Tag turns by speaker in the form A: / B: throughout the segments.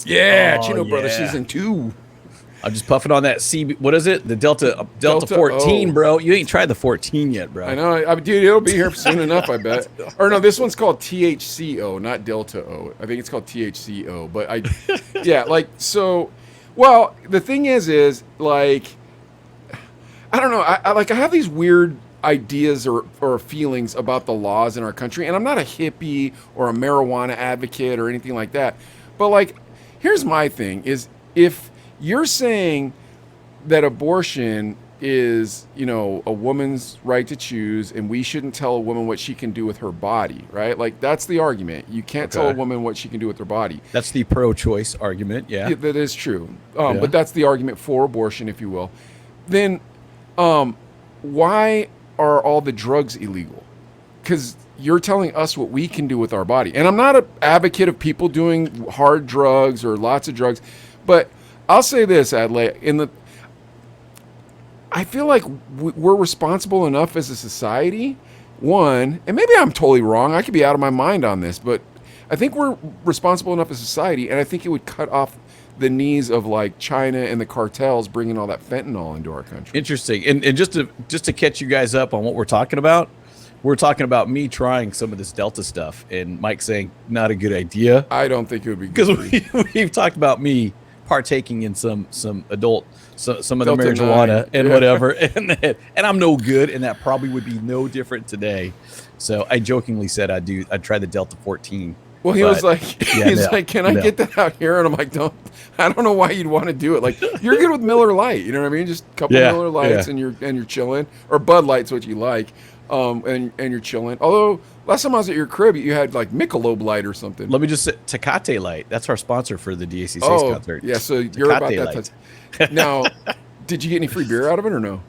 A: Yeah,
B: Oh
A: Chino Brothers
B: yeah.
A: season 2.
B: I'm just puffing on that CB. What is it? The Delta
A: Delta
B: 14,
A: O.
B: bro. You ain't tried the 14 yet,
A: I
B: bro.
A: know, dude. It'll be here soon enough, I bet. Or no, this one's called THCO, not Delta O. I think it's called THCO. But yeah, like so. Well, the thing is like, I don't know. I have these weird ideas or feelings about the laws in our country, and I'm not a hippie or a marijuana advocate or anything like that. But like, here's my thing: is if you're saying that abortion is, a woman's right to choose, and we shouldn't tell a woman what she can do with her body, right? Like, that's the argument. You can't tell a
B: Okay.
A: woman what she can do with her body.
B: That's the pro-choice argument. Yeah.
A: Yeah, that is true.
B: Yeah.
A: But that's the argument for abortion, if you will. Then, why are all the drugs illegal? Because you're telling us what we can do with our body. And I'm not an advocate of people doing hard drugs or lots of drugs, but I'll say this, Adlai, I feel like we're responsible enough as a society. One, and maybe I'm totally wrong. I could be out of my mind on this, but I think we're responsible enough as a society, and I think it would cut off the knees of like China and the cartels bringing all that fentanyl into our country.
B: Interesting. And just to catch you guys up on what we're talking about, we're talking about me trying some of this Delta stuff, and Mike saying not a good idea
A: I don't think it would be good.
B: because we've talked about me partaking in some adult some of the
A: Delta
B: marijuana
A: 9.
B: and
A: Yeah.
B: whatever, and I'm no good, and that probably would be no different today. So I jokingly said I'd try the Delta 14.
A: Well, he
B: but,
A: was like,
B: yeah,
A: he's
B: no,
A: like, can I
B: no.
A: get that out here? And I'm like, I don't know why you'd want to do it. Like, you're good with Miller Lite, you know what I mean? Just a couple
B: Yeah,
A: Miller Lights,
B: yeah.
A: and you're chilling, or Bud Light's what you like, and you're chilling. Although last time I was at your crib, you had like Michelob Light or something.
B: Let me just say Tecate Light. That's our sponsor for the DAC6
A: Oh,
B: concert.
A: yeah. So you're about
B: Tecate
A: that.
B: Light.
A: Now, did you get any free beer out of it or no?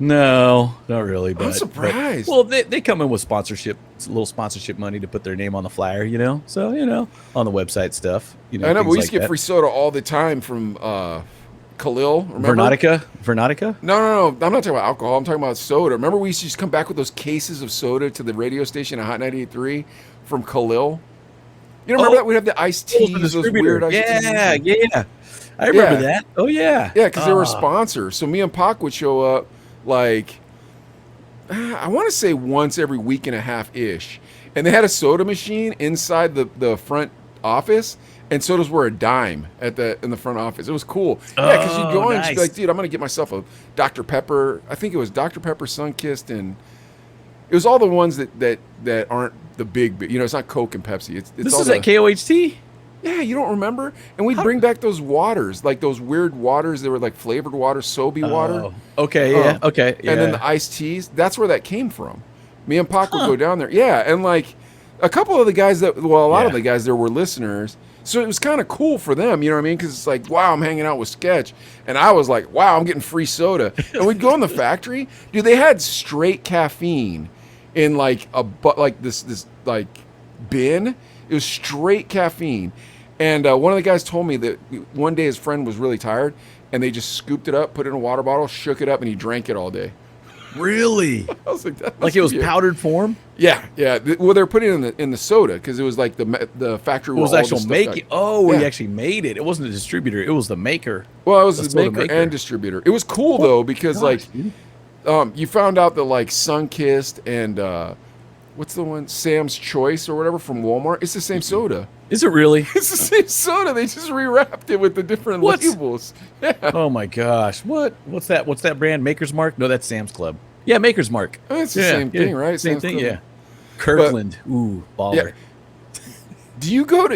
B: No, not really. But,
A: surprised.
B: well, they come in with sponsorship, it's a little sponsorship money to put their name on the flyer, So on the website stuff,
A: I know, but
B: things
A: we used
B: like
A: to get
B: that.
A: free soda all the time from Khalil. Remember?
B: Vernatica.
A: No. I'm not talking about alcohol. I'm talking about soda. Remember, we used to just come back with those cases of soda to the radio station at Hot 98.3 from Khalil. You remember that? We'd have the iced
B: Oh, the
A: teas, those
B: distributor.
A: weird iced teas.
B: Yeah. I remember
A: Yeah.
B: that. Oh yeah.
A: Yeah, because they were
B: Ah.
A: sponsors. So me and Pac would show up like, I want to say once every week and a half ish. And they had a soda machine inside the front office, and sodas were a dime in the front office. It was cool. Yeah, because you'd go in and just be
B: nice.
A: like, dude, I'm going to get myself a Dr. Pepper. I think it was Dr. Pepper Sunkist, and it was all the ones that aren't the big, it's not Coke and Pepsi. It's
B: This
A: all
B: is at KOHT.
A: Yeah, you don't remember? And we'd bring back those waters, like those weird waters. They were like flavored water, Sobe water.
B: Oh, okay. Yeah. Okay. Yeah.
A: And then the iced teas. That's where that came from. Me and Pac would go down there. Yeah, and like a couple of the guys a lot of the guys there were listeners. So it was kind of cool for them, you know what I mean? Because it's like, wow, I'm hanging out with Sketch. And I was like, wow, I'm getting free soda. And we'd go in the factory. Dude, they had straight caffeine in like this like bin. It was straight caffeine. And one of the guys told me that one day his friend was really tired, and they just scooped it up, put it in a water bottle, shook it up, and he drank it all day.
B: Really?
A: I was like, that
B: Like it was
A: must be
B: powdered form?
A: Yeah. Well, they're putting it in the soda because it was like the factory.
B: It was
A: where all
B: actual
A: this stuff
B: making.
A: got-
B: Oh, he
A: Yeah.
B: actually made it. It wasn't a distributor. It was the maker.
A: Well, it was
B: The
A: the
B: soda
A: maker,
B: maker.
A: and distributor. It was cool though because
B: Gosh,
A: like
B: dude.
A: you found out that like Sunkist and what's the one, Sam's Choice or whatever from Walmart. It's the same soda.
B: Is it really?
A: It's the same soda. They just rewrapped it with the different
B: What?
A: labels. Yeah.
B: Oh my gosh. What's that? What's that brand? Maker's Mark? No, that's Sam's Club. Yeah, Maker's Mark.
A: It's the same thing, right?
B: Same
A: Sam's
B: thing,
A: Club.
B: yeah. Kirkland. Ooh, baller.
A: Yeah. Do you go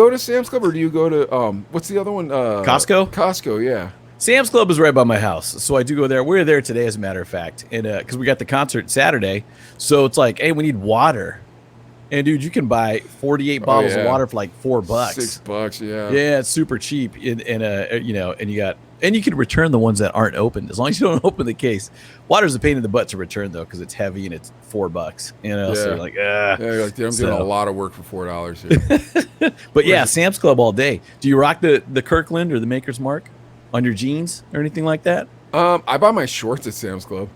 A: to Sam's Club or do you go to what's the other one?
B: Costco?
A: Costco, yeah.
B: Sam's Club is right by my house, so I do go there. We're there today, as a matter of fact, and because we got the concert Saturday, so it's like, hey, we need water, and dude, you can buy 48 bottles of
A: yeah.
B: water for like $4.
A: $6, yeah.
B: Yeah, it's super cheap, and you can return the ones that aren't opened as long as you don't open the case. Water's a pain in the butt to return though because it's heavy and it's $4. So
A: Yeah.
B: you're like,
A: Yeah, you're like, dude, I'm doing a
B: So-
A: lot of work for $4 here.
B: But yeah, Sam's Club all day. Do you rock the Kirkland or the Maker's Mark on your jeans or anything like that?
A: I buy my shorts at Sam's Club.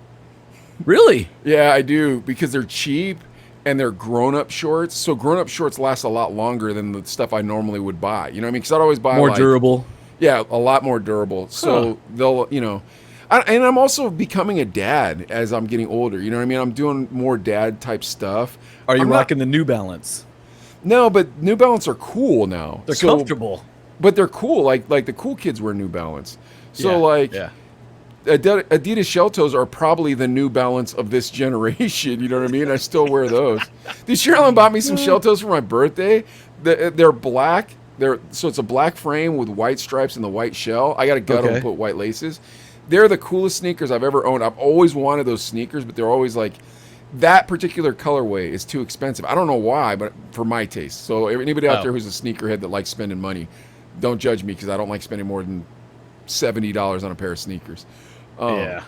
B: Really?
A: Yeah, I do because they're cheap and they're grown-up shorts. So grown-up shorts last a lot longer than the stuff I normally would buy. You know what I mean? Because I'd always buy
B: More
A: like,
B: durable.
A: yeah, a lot more durable. So they'll, and I'm also becoming a dad as I'm getting older. You know what I mean? I'm doing more dad type stuff.
B: Are you
A: I'm
B: rocking the New Balance?
A: No, but New Balance are cool now.
B: They're comfortable.
A: But they're cool. Like the cool kids wear New Balance. So
B: yeah.
A: Adidas shell toes are probably the New Balance of this generation. You know what I mean? I still wear those. Dude, Sherilyn bought me some shell toes for my birthday. They're black. So it's a black frame with white stripes and the white shell. I got to gut them and put white laces. They're the coolest sneakers I've ever owned. I've always wanted those sneakers, but they're always like, that particular colorway is too expensive. I don't know why, but for my taste. So anybody out there who's a sneakerhead that likes spending money, don't judge me because I don't like spending more than $70 on a pair of sneakers. But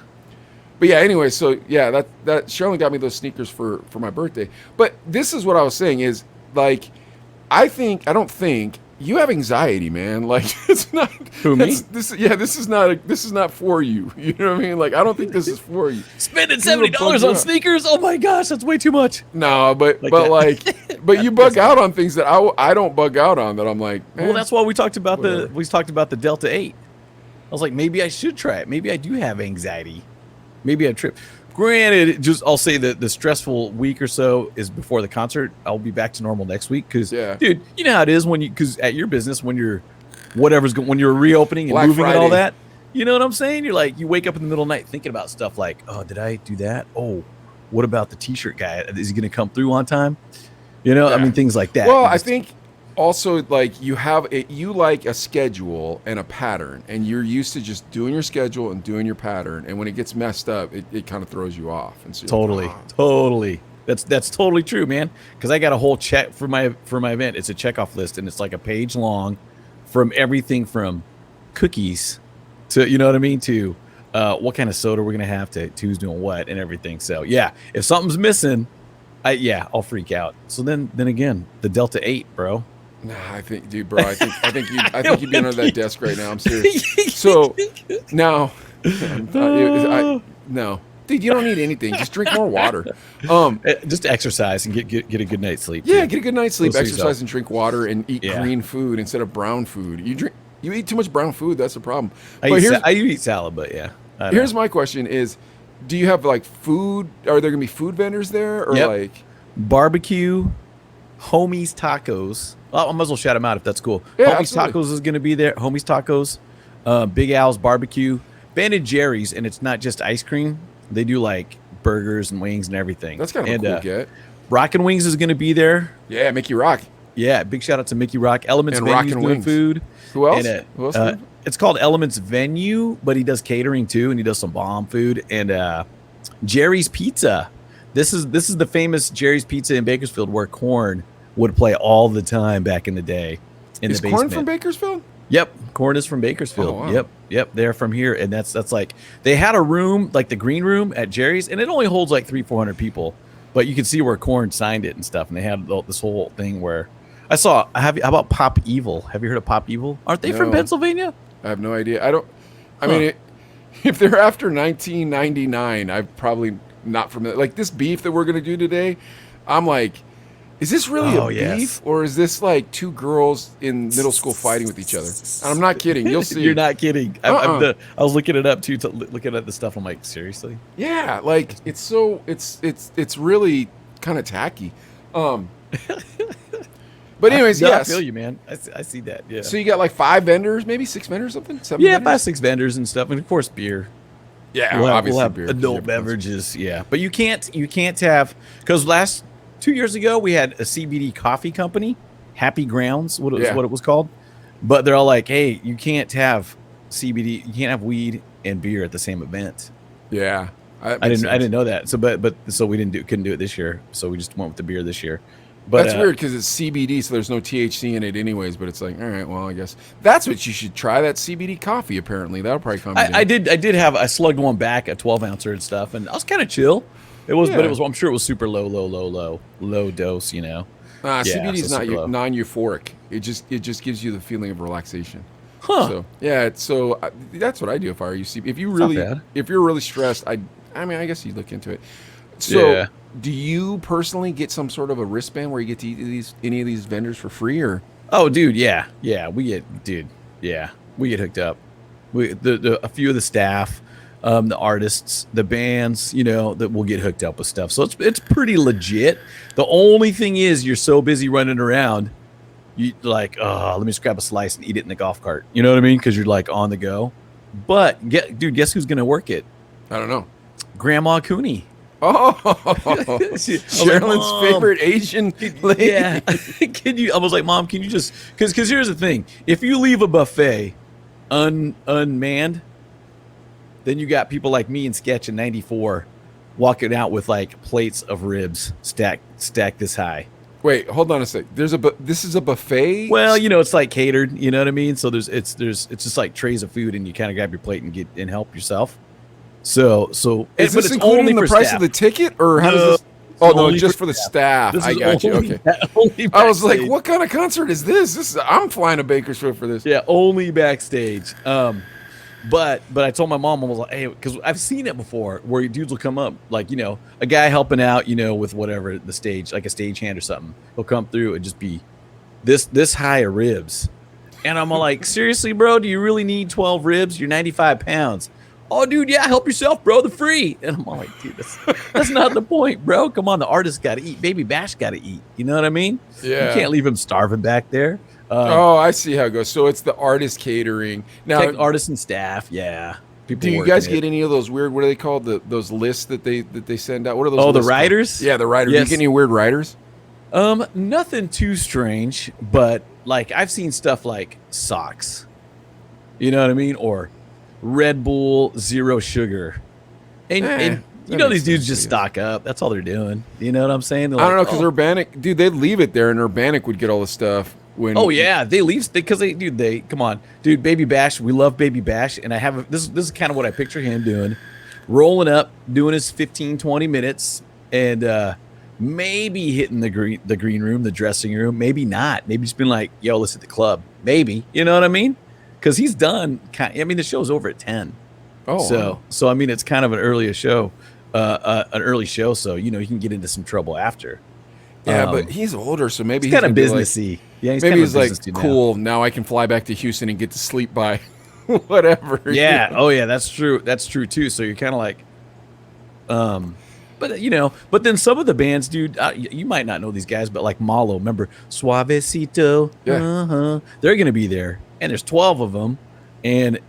A: yeah, anyway, so yeah, that Sherilyn got me those sneakers for my birthday. But this is what I was saying is like, I don't think you have anxiety, man. Like it's not.
B: Who, me?
A: This is not for you. You know what I mean? Like I don't think this is for you.
B: Spending $70 on sneakers? Oh my gosh, that's way too much.
A: No, but you bug out on things that I don't bug out on. That I'm like,
B: well, that's why we talked about the Delta 8. I was like, maybe I should try it. Maybe I do have anxiety. Maybe I trip. Granted, I'll say that the stressful week or so is before the concert. I'll be back to normal next week because, dude, you know how it is because at your business when you're when you're reopening and
A: Black
B: moving
A: Friday.
B: and all that. You know what I'm saying? You're like, you wake up in the middle of the night thinking about stuff like, oh, did I do that? Oh, what about the T-shirt guy? Is he going to come through on time? You know, I mean, things like that.
A: Well, I think also like you like a schedule and a pattern, and you're used to just doing your schedule and doing your pattern, and when it gets messed up, it kind of throws you off. And so
B: totally. That's totally true, man. Because I got a whole check for my event. It's a checkoff list, and it's like a page long, from everything from cookies to you know what I mean to what kind of soda we're gonna have to who's doing what and everything. So yeah, if something's missing, I'll freak out. So then again, the Delta 8, bro.
A: Nah, I think you'd be under that desk right now. I'm serious. So now, no, dude, you don't need anything. Just drink more water.
B: Just exercise and get a good night's sleep.
A: Yeah, get a good night's sleep. Exercise and drink water and eat green food instead of brown food. You eat too much brown food. That's the problem.
B: I eat salad, but yeah.
A: Here's my question: is do you have like food? Are there gonna be food vendors there or like
B: barbecue? Homies Tacos. Well, I might as well shout them out if that's cool.
A: Yeah,
B: Homies
A: absolutely.
B: Tacos is going to be there. Homies Tacos, Big Al's Barbecue, Ben & Jerry's, and it's not just ice cream. They do like burgers and wings and everything.
A: That's kind of a cool get.
B: Rockin' Wings is going to be there.
A: Yeah, Mickey Rock.
B: Yeah, big shout out to Mickey Rock. Elements
A: And
B: Venue's
A: Rockin'
B: doing
A: Wings.
B: food.
A: Who else?
B: And, it's called Elements Venue, but he does catering too, and he does some bomb food. And Jerry's Pizza. This is the famous Jerry's Pizza in Bakersfield where Korn would play all the time back in the day.
A: Is Korn from Bakersfield?
B: Yep, Korn is from Bakersfield.
A: Oh, wow.
B: Yep, they're from here, and that's like they had a room like the green room at Jerry's, and it only holds like 300-400 people, but you can see where Korn signed it and stuff, and they had this whole thing where how about Pop Evil? Have you heard of Pop Evil? Aren't they from Pennsylvania?
A: I have no idea. I mean, if they're after 1999, I'm probably not from like this beef that we're gonna do today. I'm like, is this really a beef or is this like two girls in middle school fighting with each other? And I'm not kidding. You'll see.
B: You're not kidding. I was looking it up too, looking at the stuff. I'm like, seriously?
A: Yeah, like it's really kind of tacky. But anyways,
B: I
A: yes.
B: feel you, man. I see that. Yeah.
A: So you got like 5 vendors, maybe 6 vendors, something? 7 vendors?
B: 5-6 vendors and stuff, and of course beer.
A: Yeah,
B: we'll have
A: beer.
B: adult beverages. Yeah, but you can't have because 2 years ago we had a CBD coffee company, Happy Grounds, what it was called. But they're all like, hey, you can't have CBD, you can't have weed and beer at the same event.
A: Yeah,
B: I didn't know that. So we couldn't do it this year. So we just went with the beer this year. But
A: that's weird because it's CBD, so there's no THC in it anyways. But it's like, all right, well, I guess that's what you should try. That CBD coffee, apparently, that'll probably come.
B: I slugged one back, a 12-ouncer and stuff, and I was kind of chill. It was, but it was. I'm sure it was super low dose. You know.
A: CBD is not non-euphoric. It just gives you the feeling of relaxation.
B: Huh.
A: So that's what I do if I were you. If you're really stressed, I guess you'd look into it. So,
B: Yeah.
A: do you personally get some sort of a wristband where you get to eat any of these vendors for free, or?
B: Oh, dude, yeah, we get hooked up. A few of the staff, the artists, the bands, that will get hooked up with stuff. So it's pretty legit. The only thing is, you're so busy running around, you like, oh, let me just grab a slice and eat it in the golf cart. You know what I mean? Because you're like on the go. But guess who's gonna work it?
A: I don't know.
B: Grandma Cooney.
A: Oh,
B: Like,
A: Sherilyn's favorite Asian lady.
B: Yeah. Can you? I was like, Mom, can you just? Because here's the thing: if you leave a buffet unmanned, then you got people like me and Sketch in '94 walking out with like plates of ribs stacked this high.
A: Wait, hold on a sec. This is a buffet.
B: Well, it's like catered. You know what I mean? So it's just like trays of food, and you kind of grab your plate and get and help yourself. So
A: is
B: but
A: this
B: it's
A: including
B: only
A: the
B: for
A: price
B: staff.
A: of the ticket, or how
B: No,
A: does this? Oh no,
B: only
A: just
B: for
A: for the staff.
B: This
A: I
B: is
A: got you.
B: only
A: Okay.
B: only
A: I was like,
B: backstage.
A: what kind of concert is this? I'm flying to Bakersfield for this.
B: Yeah, only backstage. But I told my mom, I was like, hey, because I've seen it before where dudes will come up, like, a guy helping out, with whatever the stage, like a stagehand or something. He'll come through and just be this high of ribs. And I'm like, seriously, bro, do you really need 12 ribs? You're 95 pounds. Oh, dude, yeah, help yourself, bro. They're free. And I'm like, dude, that's not the point, bro. Come on, the artist got to eat. Baby Bash got to eat. You know what I mean?
A: Yeah.
B: You can't leave him starving back there.
A: Oh, I see how it goes. So it's the artist catering. Now,
B: Artists and staff, yeah. People
A: do you
B: working
A: guys
B: it.
A: get any of those weird? What are they called? Those lists that they send out. What are those?
B: Oh, the
A: lists called?
B: riders?
A: Yeah, the riders.
B: Yes.
A: Do you get any weird riders?
B: Nothing too strange, but like I've seen stuff like socks. You know what I mean? Or Red Bull Zero Sugar. And
A: that
B: these
A: makes
B: dudes
A: sense,
B: just
A: I guess.
B: stock up. That's all they're doing. You know what I'm saying? They're
A: I don't know
B: like,
A: because Urbanic, dude, they'd leave it there, and Urbanic would get all the stuff when.
B: Oh yeah, they leave because they come on, dude. Baby Bash, we love Baby Bash, and I have this is kind of what I picture him doing, rolling up, doing his 15-20 minutes, and maybe hitting the green room, the dressing room, maybe not, maybe just being like, yo, let's hit the club, maybe, you know what I mean? Because he's done. The show's over at 10.
A: Oh,
B: So I mean, it's kind of an early show, so you can get into some trouble after.
A: yeah, but he's older, so maybe
B: He's kind of
A: gonna be like-
B: businessy. Yeah, he's
A: maybe
B: kind
A: he's
B: of
A: like,
B: businessy now.
A: cool. Now I can fly back to Houston and get to sleep by whatever.
B: Yeah. Oh, yeah. That's true. That's true too. So you're kind of like, but then some of the bands, dude, you might not know these guys, but like Malo, remember Suavecito?
A: Yeah.
B: They're gonna be there, and there's 12 of them, and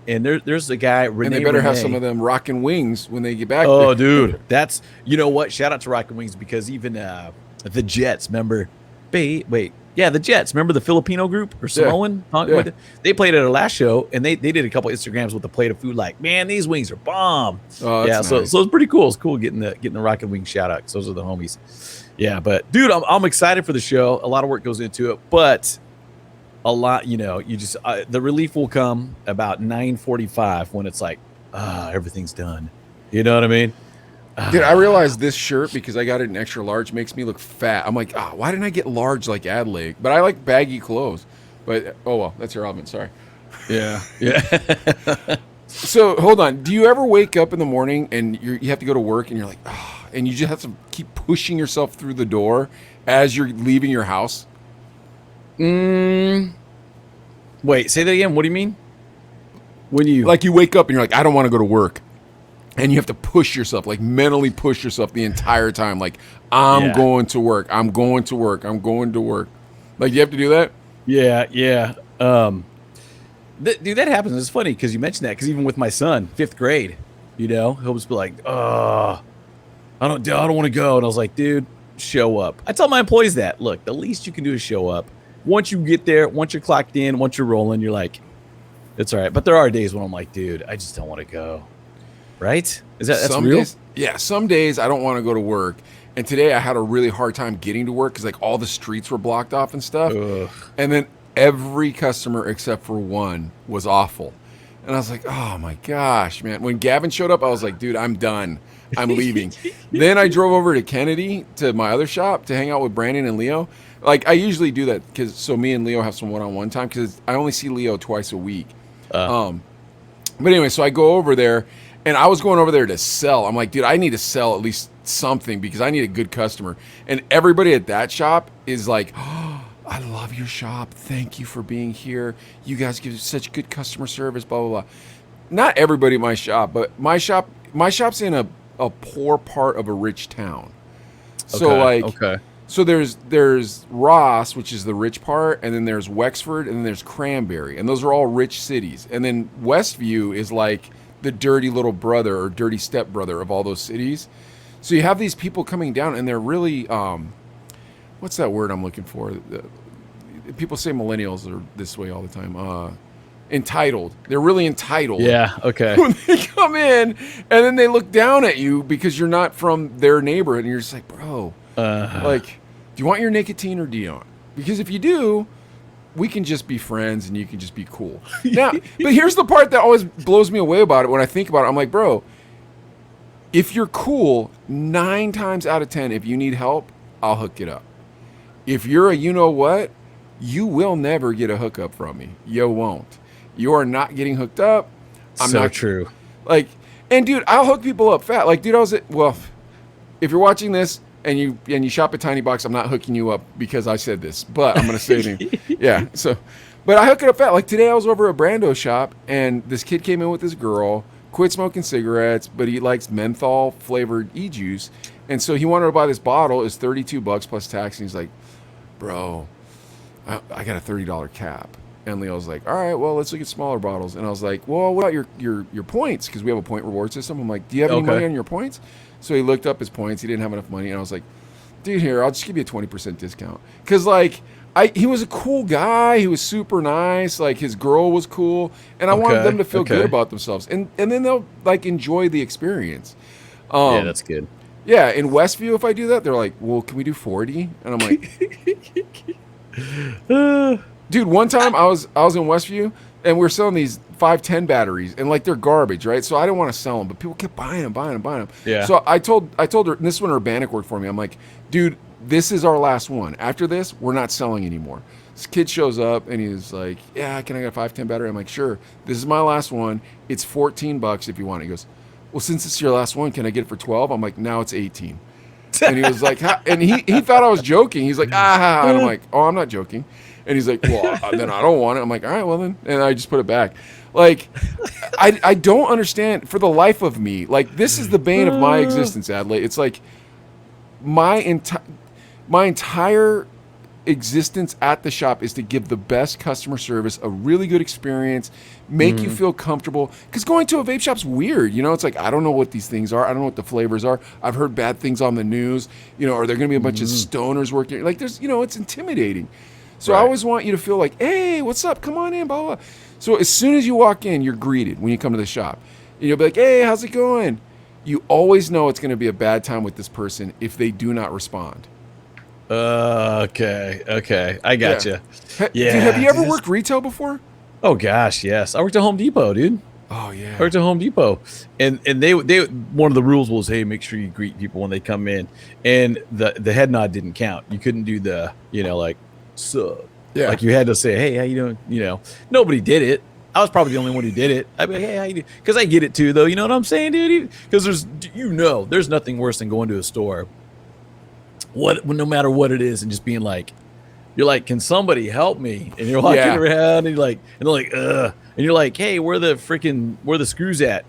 B: there's a guy.
A: And
B: Renee
A: they better have
B: Renee.
A: some of them rocking wings when they get back.
B: Oh,
A: there.
B: dude, that's what. Shout out to Rockin' Wings because even the Jets, remember? The Jets. Remember the Filipino group or Samoan?
A: Yeah.
B: They played at our last show, and they did a couple Instagrams with a plate of food. Like, man, these wings are bomb.
A: Oh,
B: Yeah,
A: that's
B: so
A: nice.
B: it's pretty cool. It's cool getting the Rockin' Wings shout out. 'Cause those are the homies. Yeah, but dude, I'm excited for the show. A lot of work goes into it, but a lot, you just the relief will come about 9:45 when it's like, everything's done. You know what I mean?
A: Dude, I realized this shirt because I got it in extra large makes me look fat. I'm like, why didn't I get large like Adlai? But I like baggy clothes. But oh well, that's irrelevant. Sorry.
B: Yeah.
A: So hold on. Do you ever wake up in the morning and you have to go to work and you're like, and you just have to keep pushing yourself through the door as you're leaving your house?
B: Wait, say that again. What do you mean? When you
A: Like you wake up and you're like, I don't want to go to work. And you have to push yourself, like mentally push yourself the entire time. Like, I'm going to work. I'm going to work. I'm going to work. Like, you have to do that?
B: Yeah. Dude, that happens. It's funny because you mentioned that because even with my son, 5th grade, he'll just be like, I don't want to go. And I was like, dude, show up. I tell my employees that, look, the least you can do is show up. Once you get there, once you're clocked in, once you're rolling, you're like, it's all right. But there are days when I'm like, dude, I just don't want to go. Right? That's
A: some
B: real?
A: days, yeah, some days I don't want to go to work. And today I had a really hard time getting to work because like all the streets were blocked off and stuff.
B: Ugh.
A: And then every customer except for one was awful. And I was like, oh my gosh, man. When Gavin showed up, I was like, dude, I'm done. I'm leaving. Then I drove over to Kennedy to my other shop to hang out with Brandon and Leo. Like I usually do that so me and Leo have some one-on-one time because I only see Leo twice a week. But anyway, so I go over there And I was going over there to sell. I'm like, dude, I need to sell at least something because I need a good customer. And everybody at that shop is like, oh, I love your shop. Thank you for being here. You guys give such good customer service, blah, blah, blah. Not everybody at my shop, but my shop's in a poor part of a rich town. So so there's Ross, which is the rich part, and then there's Wexford, and then there's Cranberry, and those are all rich cities. And then Westview is like the dirty little brother or dirty stepbrother of all those cities. So you have these people coming down, and they're really what's that word I'm looking for? People say millennials are this way all the time. Entitled. They're really entitled.
B: Yeah, okay.
A: When they come in, and then they look down at you because you're not from their neighborhood, and you're just like, bro, like, do you want your nicotine or Dion? Because if you do, we can just be friends, and you can just be cool. Now, but here's the part that always blows me away about it when I think about it. I'm like, bro, if you're cool, 9 times out of 10, if you need help, I'll hook it up. If you're a you-know-what, you will never get a hookup from me. You won't. You are not getting hooked up.
B: I'm not true.
A: Like, and dude, I'll hook people up fat. Like, dude, if you're watching this and you shop at Tiny Box, I'm not hooking you up because I said this, but I'm gonna say it. Yeah. So, but I hook it up fat. Like today, I was over at Brando's shop, and this kid came in with this girl, quit smoking cigarettes, but he likes menthol flavored e-juice, and so he wanted to buy this bottle. It's $32 plus tax, and he's like, bro, I got a $30 cap. And Leo's like, all right, well, let's look at smaller bottles. And I was like, well, what about your points? Because we have a point reward system. I'm like, do you have any money on your points? So he looked up his points. He didn't have enough money. And I was like, dude, here, I'll just give you a 20% discount. Because, like, he was a cool guy. He was super nice. Like, his girl was cool. And I wanted them to feel good about themselves. And then they'll, like, enjoy the experience.
B: Yeah, that's good.
A: Yeah, in Westview, if I do that, they're like, well, can we do 40? And I'm like... Dude, one time I was in Westview, and we were selling these 510 batteries, and like they're garbage, right? So I didn't want to sell them, but people kept buying them.
B: Yeah.
A: So I told her, and this is when Urbanic worked for me. I'm like, dude, this is our last one. After this, we're not selling anymore. This kid shows up, and he's like, yeah, can I get a 510 battery? I'm like, sure. This is my last one. It's $14 if you want it. He goes, well, since it's your last one, can I get it for 12? I'm like, now it's 18. And he was like, and he thought I was joking. He's like, and I'm like, oh, I'm not joking. And he's like, well, then I don't want it. I'm like, all right, well then. And I just put it back. Like, I don't understand for the life of me. Like, this is the bane of my existence, Adlai. It's like my entire existence at the shop is to give the best customer service, a really good experience, make you feel comfortable. Because going to a vape shop's weird. You know, it's like, I don't know what these things are. I don't know what the flavors are. I've heard bad things on the news. You know, are there going to be a bunch of stoners working? Like, there's, you know, it's intimidating. So I always want you to feel like, hey, what's up? Come on in, blah, blah, blah. So as soon as you walk in, you're greeted when you come to the shop. And you'll be like, hey, how's it going? You always know it's going to be a bad time with this person if they do not respond.
B: Okay. I got you.
A: Yeah. Dude, have you ever worked retail before?
B: Oh, gosh, yes. I worked at Home Depot, dude.
A: Oh, yeah.
B: I worked at Home Depot. And they one of the rules was, hey, make sure you greet people when they come in. And the head nod didn't count. You couldn't do the, you know, like, so yeah, like you had to say, hey, how you doing? You know, nobody did it. I was probably the only one who did it. I'd be like, hey, how you doing? Because I get it too, though. You know what I'm saying, dude? Because there's nothing worse than going to a store, no matter what it is, and just being like, you're like, can somebody help me? And you're walking around, and they're like, ugh, and you're like, hey, where the screws at?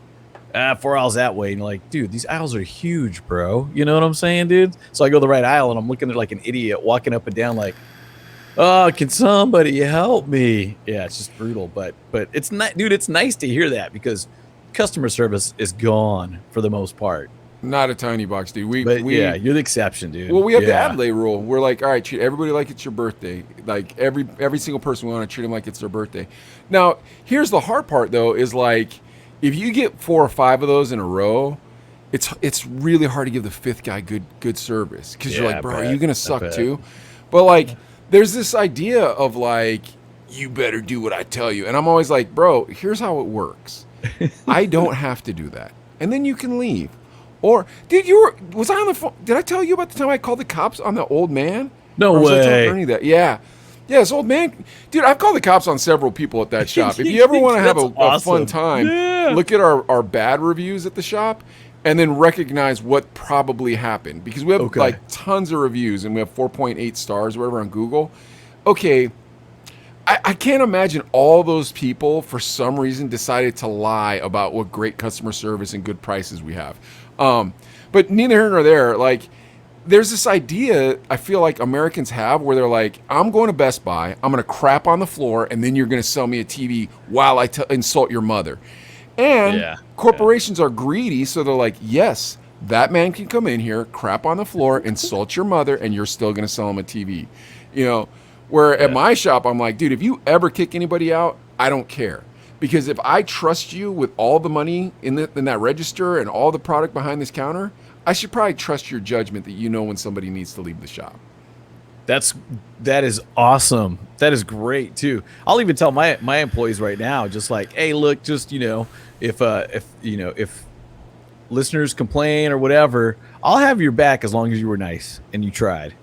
B: 4 aisles that way. And you're like, dude, these aisles are huge, bro. You know what I'm saying, dude? So I go the right aisle, and I'm looking at like an idiot walking up and down, like, oh, can somebody help me? Yeah, it's just brutal, but it's not, dude. It's nice to hear that because customer service is gone for the most part.
A: Not a Tiny Box, dude.
B: Yeah, you're the exception, dude.
A: Well, we have the Adlai rule. We're like, all right, treat everybody like it's your birthday. Like every single person, we want to treat them like it's their birthday. Now, here's the hard part though: is like if you get 4 or 5 of those in a row, it's really hard to give the 5th guy good service because you're like, bro, are you gonna suck too? But like. There's this idea of like, you better do what I tell you. And I'm always like, bro, here's how it works. I don't have to do that. And then you can leave. Or, dude, was I on the phone? Did I tell you about the time I called the cops on the old man?
B: No way. I telling
A: Ernie that? Yeah. Yeah, this old man. Dude, I've called the cops on several people at that shop. If you ever want to have a fun time, look at our bad reviews at the shop, and then recognize what probably happened, because we have like tons of reviews and we have 4.8 stars or whatever on Google. Okay, I can't imagine all those people for some reason decided to lie about what great customer service and good prices we have. But neither here nor there. Like, there's this idea I feel like Americans have where they're like, I'm going to Best Buy, I'm going to crap on the floor, and then you're going to sell me a TV while I insult your mother. And corporations are greedy, so they're like, yes, that man can come in here, crap on the floor, insult your mother, and you're still going to sell him a TV. You know, where at my shop, I'm like, dude, if you ever kick anybody out, I don't care. Because if I trust you with all the money in that register and all the product behind this counter, I should probably trust your judgment that you know when somebody needs to leave the shop.
B: That is awesome. That is great too. I'll even tell my employees right now, just like, hey, look, just, if listeners complain or whatever, I'll have your back as long as you were nice and you tried.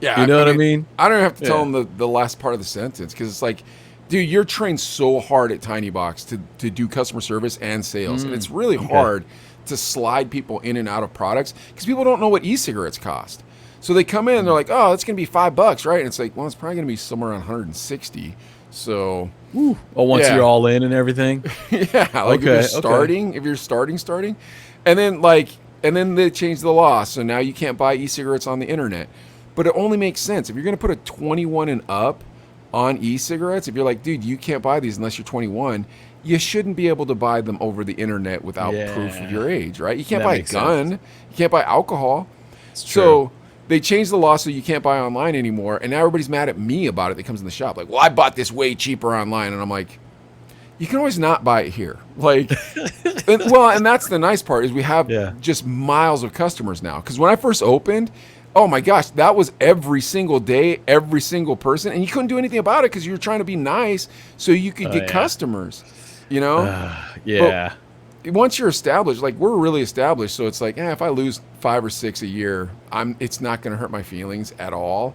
A: Yeah,
B: you know what I mean?
A: I don't have to tell them the last part of the sentence, because it's like, dude, you're trained so hard at Tiny Box to do customer service and sales, and it's really hard to slide people in and out of products because people don't know what e-cigarettes cost. So they come in and they're like, oh, it's going to be $5, right? And it's like, well, it's probably going to be somewhere around 160. So,
B: once you're all in and everything,
A: like if you're starting, and then they change the law, so now you can't buy e-cigarettes on the internet. But it only makes sense if you're going to put a 21 and up on e-cigarettes. If you're like, dude, you can't buy these unless you're 21, you shouldn't be able to buy them over the internet without proof of your age, right? You can't buy a gun. You can't buy alcohol. So they changed the law so you can't buy online anymore, and now everybody's mad at me about it that comes in the shop. Like, well, I bought this way cheaper online. And I'm like, you can always not buy it here. Like, and that's the nice part is we have just miles of customers now. Because when I first opened, oh my gosh, that was every single day, every single person. And you couldn't do anything about it because you were trying to be nice so you could get customers, you know? But once you're established, like we're really established. So it's like, if I lose 5 or 6 a year, it's not going to hurt my feelings at all.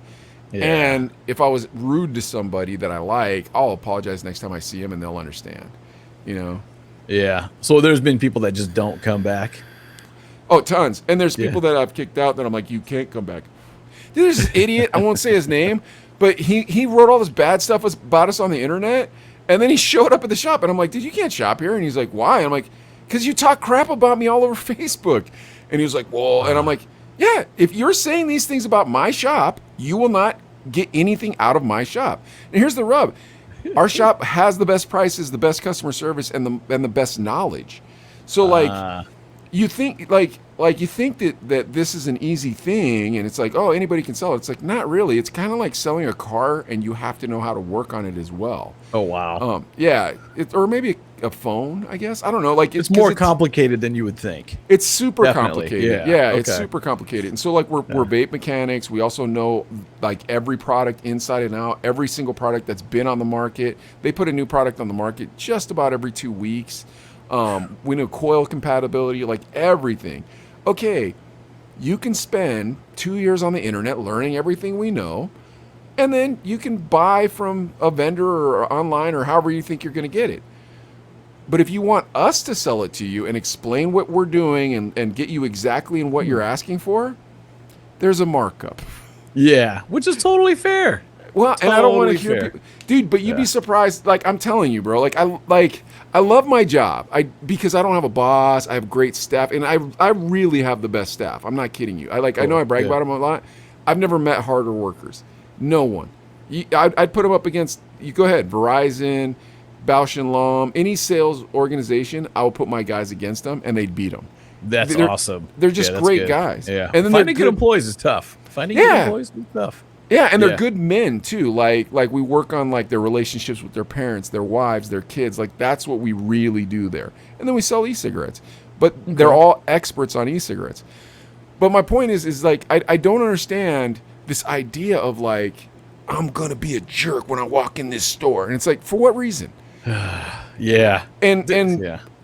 A: And if I was rude to somebody that I like, I'll apologize next time I see them and they'll understand, you know?
B: Yeah. So there's been people that just don't come back.
A: Oh, tons. And there's people that I've kicked out that I'm like, you can't come back. Dude, there's this idiot, I won't say his name, but he wrote all this bad stuff about us on the internet, and then he showed up at the shop, and I'm like, dude, you can't shop here. And he's like, why? And I'm like, because you talk crap about me all over Facebook. And he was like, well, and I'm like, yeah, if you're saying these things about my shop, you will not get anything out of my shop. And here's the rub. Our shop has the best prices, the best customer service, and the best knowledge. So, like... You think you think that this is an easy thing, and it's like, oh, anybody can sell it. It's like, not really. It's kind of like selling a car, and you have to know how to work on it as well.
B: Oh wow.
A: Or maybe a phone, I guess. I don't know. Like
B: it's more complicated than you would think.
A: It's super complicated. Yeah, it's super complicated. And so like we're vape mechanics. We also know like every product inside and out, every single product that's been on the market. They put a new product on the market just about every 2 weeks. We know coil compatibility, like everything. Okay, you can spend 2 years on the internet learning everything we know, and then you can buy from a vendor or online or however you think you're going to get it. But if you want us to sell it to you and explain what we're doing and get you exactly in what you're asking for, there's a markup.
B: Yeah, which is totally fair.
A: Well, totally. And I don't want to hear people, dude, but you'd be surprised. Like, I'm telling you, bro, I love my job. Because I don't have a boss. I have great staff, and I really have the best staff. I'm not kidding you. I know I brag about them a lot. I've never met harder workers. No one. I'd put them up against, you go ahead, Verizon, Bausch and Lomb, any sales organization, I would put my guys against them, and they'd beat them.
B: That's awesome.
A: They're just great guys.
B: Yeah. And then finding good employees is tough. Finding good employees is tough.
A: Yeah, and they're good men too. Like we work on like their relationships with their parents, their wives, their kids. Like that's what we really do there. And then we sell e-cigarettes. But they're all experts on e-cigarettes. But my point is like I don't understand this idea of like I'm gonna be a jerk when I walk in this store. And it's like, for what reason? And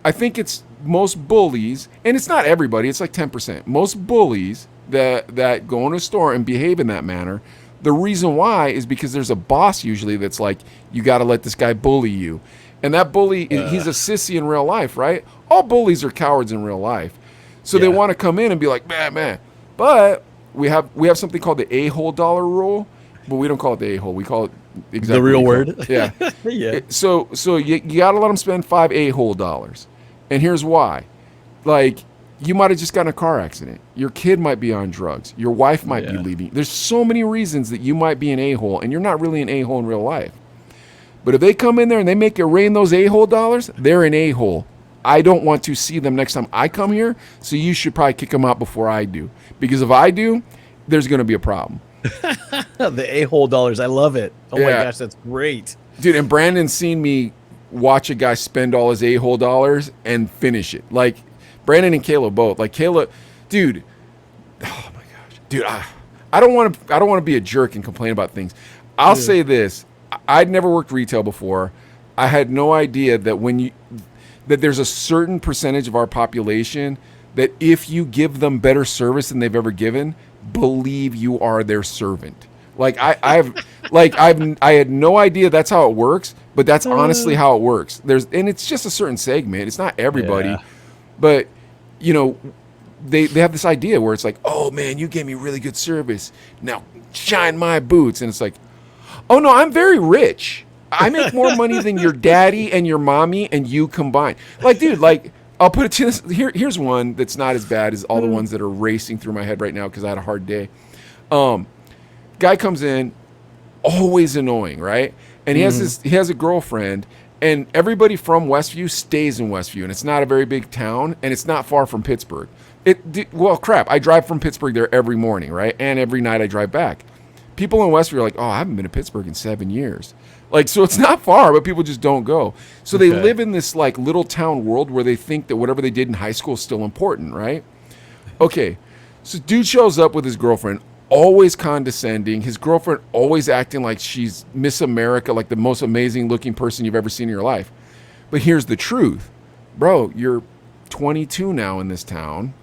A: I think it's most bullies, and it's not everybody, it's like 10%. Most bullies that go in a store and behave in that manner. The reason why is because there's a boss usually that's like, you got to let this guy bully you. And that bully, he's a sissy in real life, right? All bullies are cowards in real life. So they want to come in and be like, man. But we have something called the a-hole dollar rule, but we don't call it the a-hole. We call it exactly
B: the real word.
A: Yeah.
B: Yeah.
A: So you got to let them spend 5 a-hole dollars. And here's why. Like, you might have just gotten a car accident. Your kid might be on drugs. Your wife might be leaving. There's so many reasons that you might be an a-hole, and you're not really an a-hole in real life. But if they come in there and they make it rain those a-hole dollars, they're an a-hole. I don't want to see them next time I come here, so you should probably kick them out before I do. Because if I do, there's going to be a problem.
B: The a-hole dollars. I love it. Oh my gosh, that's great.
A: Dude, and Brandon's seen me watch a guy spend all his a-hole dollars and finish it. Like, Brandon and Kayla both. Like, Kayla, dude, oh my gosh. Dude, I don't want to be a jerk and complain about things. I'll say this. I'd never worked retail before. I had no idea that that there's a certain percentage of our population that if you give them better service than they've ever given, believe you are their servant. Like I had no idea that's how it works, but that's honestly how it works. And it's just a certain segment. It's not everybody, but you know, they have this idea where it's like, oh man, you gave me really good service. Now shine my boots. And it's like, oh no, I'm very rich. I make more money than your daddy and your mommy and you combined. Like, dude, like, I'll put it to this. Here's one that's not as bad as all the ones that are racing through my head right now because I had a hard day. Guy comes in, always annoying, right? And he has a girlfriend, and everybody from Westview stays in Westview, and it's not a very big town, and it's not far from Pittsburgh. Well, crap, I drive from Pittsburgh there every morning, right? And every night I drive back. People in Westview are like, oh, I haven't been to Pittsburgh in 7 years. Like, so it's not far, but people just don't go. So they live in this like little town world where they think that whatever they did in high school is still important, right? Okay, so dude shows up with his girlfriend, always condescending. His girlfriend always acting like she's Miss America, like the most amazing looking person you've ever seen in your life. But here's the truth. Bro, you're 22 now in this town.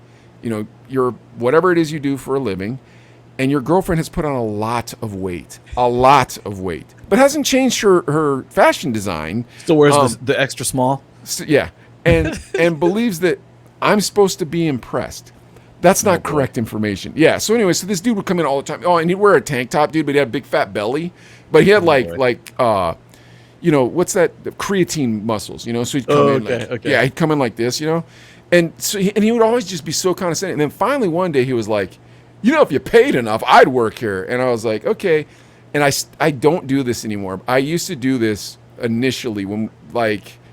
A: You know, you're whatever it is you do for a living. And your girlfriend has put on a lot of weight, but hasn't changed her fashion design.
B: Still wears the extra small.
A: And believes that I'm supposed to be impressed. That's not correct information. Yeah. So anyway, so this dude would come in all the time. Oh, and he'd wear a tank top, dude, but he had a big fat belly. But he had you know, what's that? The creatine muscles. You know, so he'd come in. Yeah, he'd come in like this. You know, and so he would always just be so condescending. And then finally one day he was like, you know, if you paid enough, I'd work here. And I was like, okay. And I don't do this anymore. I used to do this initially when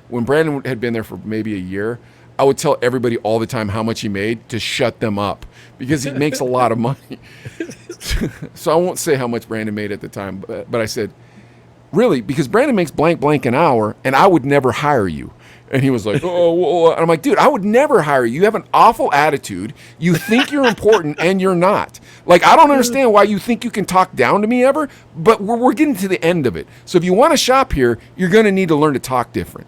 A: Brandon had been there for maybe a year. I would tell everybody all the time how much he made to shut them up because he makes a lot of money. So I won't say how much Brandon made at the time, but I said, really, because Brandon makes blank an hour and I would never hire you. And he was like, oh, well. And I'm like, dude, I would never hire you. You have an awful attitude. You think you're important and you're not. Like, I don't understand why you think you can talk down to me ever, but we're getting to the end of it. So if you want to shop here, you're going to need to learn to talk different.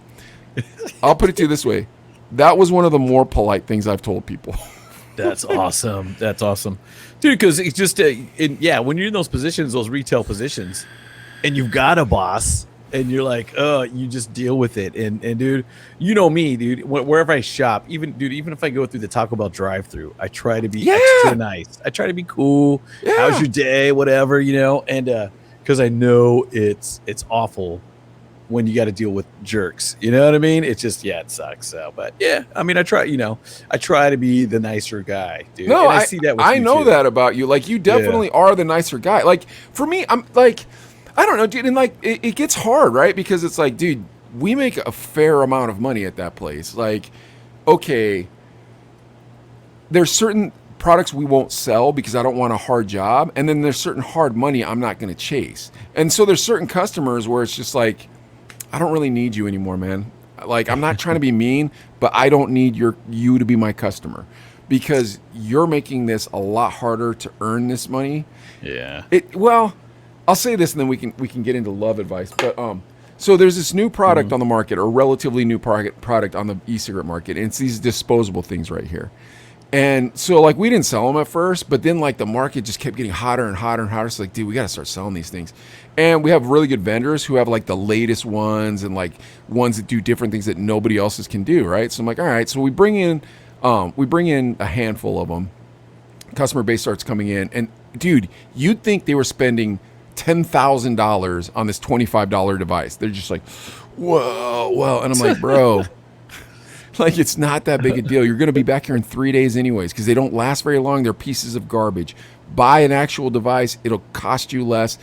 A: I'll put it to you this way. That was one of the more polite things I've told people.
B: That's awesome. That's awesome. Dude, because it's just, when you're in those positions, those retail positions, and you've got a boss, and you're like, oh, you just deal with it. And dude, you know me, dude, wherever I shop, even if I go through the Taco Bell drive-thru, I try to be extra nice. I try to be cool. Yeah. How's your day? Whatever, you know? And because I know it's awful when you got to deal with jerks. You know what I mean? It's just, it sucks. So, but yeah, I mean, I try to be the nicer guy, dude.
A: No,
B: and I see that with
A: I know
B: too.
A: that about you. Like, you definitely are the nicer guy. Like, for me, I'm like, I don't know, dude, and like it gets hard, right? Because it's like, dude, we make a fair amount of money at that place. Like, okay, there's certain products we won't sell because I don't want a hard job, and then there's certain hard money I'm not going to chase. And so there's certain customers where it's just like, I don't really need you anymore, man. Like, I'm not trying to be mean, but I don't need you to be my customer because you're making this a lot harder to earn this money.
B: Yeah.
A: Well, I'll say this, and then we can get into love advice. But so there's this new product on the market, or relatively new product on the e-cigarette market, and it's these disposable things right here. And so like we didn't sell them at first, but then like the market just kept getting hotter and hotter and hotter. So like, dude, we got to start selling these things. And we have really good vendors who have like the latest ones and like ones that do different things that nobody else's can do, right? So I'm like, all right, so we bring in a handful of them. Customer base starts coming in, and dude, you'd think they were spending $10,000 on this $25 device. They're just like, whoa, and I'm like, bro. Like, it's not that big a deal. You're going to be back here in 3 days anyways because they don't last very long. They're pieces of garbage. Buy an actual device. It'll cost you less.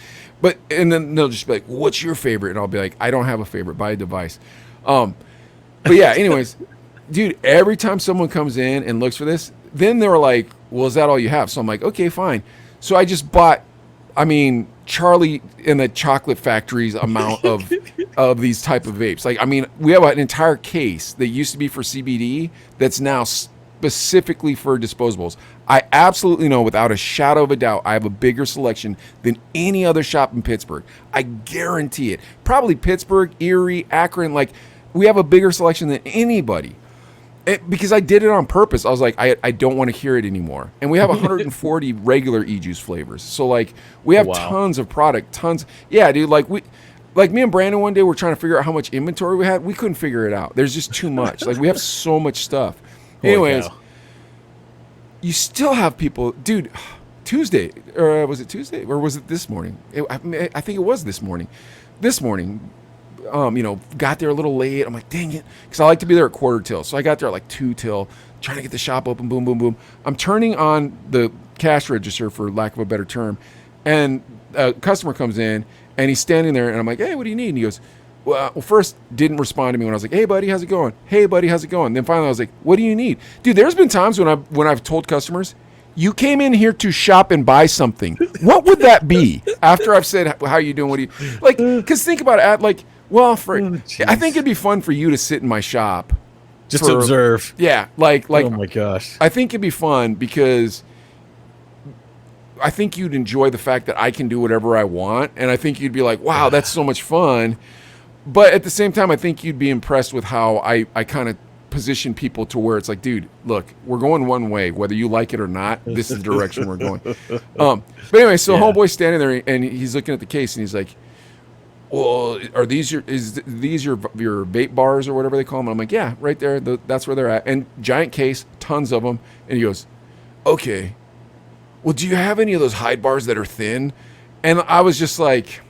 A: And then they'll just be like, what's your favorite? And I'll be like, I don't have a favorite. Buy a device. But yeah, anyways, dude, every time someone comes in and looks for this, then they were like, well, is that all you have? So I'm like, okay, fine. So I just bought, Charlie in the Chocolate Factory's amount of these type of vapes. Like, we have an entire case that used to be for CBD that's now specifically for disposables. I absolutely know without a shadow of a doubt I have a bigger selection than any other shop in Pittsburgh. I guarantee it. Probably Pittsburgh, Erie, Akron. Like, we have a bigger selection than anybody. Because I did it on purpose. I was like, I don't want to hear it anymore. And we have 140 regular e-juice flavors. So like we have tons of product, tons. Yeah, dude, like me and Brandon one day were trying to figure out how much inventory we had. We couldn't figure it out. There's just too much. Like we have so much stuff. Anyways, you still have people, dude, Tuesday, or was it Tuesday? Or was it this morning? I think it was this morning. Got there a little late. I'm like, dang it. Because I like to be there at 1:45. So I got there at like 2:00, trying to get the shop open, boom, boom, boom. I'm turning on the cash register, for lack of a better term. And a customer comes in, and he's standing there, and I'm like, hey, what do you need? And he goes, well, first didn't respond to me when I was like, hey, buddy, how's it going? Hey, buddy, how's it going? Then finally I was like, what do you need? Dude, there's been times when I've told customers, you came in here to shop and buy something. What would that be? After I've said, how you doing? What do you, like, because think about it, like, well, I think it'd be fun for you to sit in my shop.
B: Just to observe.
A: Yeah. Like,
B: oh my gosh.
A: I think it'd be fun because I think you'd enjoy the fact that I can do whatever I want. And I think you'd be like, wow, that's so much fun. But at the same time, I think you'd be impressed with how I kind of position people to where it's like, dude, look, we're going one way, whether you like it or not. This is the direction we're going. But anyway, so homeboy's standing there and he's looking at the case and he's like, well, are these your vape bars or whatever they call them? And I'm like, yeah, right there. That's where they're at. And giant case, tons of them. And he goes, okay, well, do you have any of those Hyde bars that are thin? And I was just like,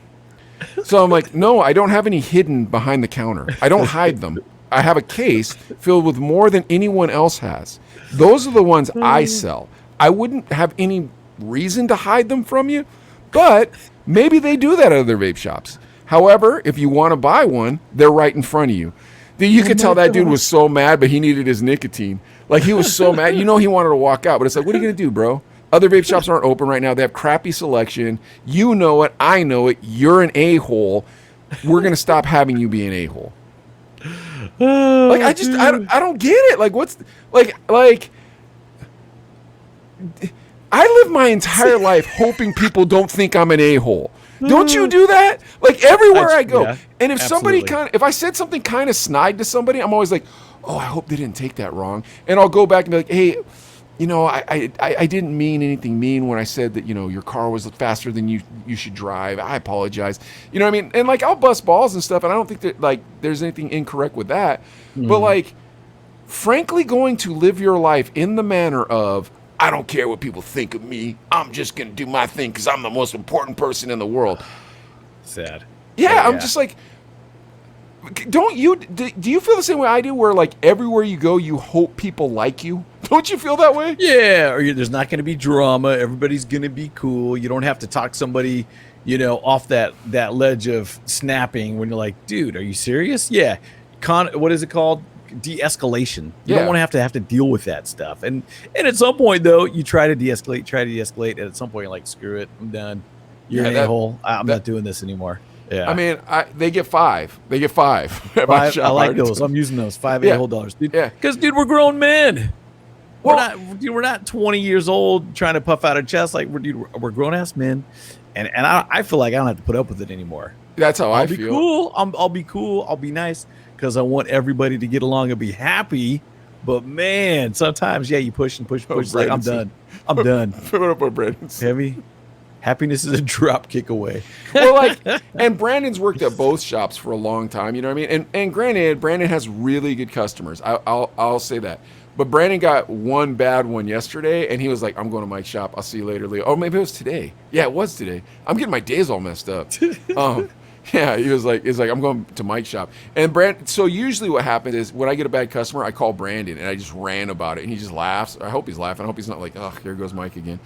A: so I'm like, no, I don't have any hidden behind the counter. I don't hide them. I have a case filled with more than anyone else has. Those are the ones I sell. I wouldn't have any reason to hide them from you, but maybe they do that at other vape shops. However, if you want to buy one, they're right in front of you. You could tell that dude was so mad, but he needed his nicotine. Like, he was so mad. You know he wanted to walk out, but it's like, what are you going to do, bro? Other vape shops aren't open right now. They have crappy selection. You know it. I know it. You're an a-hole. We're going to stop having you be an a-hole. Like, I don't get it. Like, what's, like, I live my entire life hoping people don't think I'm an a-hole. Don't you do that? Like, everywhere I go. Yeah, and if
B: absolutely.
A: if I said something kind of snide to somebody, I'm always like, oh, I hope they didn't take that wrong. And I'll go back and be like, hey, I didn't mean anything mean when I said that, your car was faster than you should drive. I apologize. You know what I mean? And like, I'll bust balls and stuff. And I don't think that like there's anything incorrect with that. But like, frankly, going to live your life in the manner of, I don't care what people think of me. I'm just going to do my thing because I'm the most important person in the world.
B: Sad.
A: Yeah, I'm just like, do you feel the same way I do where like everywhere you go, you hope people like you? Don't you feel that way?
B: Yeah, or there's not going to be drama. Everybody's going to be cool. You don't have to talk somebody, off that ledge of snapping when you're like, dude, are you serious? Yeah. What is it called? De-escalation. You don't want to have to deal with that stuff. And at some point, though, you try to de-escalate, and at some point you're like, screw it, I'm done. You're an a-hole. I'm not doing this anymore. Yeah.
A: I mean, they get five. They get five.
B: I like those. I'm using those. $5 a-hole dollars, dude.
A: Yeah.
B: Because, dude, we're grown men. We're not 20 years old trying to puff out our chest. Like, we're grown-ass men. And I feel like I don't have to put up with it anymore.
A: That's how I feel.
B: I'll be cool. I'll be nice because I want everybody to get along and be happy. But man, sometimes you push and push and push. It's like, I'm
A: Brandon
B: done. I'm done.
A: What up, Brandon?
B: Heavy. Happiness is a drop kick away.
A: Well, like, and Brandon's worked at both shops for a long time. You know what I mean? And granted, Brandon has really good customers. I'll say that. But Brandon got one bad one yesterday, and he was like, "I'm going to Mike's shop. I'll see you later, Leo." Oh, maybe it was today. Yeah, it was today. I'm getting my days all messed up. Yeah, he was like, "I'm going to Mike's shop." And Brandon. So usually, what happens is when I get a bad customer, I call Brandon and I just rant about it, and he just laughs. I hope he's laughing. I hope he's not like, "Oh, here goes Mike again."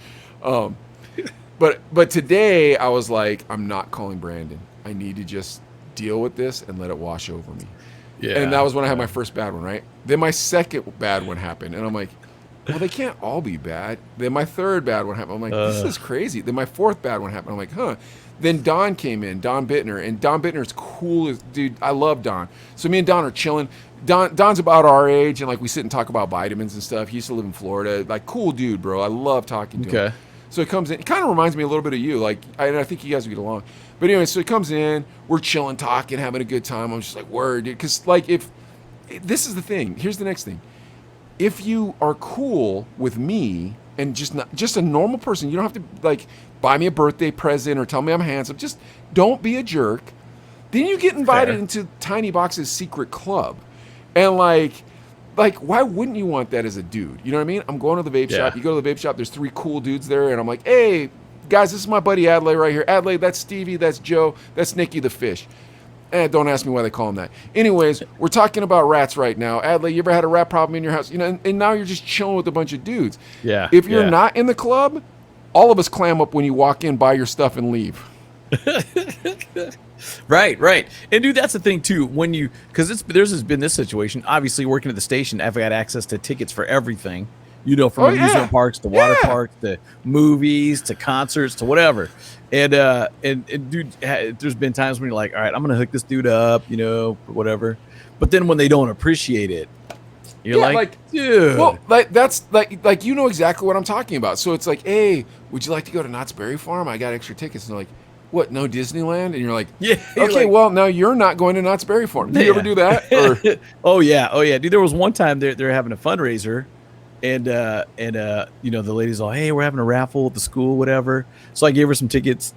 A: But today I was like, I'm not calling Brandon. I need to just deal with this and let it wash over me. Yeah. And that was when I had my first bad one, right? Then my second bad one happened, and I'm like, well, they can't all be bad. Then my third bad one happened. I'm like, this is crazy. Then my fourth bad one happened. I'm like, huh. Then Don came in, Don Bittner, and Don Bittner's cool as dude. I love Don. So me and Don are chilling. Don's about our age, and like we sit and talk about vitamins and stuff. He used to live in Florida. Like, cool dude, bro. I love talking to him. So it comes in. It kind of reminds me a little bit of you. Like, I think you guys would get along. But anyway, so it comes in. We're chilling, talking, having a good time. I'm just like, word, dude. Because, like, if this is the thing. Here's the next thing. If you are cool with me and just a normal person, you don't have to, like, buy me a birthday present or tell me I'm handsome. Just don't be a jerk. Then you get invited into Tiny Box's secret club. And, like, why wouldn't you want that as a dude? You know what I mean? I'm going to the vape shop. You go to the vape shop. There's 3 cool dudes there. And I'm like, hey, guys, this is my buddy Adlai right here. Adlai, that's Stevie. That's Joe. That's Nikki the fish. Don't ask me why they call him that. Anyways, we're talking about rats right now. Adlai, you ever had a rat problem in your house? You know, and now you're just chilling with a bunch of dudes.
B: Yeah.
A: If you're not in the club, all of us clam up when you walk in, buy your stuff, and leave.
B: Right. And dude, that's the thing too. When you, because there's been this situation. Obviously, working at the station, I've got access to tickets for everything. You know, from amusement parks to water parks to movies to concerts to whatever. And dude, there's been times when you're like, all right, I'm gonna hook this dude up, you know, whatever. But then when they don't appreciate it, you're like, dude.
A: Well, that's like you know exactly what I'm talking about. So it's like, hey, would you like to go to Knott's Berry Farm? I got extra tickets. And they're like, what, no Disneyland? And you're like, okay, well, now you're not going to Knott's Berry Farm. Do you ever do that? Or?
B: Oh yeah. Dude, there was one time they're having a fundraiser, and you know, the lady's all, hey, we're having a raffle at the school, whatever. So I gave her some tickets,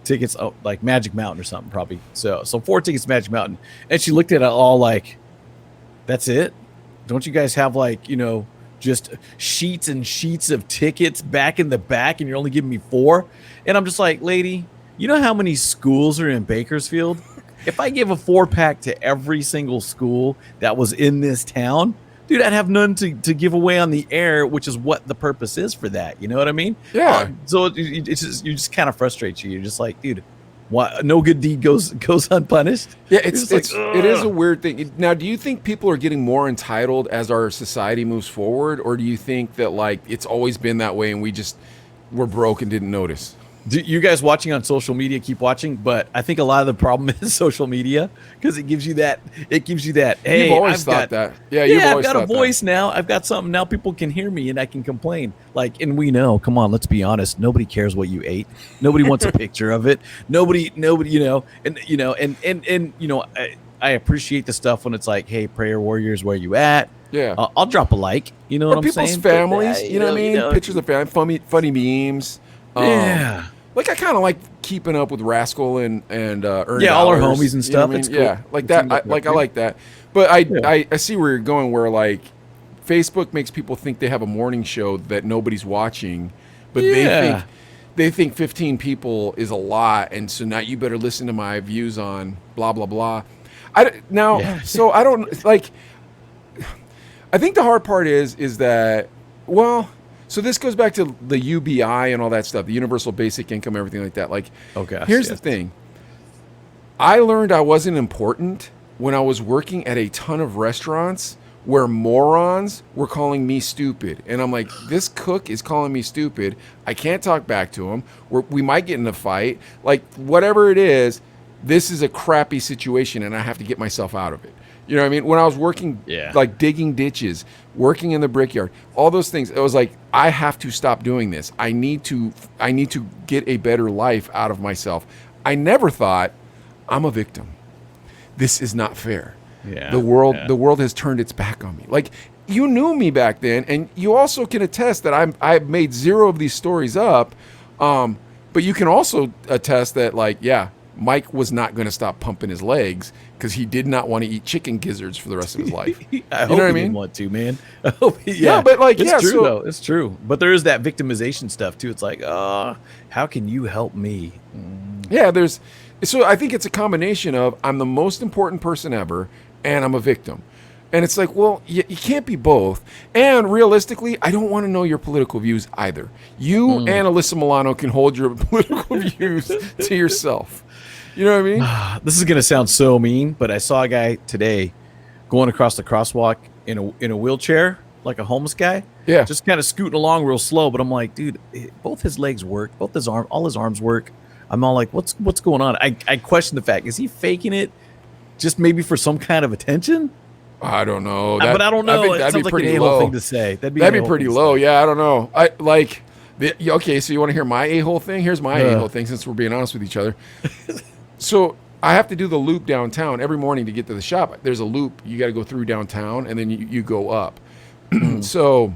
B: like Magic Mountain or something, probably. So 4 tickets to Magic Mountain, and she looked at it all like, that's it? Don't you guys have, like, you know, just sheets and sheets of tickets back in the back, and you're only giving me 4? And I'm just like, lady, you know how many schools are in Bakersfield? If I give a 4-pack to every single school that was in this town, dude, I'd have none to give away on the air, which is what the purpose is for that. You know what I mean?
A: Yeah.
B: So it's just kind of frustrates you. You're just like, dude, what? No good deed goes unpunished.
A: Yeah, it is a weird thing. Now, do you think people are getting more entitled as our society moves forward, or do you think that, like, it's always been that way and we're broke and didn't notice?
B: Do you guys watching on social media, keep watching, but I think a lot of the problem is social media, because it gives you that. Hey,
A: you've always thought that. Yeah, you've always
B: I've got a voice now. I've got something now. People can hear me and I can complain. Like, and we know. Come on, let's be honest. Nobody cares what you ate. Nobody wants a picture of it. Nobody. You know, and you know, I appreciate the stuff when it's like, hey, prayer warriors, where you at?
A: Yeah,
B: I'll drop a like. You know what I'm saying?
A: People's families. You know what I mean? Pictures of family, funny memes.
B: Yeah.
A: Like, I kind of like keeping up with Rascal and Earn
B: all our homies and stuff.
A: You know what I mean? Cool. Yeah, like that. I like that. But I see where you're going. Where, like, Facebook makes people think they have a morning show that nobody's watching, but they think 15 people is a lot, and so now you better listen to my views on blah blah blah. So I don't like. I think the hard part is that, well. So this goes back to the UBI and all that stuff, the universal basic income, everything like that. Like, here's the thing. I learned I wasn't important when I was working at a ton of restaurants where morons were calling me stupid. And I'm like, this cook is calling me stupid. I can't talk back to him. We might get in a fight. Like, whatever it is, this is a crappy situation and I have to get myself out of it. You know what I mean? When I was working, like digging ditches, working in the brickyard, all those things, it was like, I have to stop doing this. I need to get a better life out of myself. I never thought, I'm a victim. This is not fair. Yeah. The world has turned its back on me. Like, you knew me back then, and you also can attest that I've made zero of these stories up. But you can also attest that, like, yeah, Mike was not going to stop pumping his legs because he did not want to eat chicken gizzards for the rest of his life.
B: I hope he didn't want to, man. I hope
A: but like,
B: it's true,
A: so,
B: though. It's true. But there is that victimization stuff too. It's like, how can you help me?
A: Yeah, so I think it's a combination of I'm the most important person ever, and I'm a victim. And it's like, well, you can't be both. And realistically, I don't want to know your political views either. You and Alyssa Milano can hold your political views to yourself. You know what I mean?
B: This is gonna sound so mean, but I saw a guy today going across the crosswalk in a wheelchair, like a homeless guy.
A: Yeah.
B: Just kind of scooting along real slow. But I'm like, dude, both his legs work, both his all his arms work. I'm all like, what's going on? I question the fact, is he faking it just maybe for some kind of attention?
A: I don't know.
B: But I don't know.
A: I think
B: it
A: that'd
B: sounds
A: be
B: like an
A: pretty
B: a-hole
A: low
B: thing to say. That'd be
A: pretty low. Yeah, I don't know. Okay, so you want to hear my a-hole thing? Here's my a-hole thing, since we're being honest with each other. So I have to do the loop downtown every morning to get to the shop. There's a loop. You got to go through downtown, and then you go up. So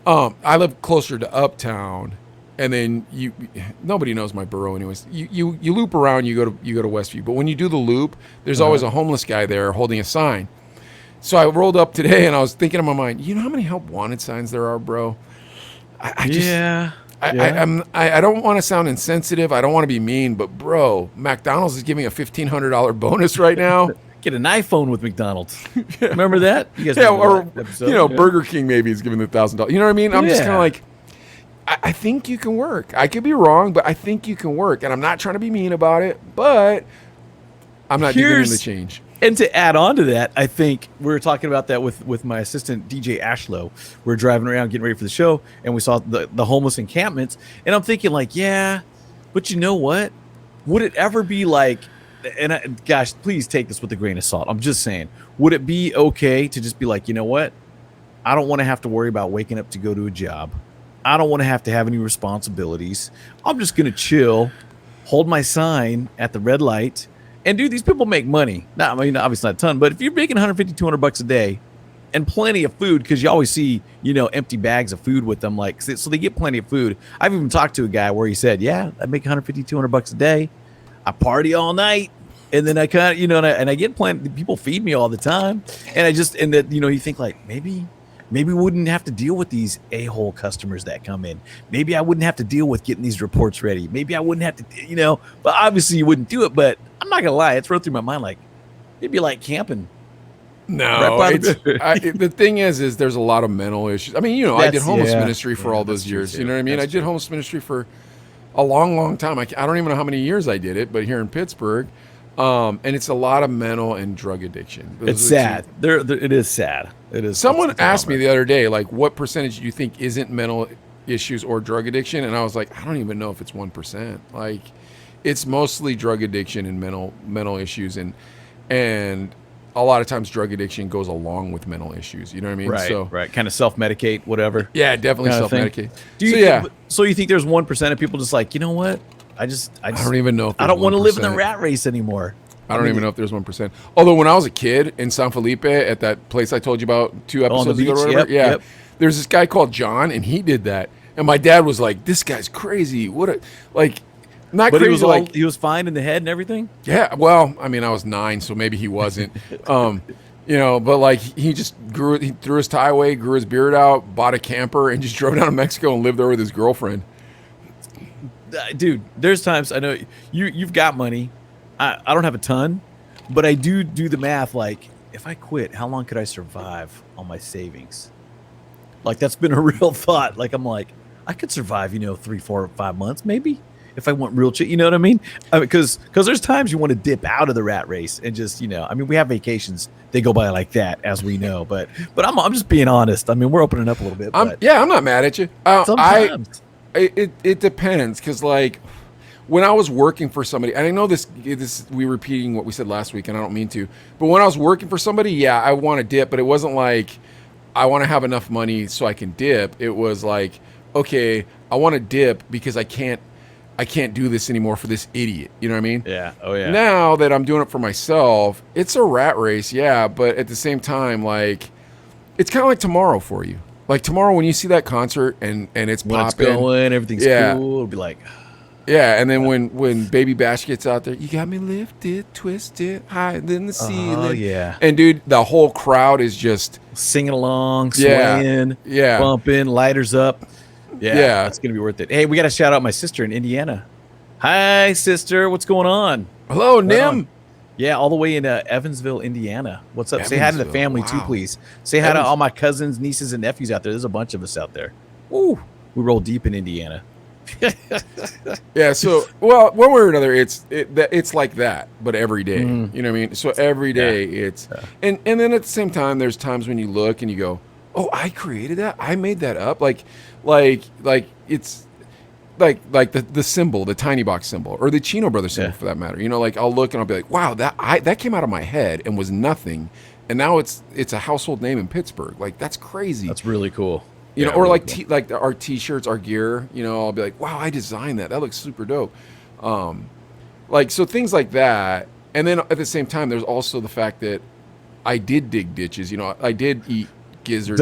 A: I live closer to uptown, and then nobody knows my borough anyways. You loop around, you go to Westview. But when you do the loop, there's always a homeless guy there holding a sign. So I rolled up today, and I was thinking in my mind, you know how many help wanted signs there are, bro? I don't want to sound insensitive. I don't want to be mean, but bro, McDonald's is giving a $1,500 bonus right now.
B: Get an iPhone with McDonald's. Remember that? You guys
A: or Burger King maybe is giving the $1,000. You know what I mean? I'm just kind of like, I think you can work. I could be wrong, but I think you can work. And I'm not trying to be mean about it, but I'm not digging in the change.
B: And to add on to that, I think we were talking about that with my assistant, DJ Ashlow. We're driving around getting ready for the show, and we saw the homeless encampments. And I'm thinking, like, yeah, but you know what? Would it ever be like, and gosh, please take this with a grain of salt. I'm just saying, would it be okay to just be like, you know what? I don't want to have to worry about waking up to go to a job. I don't want to have any responsibilities. I'm just going to chill, hold my sign at the red light. And dude, these people make money. Now, I mean, obviously not a ton, but if you're making $150, $200 a day and plenty of food, because you always see, empty bags of food with them, like, so they get plenty of food. I've even talked to a guy where he said, yeah, I make $150, $200 a day. I party all night. And then I kind of, and I get plenty, people feed me all the time. And you think like, maybe we wouldn't have to deal with these a-hole customers that come in. Maybe I wouldn't have to deal with getting these reports ready. Maybe I wouldn't have to, but obviously you wouldn't do it. But I'm not going to lie. It's run through my mind like, it'd be like camping.
A: No, the thing is there's a lot of mental issues. I mean, I did homeless ministry for all those years. You know what I mean? I did homeless ministry for a long, long time. I don't even know how many years I did it, but here in Pittsburgh. And it's a lot of mental and drug addiction.
B: It's sad. It is sad. It is.
A: Someone asked me the other day, like, what percentage do you think isn't mental issues or drug addiction? And I was like, I don't even know if it's 1%. Like, it's mostly drug addiction and mental issues, and a lot of times drug addiction goes along with mental issues. You know what I mean?
B: Right. Right. Kind of self-medicate, whatever.
A: Yeah, definitely self-medicate.
B: So you think there's 1% of people just like, you know what? I
A: don't even know.
B: I don't want to live in the rat race anymore.
A: I don't even know if there's 1%. Although when I was a kid in San Felipe at that place I told you about 2 episodes ago, or whatever, there's this guy called John, and he did that. And my dad was like, "This guy's crazy. Not
B: but
A: crazy."
B: He was fine in the head and everything.
A: Yeah. Well, I mean, I was 9, so maybe he wasn't. But like he just he threw his tie away, grew his beard out, bought a camper, and just drove down to Mexico and lived there with his girlfriend.
B: Dude, there's times I know you've got money. I don't have a ton, but I do the math. Like, if I quit, how long could I survive on my savings? Like, that's been a real thought. Like, I'm like, I could survive, 3, 4, 5 months, maybe, if I want real shit. You know what I mean? Because there's times you want to dip out of the rat race and just, I mean, we have vacations. They go by like that, as we know. But I'm just being honest. I mean, we're opening up a little bit.
A: I'm not mad at you.
B: Sometimes.
A: It depends, because like when I was working for somebody, and I know this we're repeating what we said last week, and I don't mean to, but when I was working for somebody, I want to dip, but it wasn't like I want to have enough money so I can dip. It was like, okay, I want to dip because I can't do this anymore for this idiot. You know what I mean?
B: Yeah. Oh yeah.
A: Now that I'm doing it for myself, it's a rat race, but at the same time, like, it's kind of like tomorrow for you. Like tomorrow when you see that concert and it's
B: When it's
A: popping,
B: going, everything's cool. It'll be like,
A: yeah. And then when Baby Bash gets out there, you got me lifted, twisted, higher than the ceiling.
B: oh yeah,
A: And dude, the whole crowd is just
B: singing along,
A: Yeah.
B: swaying,
A: Yeah.
B: bumping, lighters up. Yeah, it's gonna be worth it. Hey, we got to shout out my sister in Indiana. Hi, sister. What's going on?
A: hello,
B: Right on.
A: Nim.
B: Yeah, all the way in Evansville, Indiana. What's up? Say hi to the
A: Evansville,
B: family too,
A: wow.
B: please. Say hi to
A: Evans-
B: all my cousins, nieces, and nephews out there. There's a bunch of us out there. Woo, we roll deep in Indiana.
A: Yeah. So, well, one way or another, it's like that, but every day.
B: Mm.
A: You know what I mean? So every day it's, and then at the same time, there's times when you look and you go, "Oh, I created that. I made that up." Like it's like the symbol, the tiny box symbol, or the Chino Brothers symbol for that matter. You know, like I'll look and I'll be like, "Wow, that came out of my head and was nothing, and now it's a household name in Pittsburgh. Like that's crazy."
B: That's really cool.
A: You know,
B: Yeah,
A: or
B: really
A: like
B: cool.
A: like our T-shirts, our gear. You know, I'll be like, "Wow, I designed that. That looks super dope." Like so things like that. And then at the same time, there's also the fact that I did dig ditches. You know, I did eat gizzards.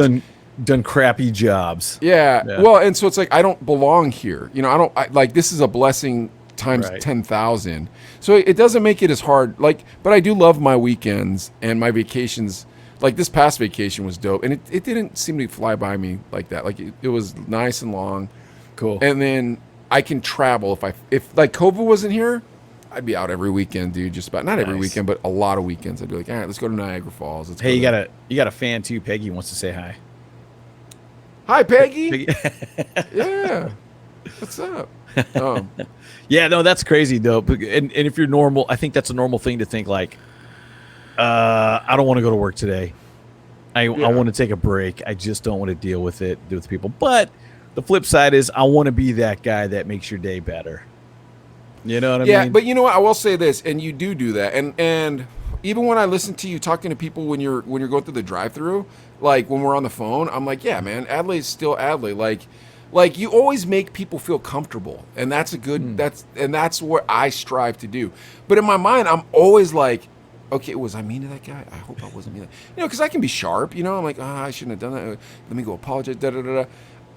B: done crappy jobs.
A: Yeah.
B: Yeah.
A: Well, and so it's like I don't belong here. You know, like this is a blessing times
B: Right.
A: 10,000. So it doesn't make it as hard. Like, but I do love my weekends and my vacations. Like this past vacation was dope, and it didn't seem to fly by me like that. Like it was nice and long,
B: Cool.
A: and then I can travel if like COVID wasn't here. I'd be out every weekend, dude. Just about not every
B: Nice.
A: weekend, but a lot of weekends. I'd be like, all right, let's go to Niagara Falls. Let's
B: Hey,
A: go
B: you got a fan too. Peggy wants to say hi.
A: Hi, Peggy.
B: Peggy-
A: Yeah. What's up?
B: Yeah, no, that's crazy though. And if you're normal, I think that's a normal thing to think like, I don't want to go to work today. I want to take a break. I just don't want to deal with people. But the flip side is I want to be that guy that makes your day better. You know what I mean?
A: Yeah, but you know what? I will say this, and you do that, and even when I listen to you talking to people when you're going through the drive-through, like when we're on the phone, I'm like, yeah, man, Adlai's still Adlai. Like you always make people feel comfortable, and that's a good that's what I strive to do. But in my mind, I'm always like, okay, was I mean to that guy? I hope I wasn't mean. You know, because I can be sharp. You know, I'm like, I shouldn't have done that. Let me go apologize. Da da da da.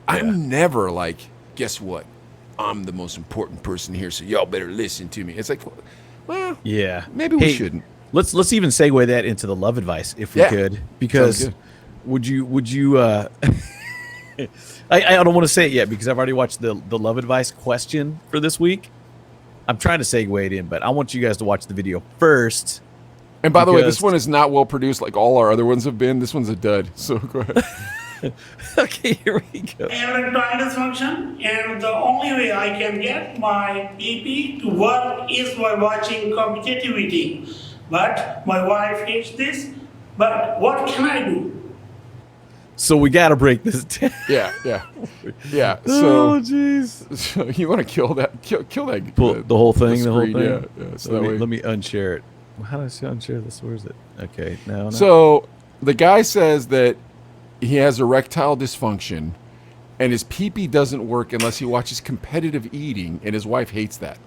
A: I'm never like, guess what? I'm the most important person here, so y'all better listen to me. It's like, well,
B: yeah,
A: maybe we shouldn't.
B: Let's even segue that into the love advice if we could, because
A: Sounds
B: would you I don't want to say it yet because I've already watched the love advice question for this week. I'm trying to segue it in, but I want you guys to watch the video first.
A: And by the way, this
B: because-
A: one is not well produced like all our other ones have been. This one's a dud. So go ahead.
B: Okay, here we go.
C: Erectile dysfunction, and the only way I can get my PP to work is by watching competitive eating. But my wife hates this. But what can I do?
B: So we got to break this down.
A: Yeah.
B: Oh,
A: So,
B: jeez.
A: so you want to kill that? Kill that?
B: The whole thing. The whole
A: screen,
B: thing.
A: Yeah. So
B: let,
A: that
B: me,
A: way.
B: let me unshare it. How do I unshare this? Where is it? Okay. No.
A: So the guy says that he has erectile dysfunction, and his pee-pee doesn't work unless he watches competitive eating, and his wife hates that.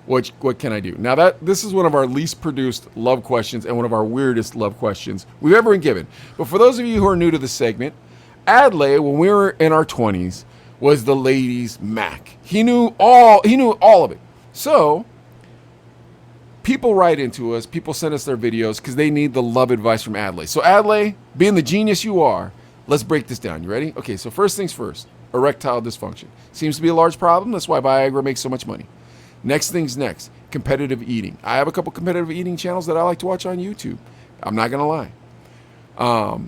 A: What can I do? Now this is one of our least produced love questions and one of our weirdest love questions we've ever been given. But for those of you who are new to the segment, Adlai, when we were in our 20s, was the ladies' Mac. He knew all of it. So people write into us, people send us their videos because they need the love advice from Adlai. So Adlai, being the genius you are, let's break this down. You ready? Okay, so first things first, erectile dysfunction. Seems to be a large problem. That's why Viagra makes so much money. Next things next, competitive eating. I have a couple competitive eating channels that I like to watch on YouTube. I'm not going to lie.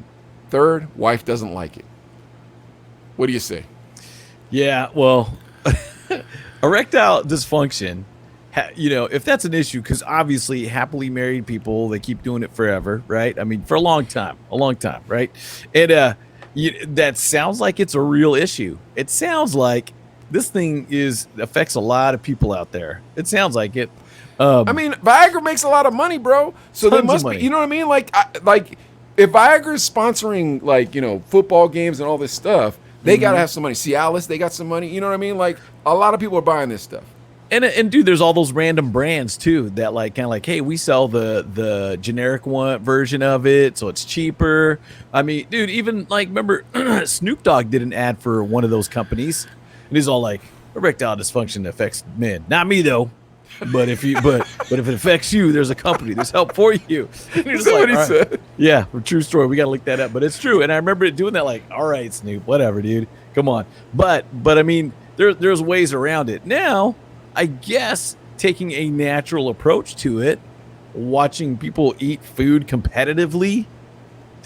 A: Third, wife doesn't like it. What do you say?
B: Yeah, well, erectile dysfunction, if that's an issue, because obviously happily married people, they keep doing it forever, right? I mean, for a long time, right? And that sounds like it's a real issue. It sounds like this thing affects a lot of people out there. It sounds like it.
A: I mean, Viagra makes a lot of money, bro. So they
B: Tons of
A: must
B: money.
A: be, you know what I mean? Like if Viagra is sponsoring football games and all this stuff, they got to have some money. Cialis, they got some money. You know what I mean? Like a lot of people are buying this stuff.
B: And dude, there's all those random brands too that like kind of like, hey, we sell the generic one version of it, so it's cheaper. I mean, dude, even like remember Snoop Dogg did an ad for one of those companies, and he's all like, erectile dysfunction affects men, not me though. But if it affects you, there's a company, there's help for you. And
A: Is that what he said?
B: Yeah, true story. We gotta look that up, but it's true. And I remember it doing that. Like, all right, Snoop, whatever, dude, come on. But I mean, there's ways around it now. I guess taking a natural approach to it, watching people eat food competitively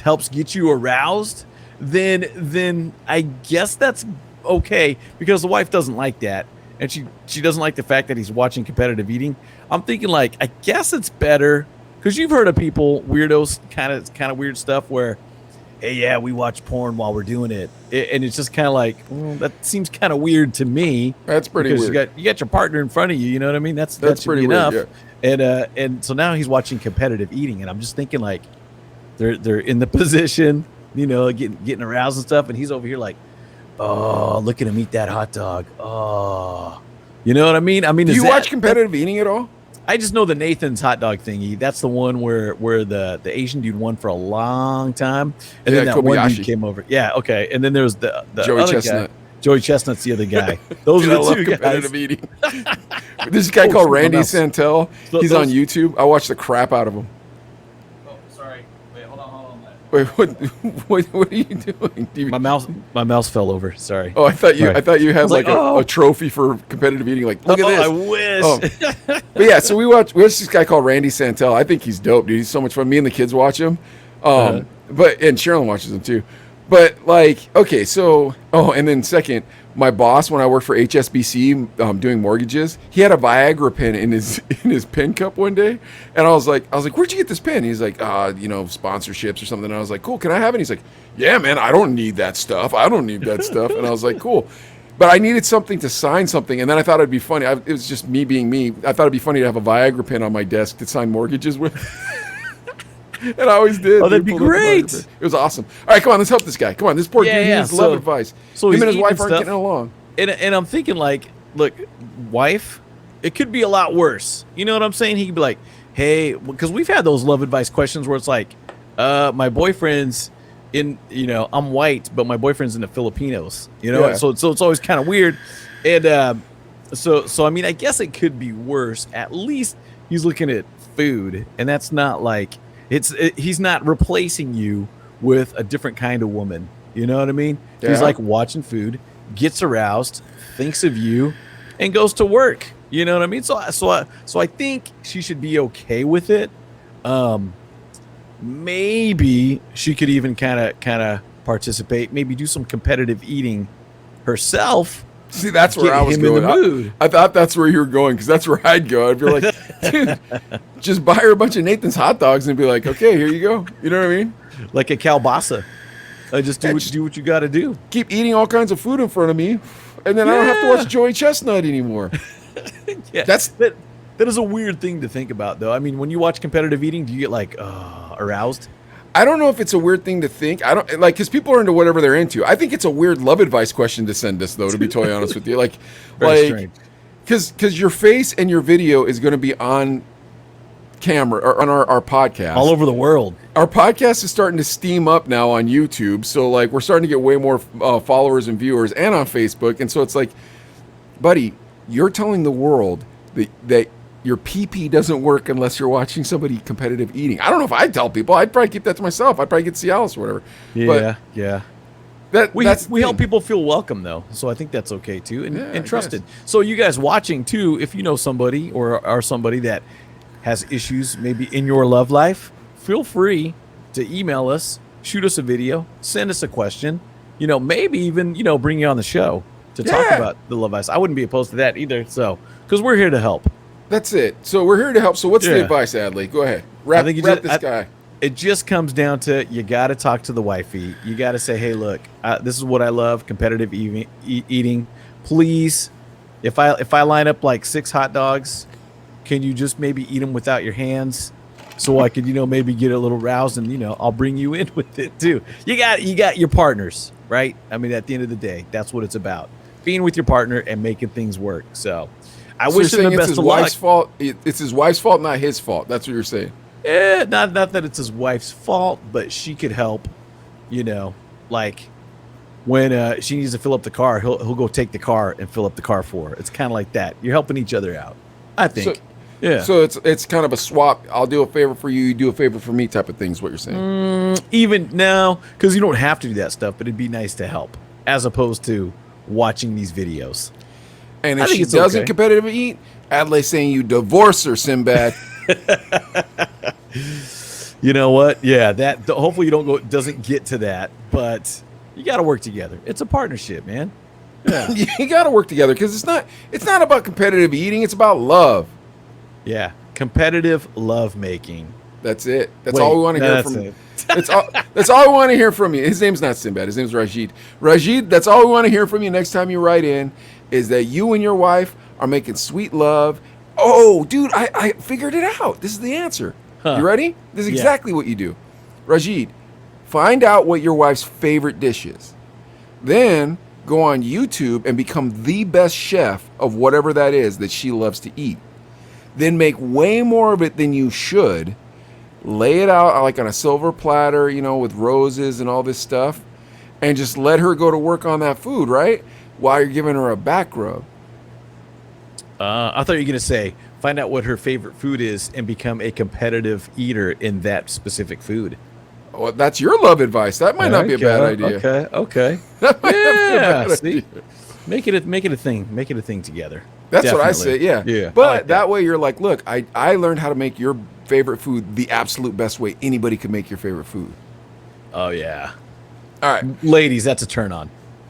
B: helps get you aroused, then I guess that's okay, because the wife doesn't like that, and she doesn't like the fact that he's watching competitive eating. I'm thinking like, I guess it's better, because you've heard of people, weirdos, kind of weird stuff where, hey, yeah, we watch porn while we're doing it. And it's just kind of like, well, that seems kind of weird to me.
A: That's pretty weird.
B: You got your partner in front of you, you know what I mean? That's pretty enough. Weird, yeah. And so now he's watching competitive eating, and I'm just thinking like, they're in the position, you know, getting aroused and stuff, and he's over here like, oh, look at him eat that hot dog. Oh, you know what I mean? Do
A: you watch competitive eating at all?
B: I just know the Nathan's hot dog thingy. That's the one where the Asian dude won for a long time, and then that
A: Kobayashi.
B: one dude came over. Yeah, okay. And then there was the
A: Joey
B: other
A: Chestnut.
B: guy. Joey Chestnut's the other guy. Those
A: Dude,
B: are
A: I
B: the
A: love
B: two
A: competitive
B: guys.
A: eating. This guy called Randy Santel.
B: So
A: He's on YouTube. I watch the crap out of him.
B: Oh, sorry. Wait, hold on.
A: Wait, what are you doing?
B: My mouse fell over. Sorry.
A: Oh, I thought you had like
B: oh.
A: a trophy for competitive eating. Like, look at this.
B: I wish.
A: Oh. But yeah, so we watch this guy called Randy Santel. I think he's dope, dude. He's so much fun. Me and the kids watch him. And Sherilyn watches him too. But like, okay, so and then second, my boss, when I worked for HSBC doing mortgages, he had a Viagra pen in his pen cup one day, and I was like, where'd you get this pen? He's like, sponsorships or something. And I was like, cool, can I have it? And he's like, yeah, man, I don't need that stuff. And I was like, cool. But I needed something to sign something, and then I thought it'd be funny. It was just me being me. I thought it'd be funny to have a Viagra pen on my desk to sign mortgages with. And I always did.
B: Oh, that'd be great.
A: It was awesome. All right, come on, let's help this guy. Come on, this poor dude needs love advice.
B: So
A: him and his
B: he's
A: wife aren't
B: stuff,
A: getting along.
B: And I'm thinking like, look, wife, it could be a lot worse. You know what I'm saying? He could be like, hey, because we've had those love advice questions where it's like, my boyfriend's in, I'm white, but my boyfriend's in the Filipinos. So it's always kind of weird. And so I mean, I guess it could be worse. At least he's looking at food, and that's not like. He's not replacing you with a different kind of woman. You know what I mean? Yeah. He's like watching food, gets aroused, thinks of you, and goes to work. You know what I mean? So I think she should be okay with it. Maybe she could even kind of participate. Maybe do some competitive eating herself.
A: See, that's where I was going. I thought that's where you were going, because that's where I'd go. I'd be like, dude, just buy her a bunch of Nathan's hot dogs and be like, okay, here you go. You know what I mean?
B: Like a kielbasa. Just do what you got to do.
A: Keep eating all kinds of food in front of me, and then I don't have to watch Joey Chestnut anymore.
B: Yeah, that is a weird thing to think about, though. I mean, when you watch competitive eating, do you get like aroused?
A: I don't know if it's a weird thing to think. I don't like, because people are into whatever they're into. I think it's a weird love advice question to send us, though, to be totally honest with you. Because your face and your video is going to be on camera or on our podcast
B: all over the world.
A: Our podcast is starting to steam up now on YouTube, so like we're starting to get way more followers and viewers, and on Facebook. And so it's like, buddy, you're telling the world that your PP doesn't work unless you're watching somebody competitive eating. I don't know if I'd tell people. I'd probably keep that to myself. I'd probably get Cialis or whatever.
B: Yeah.
A: We
B: help people feel welcome, though, so I think that's okay too, and trusted. So you guys watching too, if you know somebody or are somebody that has issues maybe in your love life, feel free to email us, shoot us a video, send us a question. Maybe even bring you on the show to talk about the love advice. I wouldn't be opposed to that either. So because we're here to help.
A: That's it. So we're here to help. So what's the advice, Adlai? Go ahead. Wrap this guy.
B: It just comes down to, you got to talk to the wifey. You got to say, hey, look, this is what I love, competitive eating. Please, if I line up like 6 hot dogs, can you just maybe eat them without your hands, so I could maybe get a little roused, and I'll bring you in with it too. You got your partners, right? I mean, at the end of the day, that's what it's about, being with your partner and making things work. So I
A: So
B: wish
A: you're
B: him
A: saying
B: the
A: it's
B: best
A: his
B: of
A: wife's
B: luck.
A: fault. It's his wife's fault, not his fault. That's what you're saying.
B: Not that it's his wife's fault, but she could help. You know, like when she needs to fill up the car, he'll go take the car and fill up the car for her. It's kind of like that. You're helping each other out, I think.
A: So,
B: yeah.
A: So it's kind of a swap. I'll do a favor for you. You do a favor for me, type of thing. Is what you're saying.
B: Even now, because you don't have to do that stuff, but it'd be nice to help, as opposed to watching these videos.
A: And
B: I
A: if
B: think
A: she
B: it's
A: doesn't
B: okay.
A: competitively eat, Adlai saying you divorce her, Sinbad.
B: You know what? Yeah, hopefully you doesn't get to that, but you got to work together. It's a partnership, man. Yeah.
A: You got to work together because it's not about competitive eating. It's about love.
B: Yeah, competitive love making.
A: That's it. That's
B: Wait,
A: all we want to
B: no,
A: hear
B: that's
A: from
B: it.
A: That's all we want to hear from you. His name's not Sinbad. His name's Rajid. Rajid, that's all we want to hear from you next time you write in is that you and your wife are making sweet love. Oh, dude, I figured it out. This is the answer.
B: Huh.
A: You ready? This is
B: Yeah.
A: exactly what you do. Rajid, find out what your wife's favorite dish is. Then go on YouTube and become the best chef of whatever that is that she loves to eat. Then make way more of it than you should. Lay it out like on a silver platter, with roses and all this stuff. And just let her go to work on that food, right? While you're giving her a back rub.
B: I thought you were going to say, find out what her favorite food is and become a competitive eater in that specific food.
A: Well, that's your love advice. That might not be a bad idea.
B: Okay.
A: That might not be a bad
B: See?
A: idea.
B: Make it a thing. Make it a thing together.
A: That's what I
B: Definitely.
A: say, yeah.
B: Yeah.
A: But
B: I like
A: that way you're like, look, I learned how to make your favorite food the absolute best way anybody could make your favorite food.
B: Oh, yeah.
A: All right.
B: Ladies, that's a turn on.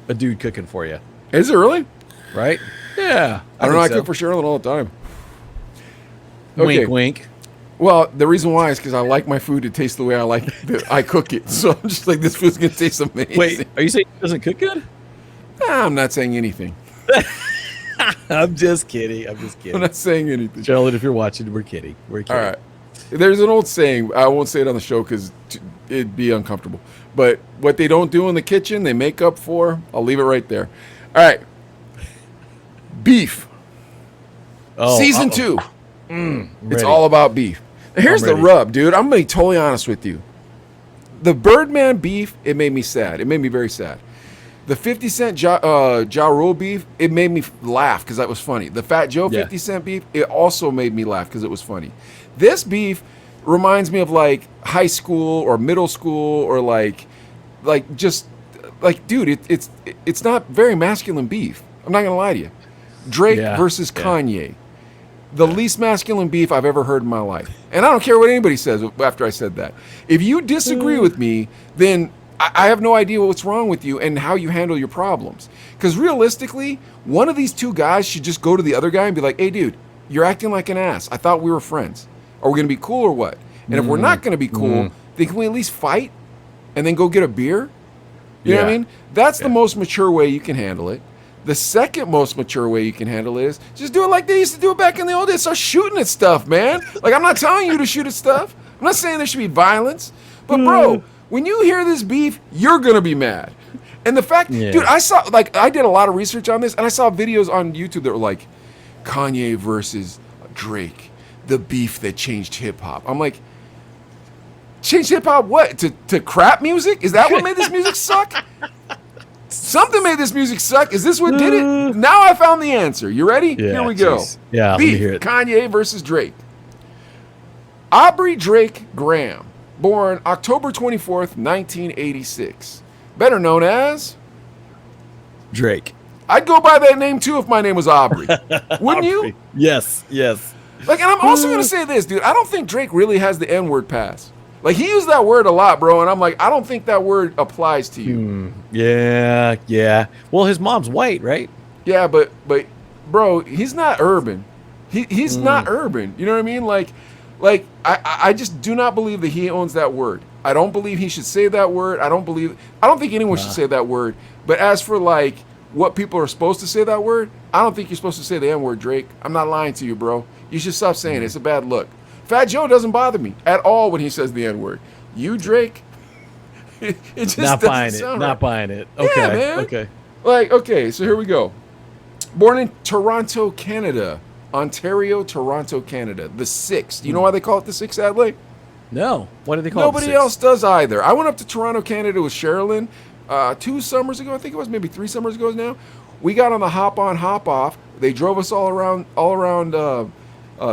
B: A dude cooking for you.
A: Is it really?
B: Right? Yeah.
A: I don't know. I
B: think
A: cook for Sherilyn all the time.
B: so.
A: Okay.
B: Wink, wink.
A: Well, the reason why is because I like my food to taste the way I like that I cook it. So I'm just like, this food's going to taste amazing.
B: Wait, are you saying he doesn't cook good?
A: Nah, I'm not saying anything.
B: I'm just kidding.
A: I'm not saying anything.
B: Charlotte, if you're watching, we're kidding. We're kidding.
A: All right. There's an old saying. I won't say it on the show because it'd be uncomfortable. But what they don't do in the kitchen, they make up for. I'll leave it right there. All right. Beef.
B: Oh,
A: Season
B: uh-oh.
A: 2. It's
B: ready.
A: all about beef. Now, here's the
B: ready.
A: rub, dude. I'm going to be totally honest with you. The Birdman beef, it made me sad. It made me very sad. The 50 Cent Ja Rule beef, it made me laugh because that was funny. The Fat Joe
B: Yeah.
A: 50 Cent beef, it also made me laugh because it was funny. This beef reminds me of like high school or middle school or dude, it's not very masculine beef. I'm not gonna lie to you. Drake
B: Yeah.
A: versus
B: Yeah.
A: Kanye, the least masculine beef I've ever heard in my life. And I don't care what anybody says after I said that. If you disagree with me, then I have no idea what's wrong with you and how you handle your problems. Because realistically, one of these two guys should just go to the other guy and be like, hey, dude, you're acting like an ass. I thought we were friends. Are we going to be cool or what? And if we're not going to be cool, then can we at least fight and then go get a beer? You know what I
B: Yeah.
A: mean? That's the most mature way you can handle it. The second most mature way you can handle it is just do it like they used to do it back in the old days. Start shooting at stuff, man. Like, I'm not telling you to shoot at stuff. I'm not saying there should be violence. But, bro, when you hear this beef, you're going to be mad. And the fact,
B: Yeah.
A: dude, I did a lot of research on this, and I saw videos on YouTube that were like, Kanye versus Drake, the beef that changed hip-hop. I'm like, changed hip-hop what? To crap music? Is that what made this music suck? Something made this music suck. Is this what did it? Now I found the answer. You ready?
B: Yeah,
A: Here we go.
B: jeez. Yeah, let me
A: Beef,
B: hear it.
A: Kanye versus Drake. Aubrey Drake Graham, born October 24th, 1986. Better known as...
B: Drake.
A: I'd go by that name too if my name was Aubrey. Wouldn't you?
B: Yes.
A: Like, and I'm also going to say this, dude. I don't think Drake really has the N-word pass. Like, he used that word a lot, bro, and I'm like, I don't think that word applies to you.
B: Yeah. Well, his mom's white, right?
A: Yeah, but bro, he's not urban. He's not urban. You know what I mean? Like I just do not believe that he owns that word. I don't believe he should say that word. I don't think anyone should say that word. But as for like what people are supposed to say that word, I don't think you're supposed to say the N-word, Drake. I'm not lying to you, bro. You should stop saying it. It's a bad look. Fat Joe doesn't bother me at all when he says the N-word. You, Drake, it just
B: Not
A: doesn't
B: buying it.
A: sound
B: Not
A: right.
B: buying it.
A: Yeah,
B: Okay.
A: man.
B: Okay.
A: Like, okay, so here we go. Born in Toronto, Canada, Ontario, Toronto, Canada. The Six. Do you know why they call it the Six, Adlai?
B: No. What do they call it?
A: Nobody else does either. I went up to Toronto, Canada with Sherilyn 2 summers ago. I think it was maybe 3 summers ago now. We got on the hop on, hop off. They drove us all around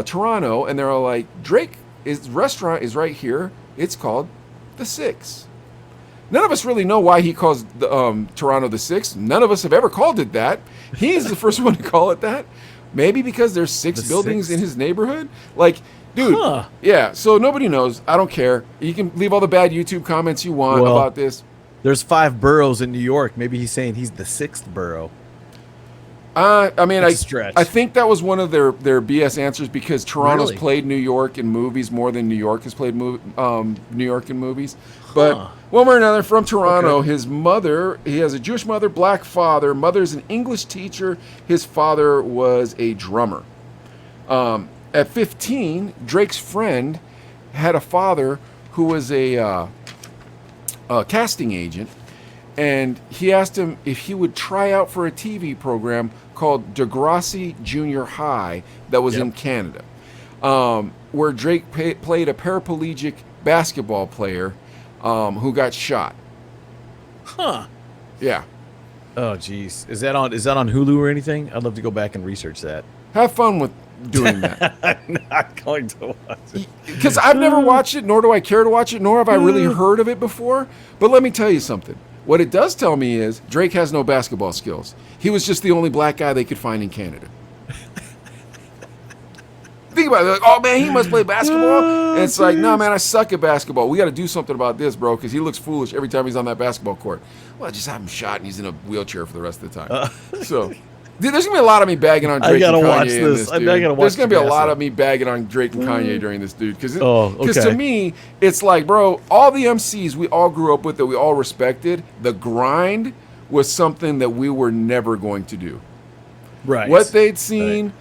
A: Toronto, and they're all like, Drake's restaurant is right here. It's called the Six. None of us really know why he calls the, Toronto the Six. None of us have ever called it that. He's the first one to call it that. Maybe because there's 6 buildings in his neighborhood. Like, dude, yeah. So nobody knows. I don't care. You can leave all the bad YouTube comments you want about this.
B: There's 5 boroughs in New York. Maybe he's saying he's the 6th borough.
A: I mean,
B: Stretch.
A: I think that was one of their BS answers because Toronto's played New York in movies more than New York has played New York in movies. But one way or another, from Toronto, his mother, he has a Jewish mother, black father. Mother's an English teacher. His father was a drummer. At 15, Drake's friend had a father who was a casting agent. And he asked him if he would try out for a TV program called Degrassi Junior High that was in Canada, where Drake played a paraplegic basketball player who got shot.
B: Huh.
A: Yeah.
B: Oh, geez. Is that on Hulu or anything? I'd love to go back and research that.
A: Have fun with doing that.
B: I'm not going to watch it.
A: Because I've never watched it, nor do I care to watch it, nor have I really heard of it before. But let me tell you something. What it does tell me is Drake has no basketball skills. He was just the only black guy they could find in Canada. Think about it. Like, oh, man, he must play basketball. And it's like, no, man, I suck at basketball. We got to do something about this, bro, because he looks foolish every time he's on that basketball court. Well, just have him shot, and he's in a wheelchair for the rest of the time. So, dude, there's going to be a lot of me bagging on Drake and Kanye
B: watch
A: in
B: this.
A: this,
B: I
A: dude.
B: gotta watch
A: There's going to be a
B: this.
A: lot of me bagging on Drake and Kanye during this, dude. Because
B: okay.
A: to me, it's like, bro, all the MCs we all grew up with that we all respected, the grind was something that we were never going to do.
B: Right.
A: What they'd seen,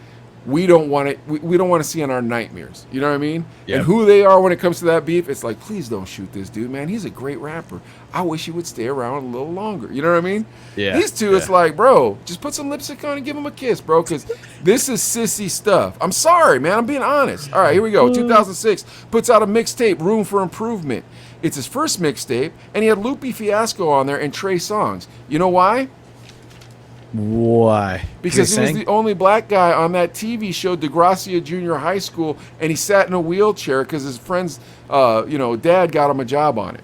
A: we don't want to. We don't want to see in our nightmares. You know what I mean?
B: Yep.
A: And who they are when it comes to that beef, it's like, please don't shoot this dude, man. He's a great rapper. I wish he would stay around a little longer. You know what I mean?
B: Yeah.
A: These two, it's like, bro, just put some lipstick on and give him a kiss, bro, because this is sissy stuff. I'm sorry, man. I'm being honest. All right, here we go. 2006 puts out a mixtape, Room for Improvement. It's his first mixtape, and he had Lupe Fiasco on there and Trey Songz. You know why?
B: Why?
A: Because he was the only black guy on that TV show, Degrassi Junior High School, and he sat in a wheelchair because his friend's, dad got him a job on it.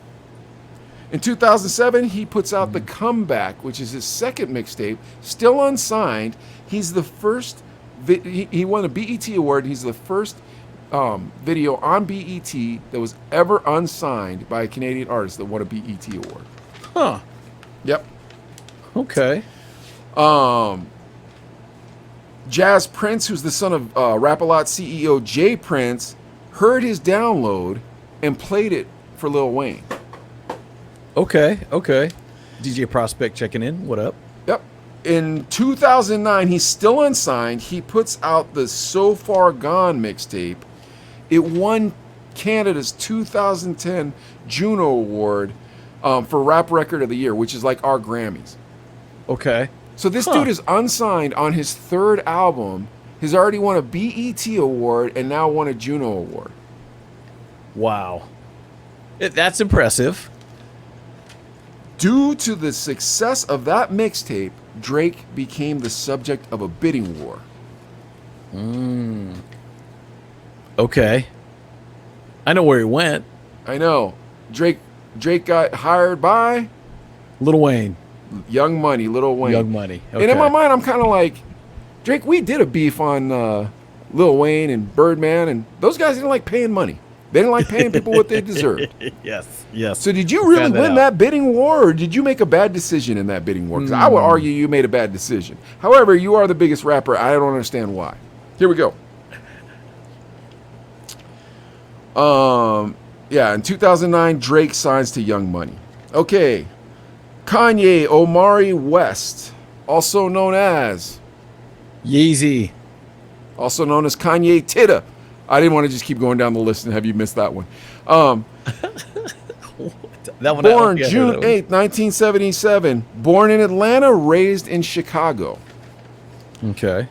A: In 2007, he puts out The Comeback, which is his second mixtape, still unsigned. He's the first, he won a BET award. He's the first video on BET that was ever unsigned by a Canadian artist that won a BET award.
B: Huh.
A: Yep.
B: Okay.
A: Jazz Prince, who's the son of Rap-A-Lot CEO Jay Prince, heard his download and played it for Lil Wayne.
B: Okay. DJ Prospect checking in. What up?
A: Yep. In 2009, he's still unsigned. He puts out the So Far Gone mixtape. It won Canada's 2010 Juno Award for Rap Record of the Year, which is like our Grammys.
B: Okay.
A: So this dude is unsigned on his third album. He's already won a BET award and now won a Juno Award.
B: Wow. That's impressive.
A: Due to the success of that mixtape, Drake became the subject of a bidding war.
B: Okay. I know where he went.
A: I know. Drake got hired by
B: Lil Wayne.
A: Young Money, Lil Wayne.
B: Young Money. Okay.
A: And in my mind, I'm kind of like, Drake, we did a beef on Lil Wayne and Birdman, and those guys didn't like paying money. They didn't like paying people what they deserved.
B: Yes.
A: So did you really win that bidding war, or did you make a bad decision in that bidding war? Because I would argue you made a bad decision. However, you are the biggest rapper. I don't understand why. Here we go. In 2009, Drake signs to Young Money. Okay. Kanye Omari West, also known as
B: Yeezy.
A: Also known as Kanye Titta. I didn't want to just keep going down the list and have you miss that one. Born June 8th, 1977. Born in Atlanta, raised in Chicago.
B: Okay.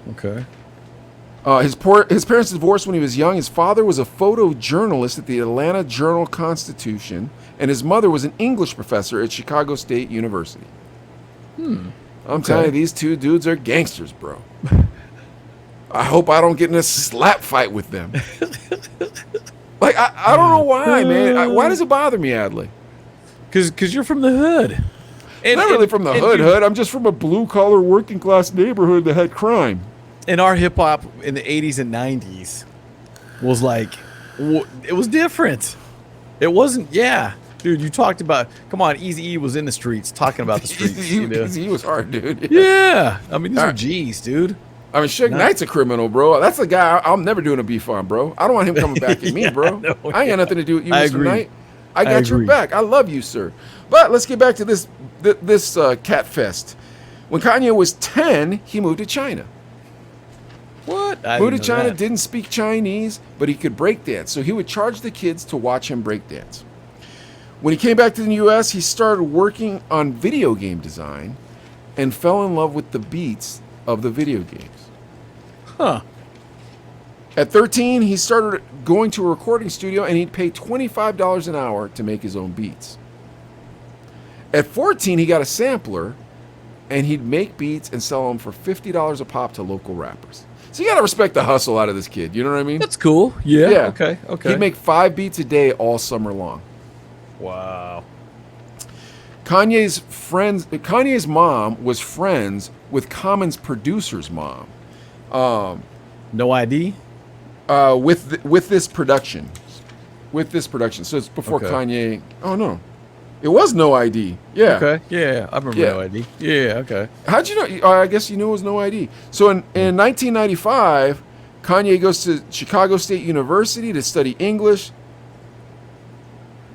A: His parents divorced when he was young. His father was a photojournalist at the Atlanta Journal-Constitution, and his mother was an English professor at Chicago State University. I'm telling you, these two dudes are gangsters, bro. I hope I don't get in a slap fight with them. Like, I don't know why, man. Why does it bother me, Adlai?
B: Because you're from the hood.
A: Not really from the hood. I'm just from a blue-collar, working-class neighborhood that had crime.
B: And our hip-hop in the 80s and 90s was like, it was different. It wasn't, Dude, you talked about, come on, Eazy-E was in the streets talking about the streets.
A: Eazy-E was hard, dude.
B: Yeah. I mean, these are G's, dude.
A: I mean, Suge Knight's a criminal, bro. That's the guy I'm never doing a beef on, bro. I don't want him coming back at me, bro. I ain't got nothing to do with you, Mr. Knight. I got your back. I love you, sir. But let's get back to this cat fest. When Kanye was 10, he moved to China.
B: What?
A: Moved to China, didn't speak Chinese, but he could break dance. So he would charge the kids to watch him break dance. When he came back to the U.S., he started working on video game design and fell in love with the beats of the video games.
B: Huh.
A: At 13, he started going to a recording studio, and he'd pay $25 an hour to make his own beats. At 14, he got a sampler, and he'd make beats and sell them for $50 a pop to local rappers. So you got to respect the hustle out of this kid. You know what I mean?
B: That's cool. Yeah. Okay.
A: He'd make 5 beats a day all summer long.
B: Wow.
A: Kanye's mom was friends with Common's producer's mom.
B: No ID?
A: With this production. So it's before Kanye. Oh, no. It was No ID. Yeah.
B: Okay. Yeah, I remember No ID. Yeah, okay.
A: How'd you know? I guess you knew it was No ID. So in 1995, Kanye goes to Chicago State University to study English.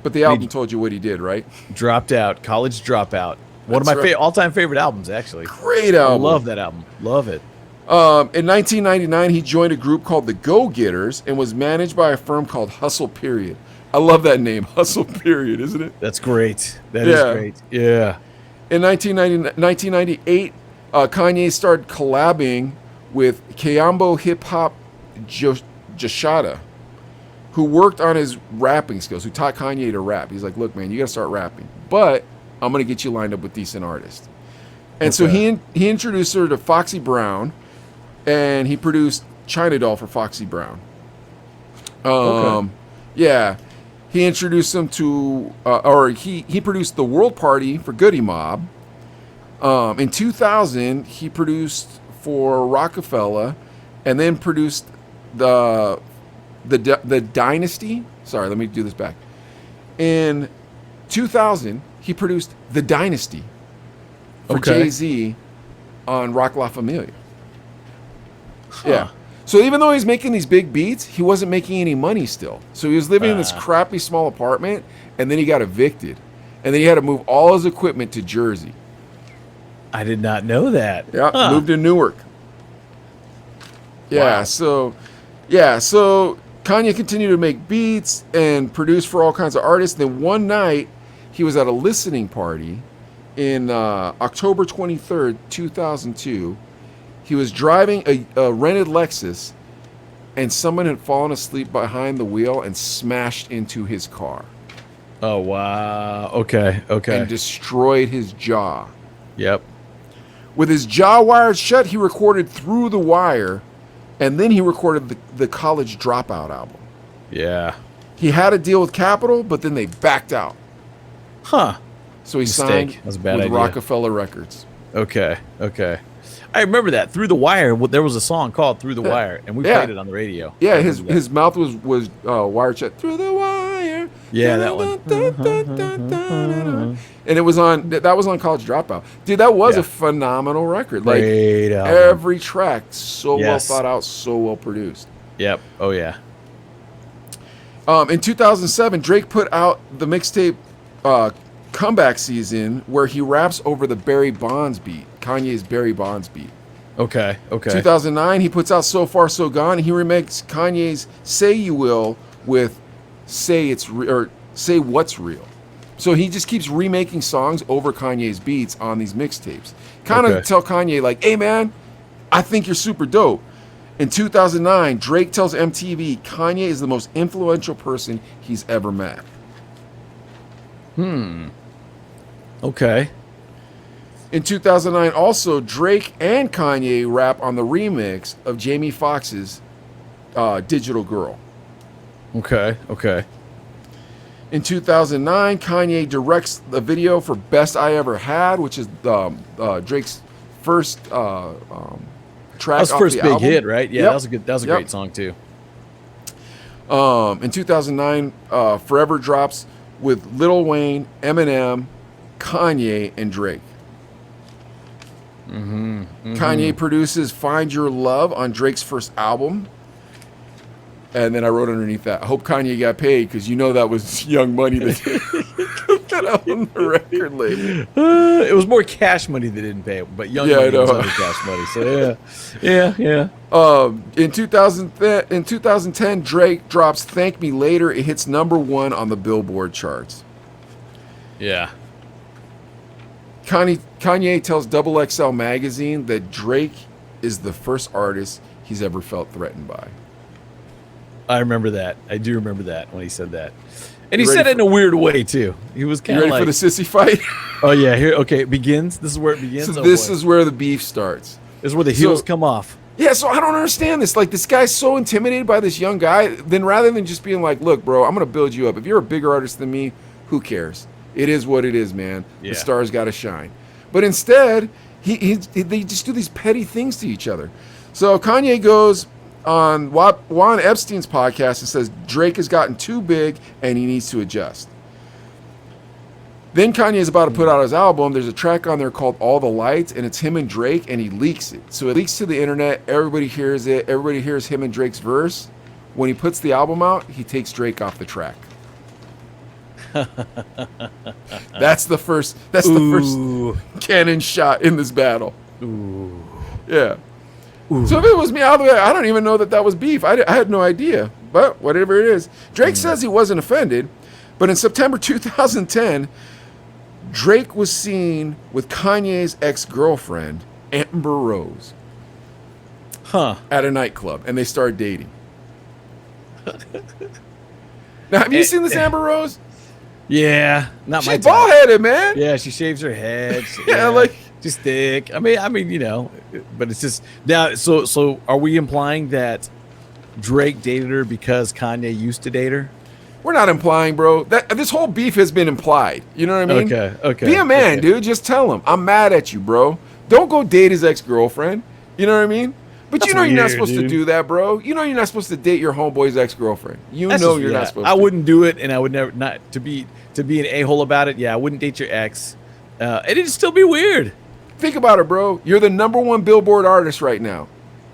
A: But the album told you what he did, right?
B: Dropped out. College Dropout. One of my all-time favorite albums, actually.
A: Great album.
B: I love that album. Love it.
A: In 1999, he joined a group called the Go-Getters and was managed by a firm called Hustle Period. I love that name, Hustle Period, isn't it?
B: That's great. That is great. Yeah.
A: In 1998, Kanye started collabing with Kayambo Hip Hop Jashada, who worked on his rapping skills, who taught Kanye to rap. He's like, look, man, you got to start rapping, but I'm going to get you lined up with decent artists. And so he introduced her to Foxy Brown, and he produced China Doll for Foxy Brown. Yeah. He introduced them to, he produced The World Party for Goody Mob. In 2000, he produced for Rockefeller, and then produced the Dynasty. Sorry, let me do this back. In 2000, he produced The Dynasty for Jay-Z on Rock La Familia. Huh. Yeah. So even though he's making these big beats, he wasn't making any money still. So he was living in this crappy small apartment, and then he got evicted. And then he had to move all his equipment to Jersey.
B: I did not know that.
A: Yeah, moved to Newark. Yeah, so Kanye continued to make beats and produce for all kinds of artists. Then one night, he was at a listening party in October 23rd, 2002. He was driving a rented Lexus, and someone had fallen asleep behind the wheel and smashed into his car.
B: Oh, wow. Okay.
A: And destroyed his jaw.
B: Yep.
A: With his jaw wired shut, he recorded Through the Wire, and then he recorded the College Dropout album.
B: Yeah.
A: He had a deal with Capitol, but then they backed out.
B: Huh.
A: So he signed
B: That's a bad
A: with
B: idea.
A: Rockefeller Records.
B: Okay. I remember that. Through the Wire, there was a song called Through the Wire, and we played it on the radio.
A: Yeah, his mouth was wired shut. Through the wire.
B: Yeah, that one.
A: And it was that was on College Dropout. Dude, that was a phenomenal record.
B: Great
A: like
B: album.
A: Every track so well thought out, so well produced.
B: Yep. Oh yeah.
A: In 2007, Drake put out the mixtape Comeback Season, where he raps over the Barry Bonds beat, Kanye's Barry Bonds beat.
B: Okay.
A: 2009, he puts out So Far So Gone. He remakes Kanye's Say You Will with Say What's Real. So he just keeps remaking songs over Kanye's beats on these mixtapes. Kind of tell Kanye, like, hey man, I think you're super dope. In 2009, Drake tells MTV Kanye is the most influential person he's ever met.
B: Okay.
A: In 2009, also, Drake and Kanye rap on the remix of Jamie Foxx's Digital Girl.
B: Okay.
A: In 2009, Kanye directs the video for Best I Ever Had, which is Drake's first track
B: That was
A: off
B: first
A: the
B: big
A: album.
B: hit, right? Yeah,
A: Yep.
B: that was a
A: Yep.
B: great song too.
A: In 2009, Forever drops with Lil Wayne, Eminem, Kanye, and Drake. Kanye produces Find Your Love on Drake's first album. And then I wrote underneath that, I hope Kanye got paid, because you know that was Young Money that put that out on the record label.
B: It was more Cash Money that didn't pay, but Young
A: Yeah, I
B: Money was
A: know.
B: under Cash Money. So yeah.
A: In 2010, Drake drops Thank Me Later. It hits #1 on the Billboard charts.
B: Yeah.
A: Kanye tells XXL magazine that Drake is the first artist he's ever felt threatened by.
B: I remember that. I do remember that when he said that. And he
A: You ready
B: said it
A: for-
B: in a weird way too. He was
A: You
B: kind of
A: ready
B: like,
A: for the sissy fight?
B: oh yeah, here. Okay, it begins. This is where it begins.
A: So
B: Oh,
A: this
B: boy.
A: is where the beef starts.
B: This is where the heels
A: so-
B: come off.
A: Yeah, so I don't understand this. Like, this guy's so intimidated by this young guy, then rather than just being like, look, bro, I'm going to build you up. If you're a bigger artist than me, who cares? It is what it is, man.
B: Yeah.
A: The stars got to shine. But instead, they just do these petty things to each other. So Kanye goes on Juan Epstein's podcast and says Drake has gotten too big and he needs to adjust. Then Kanye is about to put out his album. There's a track on there called All the Lights, and it's him and Drake, and he leaks it. So it leaks to the internet. Everybody hears it. Everybody hears him and Drake's verse. When he puts the album out, he takes Drake off the track. That's the first cannon shot in this battle.
B: Ooh.
A: Yeah. So if it was me all the way, I don't even know that was beef. I had no idea. But whatever it is. Drake says he wasn't offended. But in September 2010, Drake was seen with Kanye's ex-girlfriend, Amber Rose, at a nightclub. And they started dating. Now, have you seen this Amber Rose?
B: Yeah, not my
A: She's
B: type.
A: bald-headed, man.
B: Yeah, she shaves her head.
A: Yeah, like-
B: she's thick. I mean, you know, but it's just now. So are we implying that Drake dated her because Kanye used to date her?
A: We're not implying, bro. That this whole beef has been implied. You know what I mean?
B: Okay.
A: Be a man,
B: okay.
A: dude. Just tell him, I'm mad at you, bro. Don't go date his ex-girlfriend. You know what I mean? But
B: That's
A: you know you're not
B: weird,
A: supposed to
B: dude.
A: do that, bro. You know you're not supposed to date your homeboy's ex-girlfriend. You
B: That's
A: know
B: just-
A: you're
B: yeah,
A: not supposed
B: I
A: to.
B: wouldn't do it, and I would never not to be an a-hole about it. Yeah, I wouldn't date your ex. It'd still be weird.
A: Think about it, bro. You're the #1 Billboard artist right now.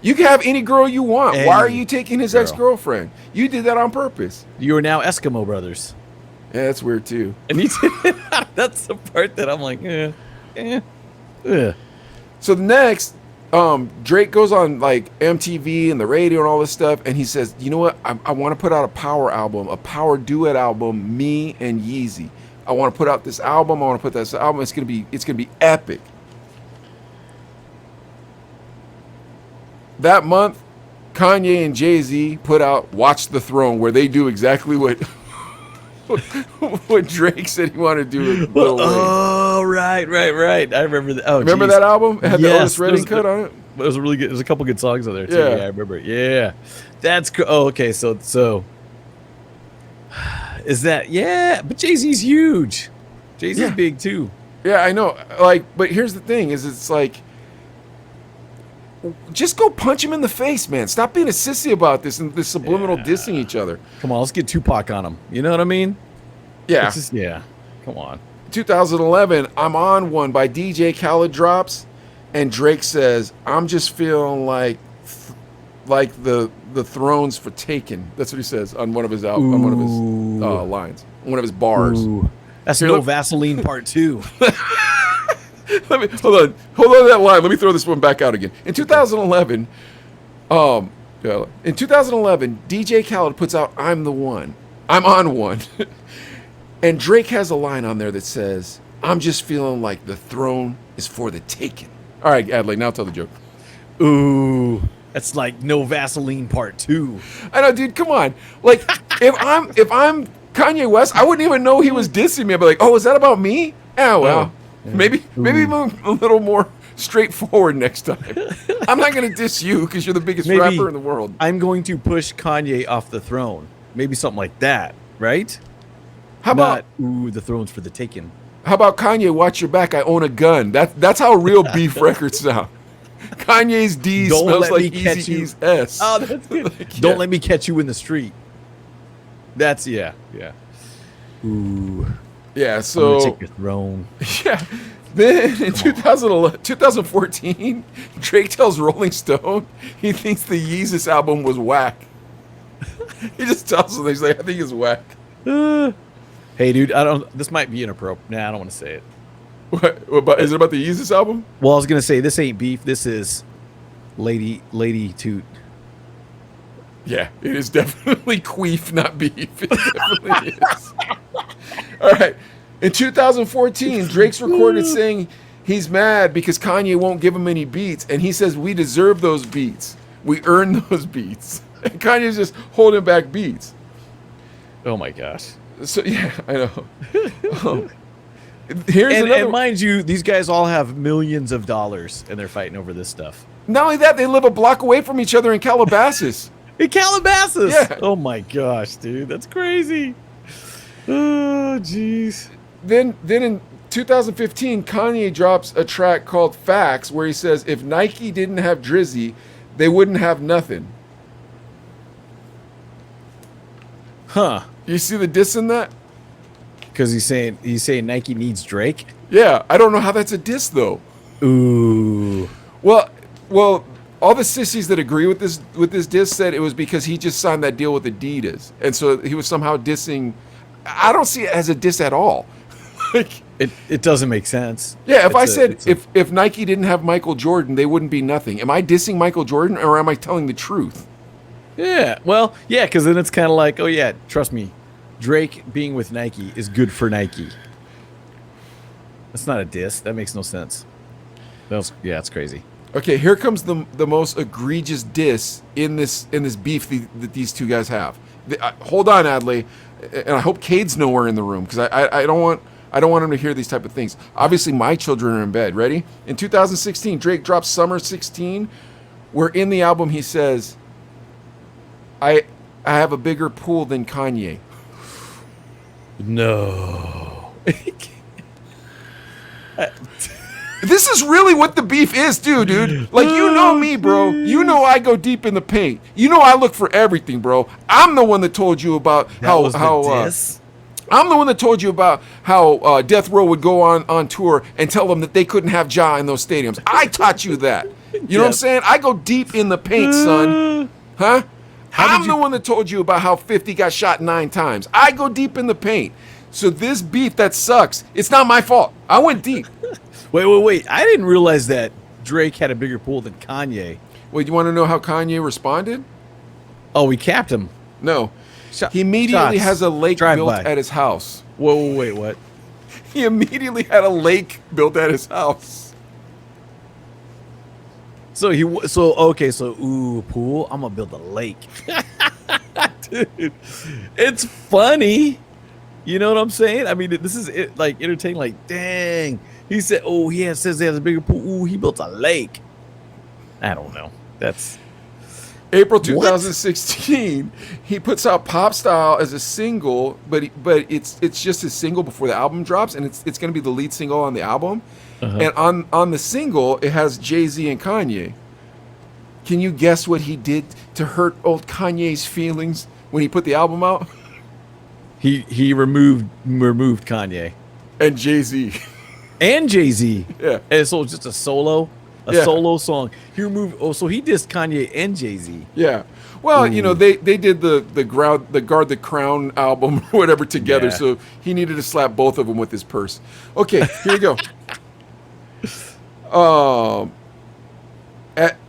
A: You can have any girl you want. Why are
B: Any
A: you taking his
B: girl.
A: ex-girlfriend? You did that on purpose.
B: You are now Eskimo brothers,
A: Yeah, that's weird too.
B: and you did. That's the part that I'm like, yeah.
A: So the next, Drake goes on like MTV and the radio and all this stuff, and he says, "You know what? I want to put out a power album, a power duet album, me and Yeezy. I want to put out this album. I want to put this album. It's gonna be epic." That month, Kanye and Jay-Z put out "Watch the Throne," where they do exactly what what Drake said he wanted to do with Lil Wayne.
B: Oh, right. I remember that. Oh,
A: Remember
B: geez.
A: that album? It had the
B: Yes,
A: Otis Redding
B: there was-
A: cut on it.
B: It was really good. There's a couple good songs on there too.
A: Yeah.
B: Yeah, I remember. Yeah, that's cool. Oh, okay. So is that? Yeah, but Jay-Z's huge. Jay-Z's
A: Yeah.
B: big too.
A: Yeah, I know. Like, but here's the thing: is it's like, just go punch him in the face, man. Stop being a sissy about this and this subliminal dissing each other.
B: Come on, let's get Tupac on him. You know what I mean?
A: Yeah.
B: It's just, yeah. Come on.
A: 2011, "I'm on One" by DJ Khaled drops, and Drake says, "I'm just feeling like the throne's for taking." That's what he says on one of his on one of his lines, one of his bars.
B: Ooh, that's
A: Here,
B: no
A: look-
B: Vaseline part 2.
A: Let me hold on to that line. Let me throw this one back out again. In 2011, DJ Khaled puts out "I'm the One," "I'm on One," and Drake has a line on there that says, "I'm just feeling like the throne is for the taking." All right, Adlai, now tell the joke.
B: Ooh. That's like No Vaseline Part 2.
A: I know, dude. Come on. Like, if I'm Kanye West, I wouldn't even know he was dissing me. I'd be like, oh, is that about me? Oh well,
B: yeah.
A: maybe move a little more straightforward next time. I'm not gonna diss you because you're the biggest rapper in the world.
B: I'm going to push Kanye off the throne. Maybe something like that, right?
A: How about
B: the throne's for the taking?
A: How about Kanye? Watch your back. I own a gun. That's how real beef records sound. Kanye's D smells like Eazy-E's S.
B: Oh, that's good.
A: Like,
B: Don't let me catch you in the street. That's yeah. Ooh.
A: Yeah.
B: I'm
A: So
B: gonna take your throne.
A: yeah. Then in 2014, Drake tells Rolling Stone he thinks the Yeezus album was whack. He just tells them, he's like, I think it's whack.
B: Hey, dude, this might be inappropriate. Nah, I don't want to say it.
A: What about? Is it about the Yeezus album?
B: Well, I was gonna say this ain't beef. This is Lady Toot.
A: Yeah, it is definitely queef, not beef. It definitely is. All right. In 2014, Drake's recorded saying he's mad because Kanye won't give him any beats, and he says we deserve those beats. We earn those beats. And Kanye's just holding back beats.
B: Oh my gosh.
A: So yeah, I know. Here's another.
B: And mind you, these guys all have millions of dollars, and they're fighting over this stuff.
A: Not only that, they live a block away from each other in Calabasas.
B: In Calabasas.
A: Yeah.
B: Oh my gosh, dude, that's crazy. Oh jeez.
A: Then in 2015, Kanye drops a track called Facts, where he says if Nike didn't have Drizzy, they wouldn't have nothing.
B: Huh?
A: You see the diss in that?
B: Because he's saying Nike needs Drake.
A: Yeah, I don't know how that's a diss though.
B: Ooh.
A: Well, all the sissies that agree with this diss said it was because he just signed that deal with Adidas, and so he was somehow dissing. I don't see it as a diss at all. Like,
B: it doesn't make sense.
A: yeah, if I said if Nike didn't have Michael Jordan, they wouldn't be nothing. Am I dissing Michael Jordan or am I telling the truth?
B: Yeah, well, yeah, because then it's kind of like, oh yeah, trust me, Drake being with Nike is good for Nike. That's not a diss. That makes no sense. It's crazy.
A: Okay, here comes the most egregious diss in this beef that these two guys have. Hold on, Adlai, and I hope Cade's nowhere in the room because I don't want him to hear these type of things. Obviously, my children are in bed. Ready? In 2016, Drake drops Summer 16, where in the album he says, I have a bigger pool than Kanye.
B: No.
A: This is really what the beef is, dude. Like, you know me, bro. You know I go deep in the paint. You know I look for everything, bro. I'm the one that told you about how I'm the one that told you about how Death Row would go on tour and tell them that they couldn't have Ja in those stadiums. I taught you that. You know what I'm saying? I go deep in the paint, son. Huh? I'm the one that told you about how 50 got shot 9 times. I go deep in the paint. So this beef that sucks, it's not my fault. I went deep.
B: Wait. I didn't realize that Drake had a bigger pool than Kanye.
A: Wait, you want to know how Kanye responded?
B: Oh, we capped him.
A: No. He immediately has a lake built
B: by.
A: at his house.
B: Whoa, wait, what?
A: He immediately had a lake built at his house.
B: So pool. I'm gonna build a lake. Dude, it's funny. You know what I'm saying? I mean, this is it, like entertaining. Like, dang, he said, oh, says he has a bigger pool. Ooh, he built a lake. I don't know. That's
A: April 2016. He puts out Pop Style as a single, but it's just a single before the album drops, and it's going to be the lead single on the album. And on the single, it has Jay-Z and Kanye. Can you guess what he did to hurt old Kanye's feelings when he put the album out?
B: He removed Kanye
A: and Jay-Z.
B: And Jay-Z.
A: Yeah.
B: And so it's just a solo song. He removed. Oh, so he dissed Kanye and Jay-Z.
A: Yeah. Well, you know, they did the Guard the Crown album or whatever together, so he needed to slap both of them with his purse. Okay, here you go.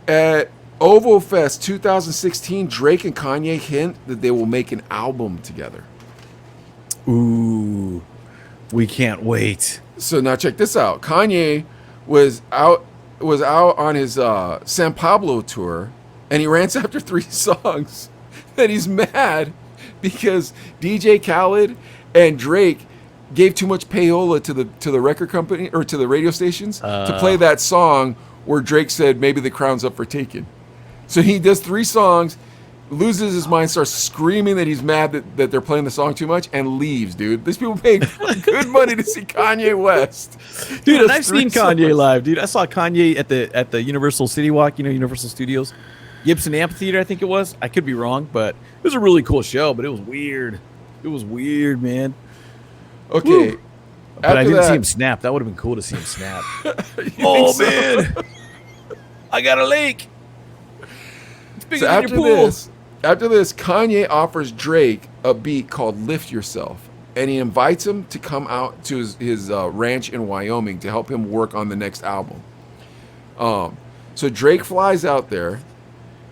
A: At Ovo Fest 2016, Drake and Kanye hint that they will make an album together.
B: Ooh, we can't wait.
A: So now check this out. Kanye was out on his San Pablo tour, and he rants after 3 songs that he's mad because DJ Khaled and Drake gave too much payola to the record company or to the radio stations to play that song where Drake said maybe the crown's up for taking. So he does 3 songs, loses his mind, starts screaming that he's mad that they're playing the song too much, and leaves, dude. These people paying good money to see Kanye West.
B: Dude, and I've seen Kanye live, dude. I saw Kanye at the Universal City Walk, Universal Studios. Gibson Amphitheater, I think it was. I could be wrong, but it was a really cool show, but it was weird. It was weird, man.
A: Okay.
B: Woo. But I didn't see him snap. That would have been cool to see him snap. Oh, man. I got a lake. It's bigger than your pool.
A: After this, Kanye offers Drake a beat called Lift Yourself, and he invites him to come out to his ranch in Wyoming to help him work on the next album. So Drake flies out there,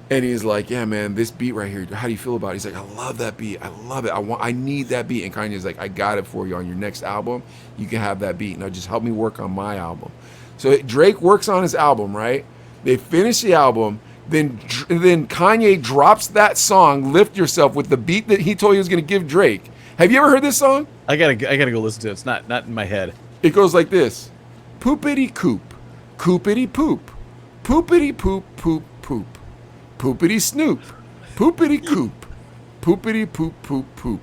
A: and he's like, yeah, man, this beat right here, how do you feel about it? He's like, I love that beat. I love it. I need that beat. And Kanye's like, I got it for you on your next album. You can have that beat. Now just help me work on my album. So Drake works on his album, right? They finish the album. Then Kanye drops that song, Lift Yourself, with the beat that he told you he was going to give Drake. Have you ever heard this song?
B: I gotta go listen to it. It's not in my head.
A: It goes like this. Poopity coop. Coopity poop. Poopity poop poop poop. Poopity snoop. Poopity coop. Poopity poop poop poop.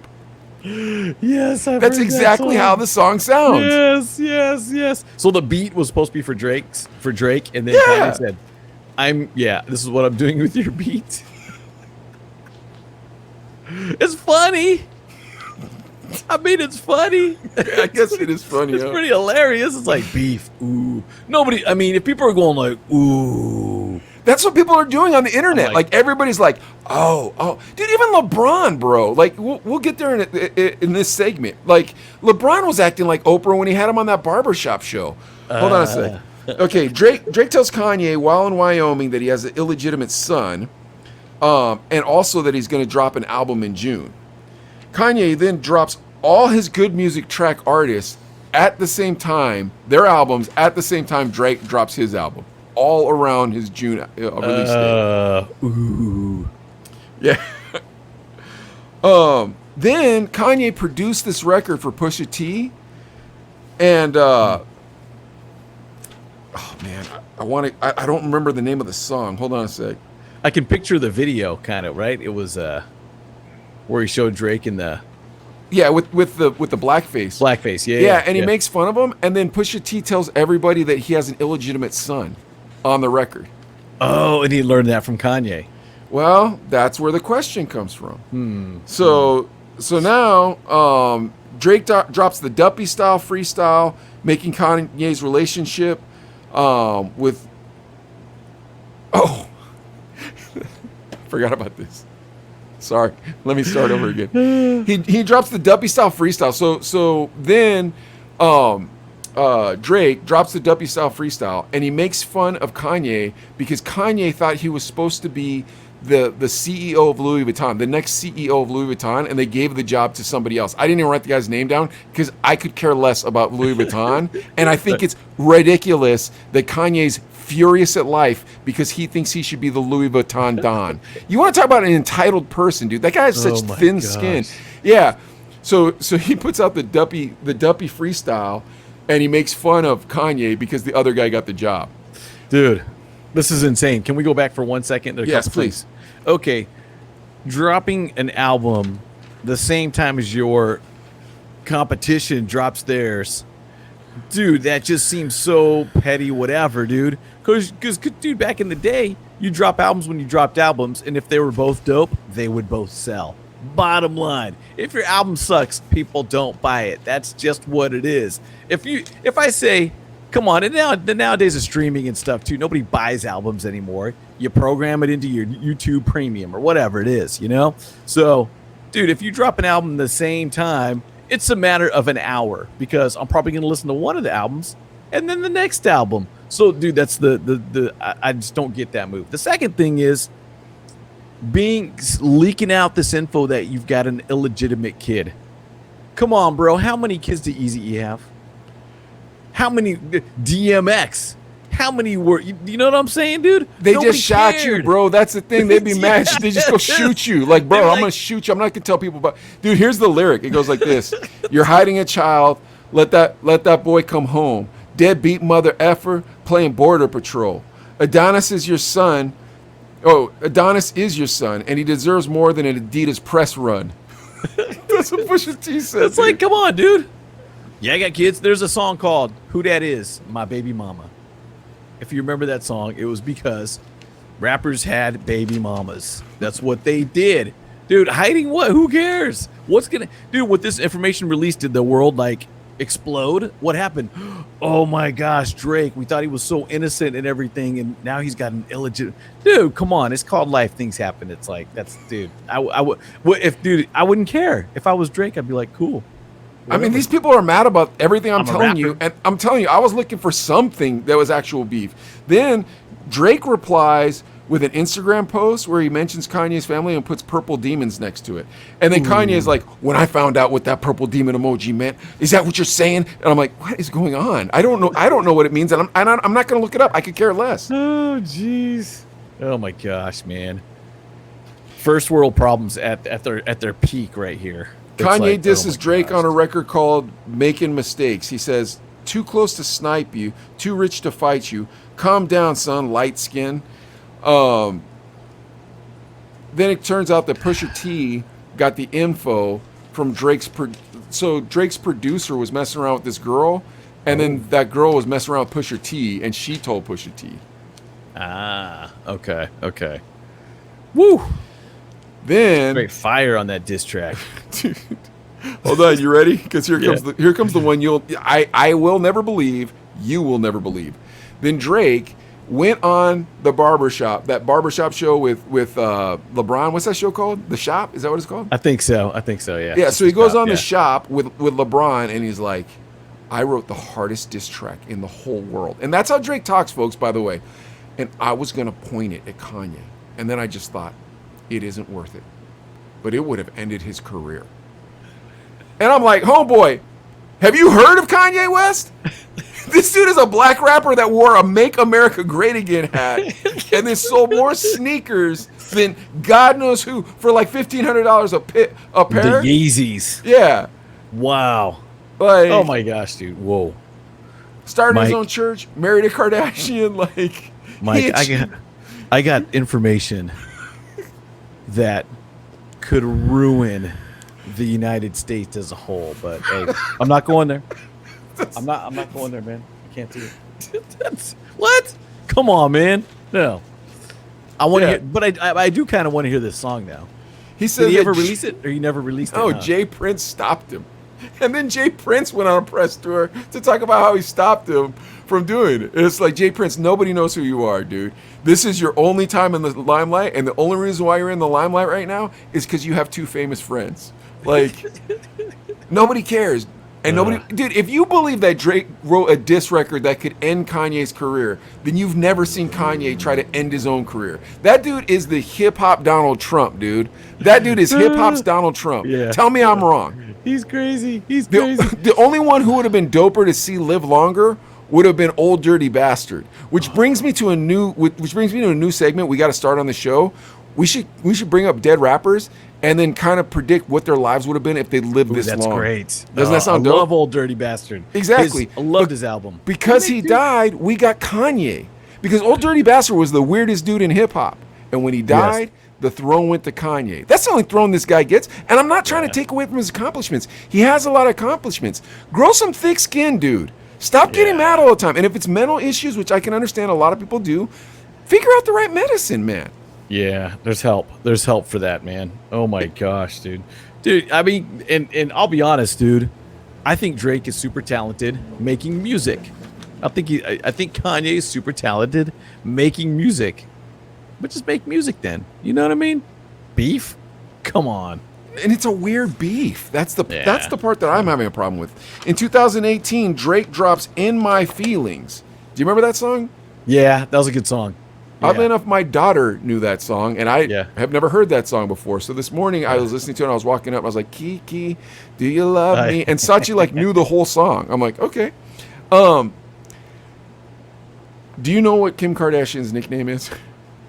B: Yes,
A: that's exactly how the song sounds.
B: Yes. So the beat was supposed to be for Drake, and then Kanye said, this is what I'm doing with your beat. It's funny. I mean, it's funny.
A: I guess it is funny.
B: It's pretty hilarious. It's like beef. Ooh. Nobody, I mean, if people are going like, ooh.
A: That's what people are doing on the internet. Like everybody's like, oh. Dude, even LeBron, bro. Like, we'll get there in this segment. Like, LeBron was acting like Oprah when he had him on that barbershop show. Hold on a sec. Okay, Drake tells Kanye while in Wyoming that he has an illegitimate son, and also that he's going to drop an album in June. Kanye then drops all his good music track artists at the same time, their albums at the same time Drake drops his album, all around his June release date.
B: Ooh.
A: Yeah. Then Kanye produced this record for Pusha T, and oh man, I don't remember the name of the song. Hold on a sec.
B: I can picture the video, kind of, right? It was where he showed Drake in the
A: with the blackface.
B: Blackface,
A: and he makes fun of him, and then Pusha T tells everybody that he has an illegitimate son on the record.
B: Oh, and he learned that from Kanye.
A: Well, that's where the question comes from. So now Drake drops the Duppy style freestyle, making Kanye's relationship with forgot about this. Sorry, let me start over again. He drops the Duppy style freestyle. So then Drake drops the Duppy style freestyle, and he makes fun of Kanye because Kanye thought he was supposed to be the CEO of Louis Vuitton, the next CEO of Louis Vuitton, and they gave the job to somebody else. I didn't even write the guy's name down because I could care less about Louis Vuitton, and I think it's ridiculous that Kanye's furious at life because he thinks he should be the Louis Vuitton Don. You want to talk about an entitled person, dude? That guy has such thin skin. Yeah. So he puts out the Duppy freestyle, and he makes fun of Kanye because the other guy got the job.
B: Dude, this is insane. Can we go back for 1 second?
A: Yes, please.
B: Okay. Dropping an album the same time as your competition drops theirs. Dude, that just seems so petty, whatever, dude. Because, dude, back in the day, you drop albums when you dropped albums, and if they were both dope, they would both sell. Bottom line, if your album sucks, people don't buy it. That's just what it is. If I say, come on, and nowadays of streaming and stuff too, nobody buys albums anymore. You program it into your YouTube Premium or whatever it is, you know? So, dude, if you drop an album the same time, it's a matter of an hour because I'm probably going to listen to one of the albums and then the next album. So, dude, that's I just don't get that move. The second thing is leaking out this info that you've got an illegitimate kid. Come on, bro. How many kids do Eazy-E have? How many DMX? How many were? You know what I'm saying, dude?
A: They
B: Nobody
A: just shot you,
B: cared.
A: bro. That's the thing. They'd be mad.
B: Yeah.
A: They just go shoot you. Like, bro,
B: They're
A: I'm
B: like-
A: gonna shoot you. I'm not gonna tell people about. Dude, here's the lyric. It goes like this: You're hiding a child. Let that boy come home. Deadbeat mother effer playing border patrol. Adonis is your son. Oh, Adonis is your son, and he deserves more than an Adidas press run. That's what Pusha T said.
B: It's like, come on, dude. Yeah, I got kids. There's a song called "Who Dat Is," My Baby Mama. If you remember that song, it was because rappers had baby mamas. That's what they did. Dude, hiding what? Who cares? What's gonna dude, with this information released, did the world like explode? What happened? Oh my gosh, Drake. We thought he was so innocent and everything, and now he's got an illegitimate dude, come on, it's called life. Things happen. It's like that's dude. I would I wouldn't care. If I was Drake, I'd be like, cool.
A: I mean, these people are mad about everything I'm
B: I'm a
A: telling you,
B: rapper.
A: and I'm telling you, I was looking for something that was actual beef. Then Drake replies with an Instagram post where he mentions Kanye's family and puts purple demons next to it. And then Kanye is like, when I found out what that purple demon emoji meant, is that what you're saying? And I'm like, what is going on? I don't know what it means, and I'm not going to look it up. I could care less.
B: Oh jeez. Oh my gosh, man. First world problems at their peak right here. It's
A: Kanye
B: like,
A: disses
B: oh my
A: Drake
B: gosh.
A: on a record called Making Mistakes. He says, too close to snipe you, too rich to fight you. Calm down, son, light skin. Then it turns out that Pusha T got the info from Drake's so Drake's producer was messing around with this girl, and then that girl was messing around with Pusha T, and she told Pusha T.
B: Ah, okay. Woo!
A: Then
B: Great fire on that diss track.
A: hold on, you ready? Because here
B: Yeah.
A: comes the one I will never believe, you will never believe. Then Drake went on the that barbershop show with LeBron. What's that show called? The Shop? Is that what it's called?
B: I think so, yeah.
A: Yeah, so he goes on
B: Yeah.
A: The Shop with LeBron, and he's like, I wrote the hardest diss track in the whole world. And that's how Drake talks, folks, by the way. And I was going to point it at Kanye. And then I just thought, it isn't worth it. But it would have ended his career. And I'm like, homeboy, have you heard of Kanye West? This dude is a black rapper that wore a Make America Great Again hat and then sold more sneakers than God knows who for like $1,500 a pair.
B: The Yeezys.
A: Yeah.
B: Wow.
A: Like,
B: Oh my gosh, dude. Whoa.
A: started his
B: Mike.
A: own church, married a Kardashian. Like,
B: Mike, I got information that could ruin the United States as a whole, but hey, I'm not going there. I'm not going there, man. I can't do it. That's what? Come on, man. No. I want to
A: Yeah.
B: hear, but I do kind of want to hear this song now.
A: he said,
B: Did he
A: that
B: ever release it, or he never released it?
A: Oh,
B: huh?
A: Jay Prince stopped him. And then Jay Prince went on a press tour to talk about how he stopped him from doing it. And it's like, Jay Prince, nobody knows who you are, dude. This is your only time in the limelight, and the only reason why you're in the limelight right now is because you have two famous friends. Like, nobody cares. And nobody, dude, if you believe that Drake wrote a diss record that could end Kanye's career, then you've never seen Kanye try to end his own career. That dude is the hip hop Donald Trump, dude. That dude is hip hop's Donald Trump.
B: Yeah.
A: Tell me I'm wrong.
B: He's crazy. He's
A: The,
B: crazy.
A: the only one who would have been doper to see live longer would have been Old Dirty Bastard, which brings me to a new segment we got to start on the show. We should bring up dead rappers and then kind of predict what their lives would have been if they lived this
B: That's
A: long.
B: great.
A: Doesn't that sound
B: I
A: dope?
B: love Old Dirty Bastard.
A: Exactly.
B: I loved his album.
A: Because he died, we got Kanye. Because Old Dirty Bastard was the weirdest dude in hip hop, and when he died, the throne went to Kanye. That's the only throne this guy gets. And I'm not trying to take away from his accomplishments. He has a lot of accomplishments. Grow some thick skin, dude. Stop getting mad all the time. And if it's mental issues, which I can understand a lot of people do, figure out the right medicine, man.
B: Yeah, there's help. There's help for that, man. Oh my gosh, dude. Dude, I mean, and I'll be honest, dude. I think Drake is super talented making music. I think Kanye is super talented making music. But just make music then. You know what I mean? Beef? Come on.
A: And it's a weird beef. That's the
B: Yeah.
A: part that I'm having a problem with. In 2018, Drake drops "In My Feelings." Do you remember that song?
B: Yeah, that was a good song.
A: Oddly
B: Yeah.
A: enough, my daughter knew that song, and I have never heard that song before. So this morning, I was listening to it, and I was walking up, and I was like, "Kiki, do you love me?" And Sachi like knew the whole song. I'm like, okay. Do you know what Kim Kardashian's nickname is?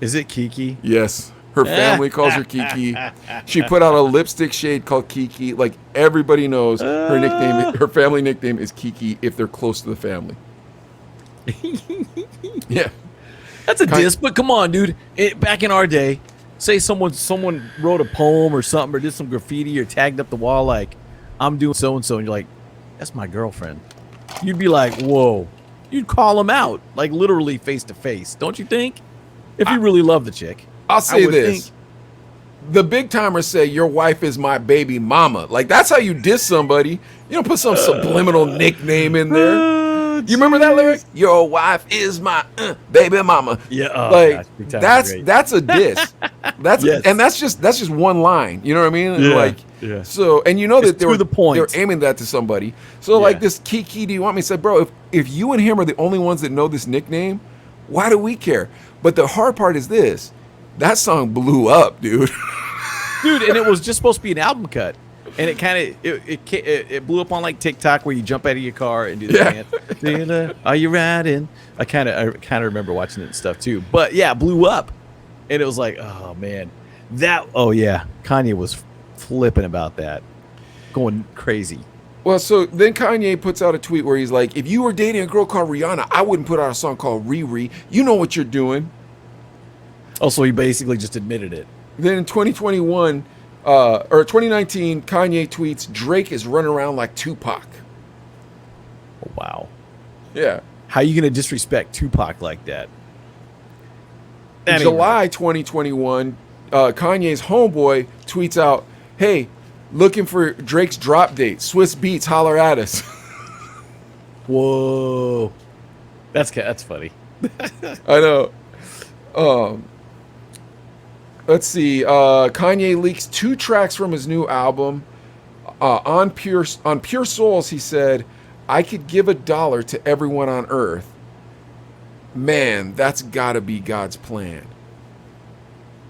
B: Is it Kiki?
A: Yes. Her family calls her Kiki. She put out a lipstick shade called Kiki. Like, everybody knows her nickname, her family nickname is Kiki if they're close to the family. Yeah.
B: That's a diss, but come on, dude. Back in our day, say someone wrote a poem or something or did some graffiti or tagged up the wall like, I'm doing so-and-so, and you're like, that's my girlfriend. You'd be like, whoa. You'd call them out, like literally face to face, don't you think? If you really love the chick.
A: I'll say this. The big timers say, your wife is my baby mama. Like, that's how you diss somebody. You don't put some subliminal nickname in there. You remember that lyric? Your wife is my baby mama.
B: Yeah,
A: like that's a diss. That's
B: yes.
A: And that's just one line. You know what I mean?
B: Yeah,
A: like
B: yeah.
A: So, and you know that
B: to the point.
A: They're aiming that to somebody. So like this Kiki, do you want me to say, bro? If you and him are the only ones that know this nickname, why do we care? But the hard part is this: that song blew up, dude.
B: Dude, and it was just supposed to be an album cut. And it kind of it blew up on like TikTok where you jump out of your car and do the dance. Are you riding? I kind of remember watching it and stuff too. But yeah, it blew up, and it was like, oh man, Kanye was flipping about that, going crazy.
A: Well, so then Kanye puts out a tweet where he's like, if you were dating a girl called Rihanna, I wouldn't put out a song called Riri. You know what you're doing.
B: Also, he basically just admitted it.
A: Then in 2021. Or 2019, Kanye tweets, Drake is running around like Tupac.
B: Oh, wow.
A: Yeah.
B: How are you going to disrespect Tupac like that?
A: In July 2021, Kanye's homeboy tweets out, hey, looking for Drake's drop date. Swiss Beats, holler at us.
B: Whoa. That's funny.
A: I know. Let's see. Kanye leaks 2 tracks from his new album. On Pure Souls, he said, I could give $1 to everyone on earth. Man, that's gotta be God's plan.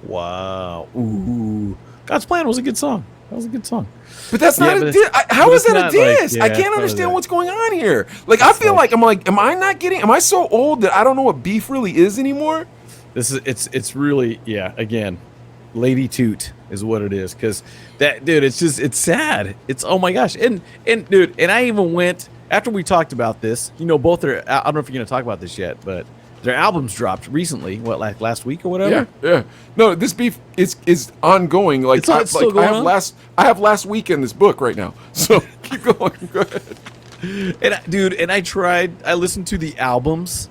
B: Wow. Ooh. God's Plan was a good song. That was a good song.
A: But that's not a diss. How is that a diss? I can't understand what's going on here. Like, I feel like, am I not getting, am I so old that I don't know what beef really is anymore?
B: It's really, again, Lady Toot is what it is. Because that, dude, it's sad. It's, oh my gosh. And dude, and I even went, after we talked about this, both are, I don't know if you're going to talk about this yet, but their albums dropped recently, like last week or whatever?
A: Yeah. No, this beef is ongoing. Like,
B: it's still going on?
A: I have last week in this book right now. So keep going. Go ahead.
B: And I listened to the albums.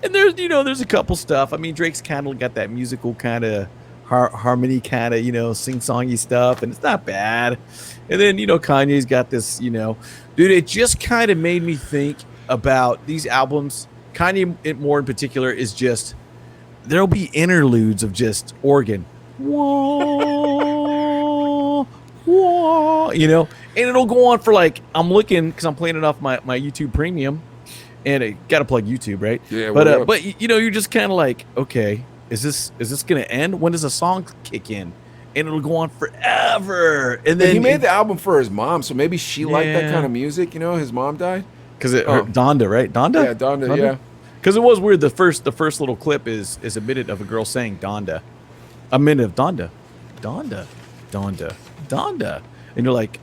B: And there's a couple stuff. I mean, Drake's kind of got that musical kind of harmony kind of, sing-songy stuff, and it's not bad. And then, Kanye's got this, dude, it just kind of made me think about these albums. Kanye, more in particular, is just, there'll be interludes of just organ. Whoa, whoa, and it'll go on for like, I'm looking, because I'm playing it off my YouTube Premium. And I gotta plug YouTube, right?
A: Yeah.
B: But you're just kind of like, okay, is this gonna end? When does a song kick in? And it'll go on forever. And then
A: he made the album for his mom, so maybe she liked that kind of music. His mom died
B: because Donda, right? Donda.
A: Yeah, Donda. Yeah.
B: Because it was weird. The first little clip is a minute of a girl saying Donda, a minute of Donda, and you're like,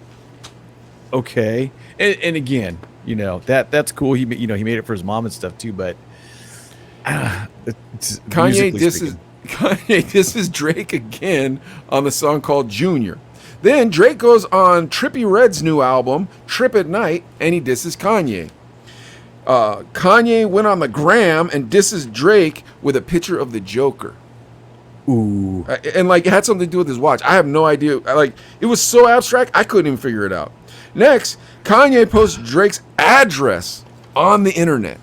B: okay. And again, that's cool. He made it for his mom and stuff too. But
A: Kanye disses Drake again on the song called Junior. Then Drake goes on Trippie Redd's new album, Trip at Night, and he disses Kanye. Kanye went on the gram and disses Drake with a picture of the Joker.
B: Ooh.
A: And it had something to do with his watch. I have no idea. It was so abstract, I couldn't even figure it out. Next, Kanye posts Drake's address on the internet.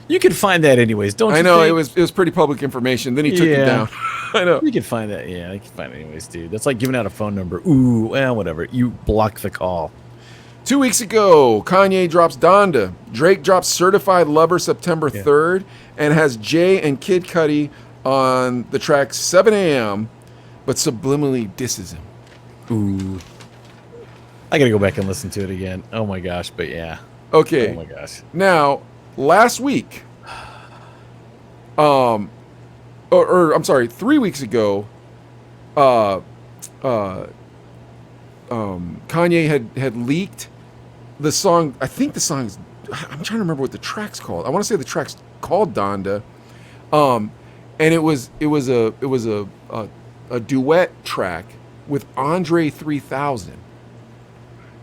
B: You can find that anyways, don't you?
A: I know,
B: think?
A: it was pretty public information. Then he took it down. I know.
B: You can find that. Yeah, you can find it anyways, dude. That's like giving out a phone number. Ooh, well, whatever. You block the call.
A: 2 weeks ago, Kanye drops Donda. Drake drops Certified Lover September 3rd and has Jay and Kid Cudi on the track 7 a.m., but subliminally disses him.
B: Ooh. I gotta go back and listen to it again. Oh my gosh, but yeah.
A: Okay.
B: Oh my gosh.
A: Now, last week, or I'm sorry, 3 weeks ago, Kanye had leaked the song. I think the song's. I'm trying to remember what the track's called. I want to say the track's called Donda, and it was a duet track with Andre 3000.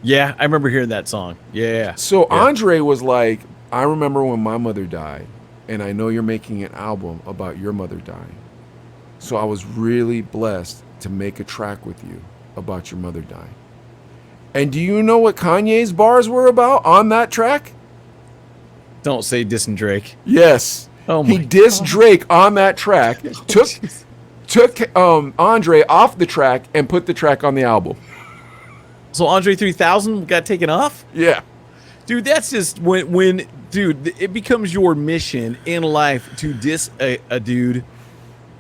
B: Yeah, I remember hearing that song. Yeah.
A: So
B: yeah.
A: Andre was like, I remember when my mother died, and I know you're making an album about your mother dying. So I was really blessed to make a track with you about your mother dying. And do you know what Kanye's bars were about on that track?
B: Don't say dissing Drake.
A: Yes.
B: Oh
A: he
B: my
A: dissed
B: God.
A: Drake on that track, took Andre off the track, and put the track on the album.
B: So Andre 3000 got taken off?
A: Yeah.
B: Dude, that's just when dude, it becomes your mission in life to diss a dude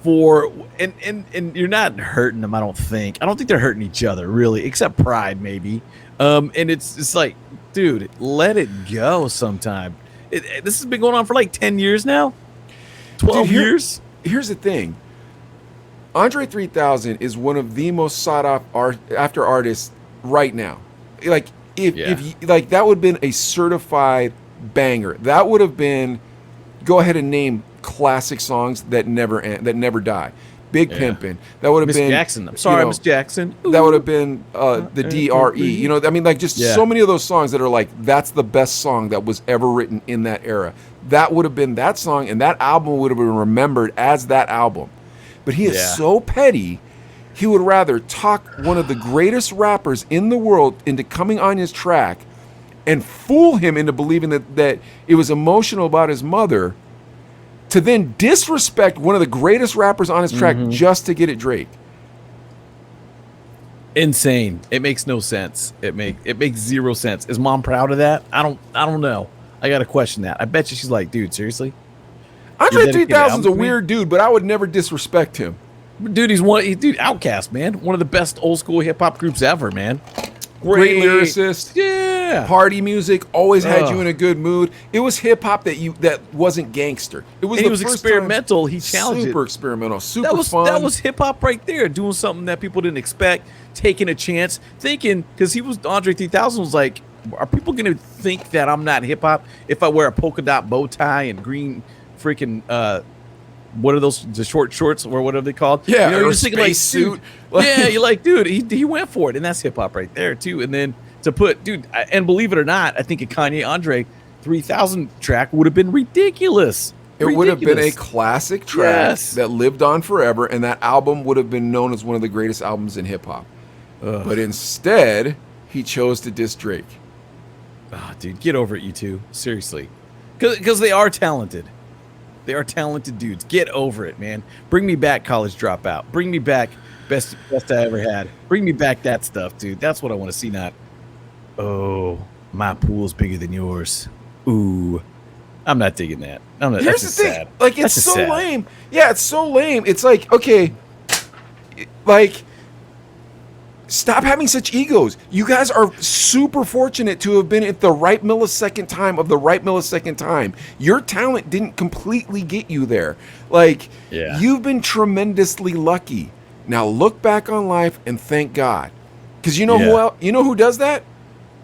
B: for and you're not hurting them, I don't think. I don't think they're hurting each other really, except pride maybe. And it's like, dude, let it go sometime. This has been going on for like 10 years now. 12 years.
A: Here's the thing. Andre 3000 is one of the most sought after artists right now. Like if like that would have been a certified banger. That would have been, go ahead and name classic songs that never die. Big Pimpin'. That would have been
B: Miss Jackson. I'm sorry, Miss Jackson. Ooh.
A: That would have been the DRE. You know, I mean, like just so many of those songs that are like, that's the best song that was ever written in that era. That would have been that song, and that album would have been remembered as that album. But he is so petty, he would rather talk one of the greatest rappers in the world into coming on his track and fool him into believing that it was emotional about his mother, to then disrespect one of the greatest rappers on his track just to get at Drake.
B: Insane. It makes no sense. It makes zero sense. Is mom proud of that? I don't know. I gotta question that. I bet you she's like, dude, seriously?
A: Andre 3000's a weird dude, but I would never disrespect him.
B: Dude, he's Outkast, man. One of the best old school hip hop groups ever, man.
A: Great lyricist.
B: Yeah.
A: Party music, always had you in a good mood. It was hip hop that wasn't gangster. It was
B: he was experimental. He challenged
A: super
B: it.
A: Experimental, super fun.
B: That was hip hop right there, doing something that people didn't expect, taking a chance, thinking, because Andre 3000 was like, are people gonna think that I'm not hip hop if I wear a polka dot bow tie and green freaking what are those, the short shorts or whatever they called?
A: Yeah,
B: you're
A: just thinking like suit.
B: Yeah, you're like, dude, he went for it, and that's hip hop right there too. And then to put, dude, and believe it or not, I think a Kanye Andre 3000 track would have been ridiculous.
A: It would have been a classic track that lived on forever, and that album would have been known as one of the greatest albums in hip hop. But instead, he chose to diss Drake.
B: Oh, dude, get over it, you two. Seriously, because they are talented. They are talented dudes. Get over it, man. Bring me back College Dropout. Bring me back Best I Ever Had. Bring me back that stuff, dude. That's what I want to see, not, oh, my pool's bigger than yours. Ooh. I'm not digging that.
A: Here's
B: that's
A: the
B: just
A: thing.
B: sad.
A: Like, it's so lame. Yeah, it's so lame. It's like, okay, like, stop having such egos. You guys are super fortunate to have been at the right millisecond time of the right millisecond time. Your talent didn't completely get you there. Like, you've been tremendously lucky. Now look back on life and thank God. Because you know who else, you know who does that?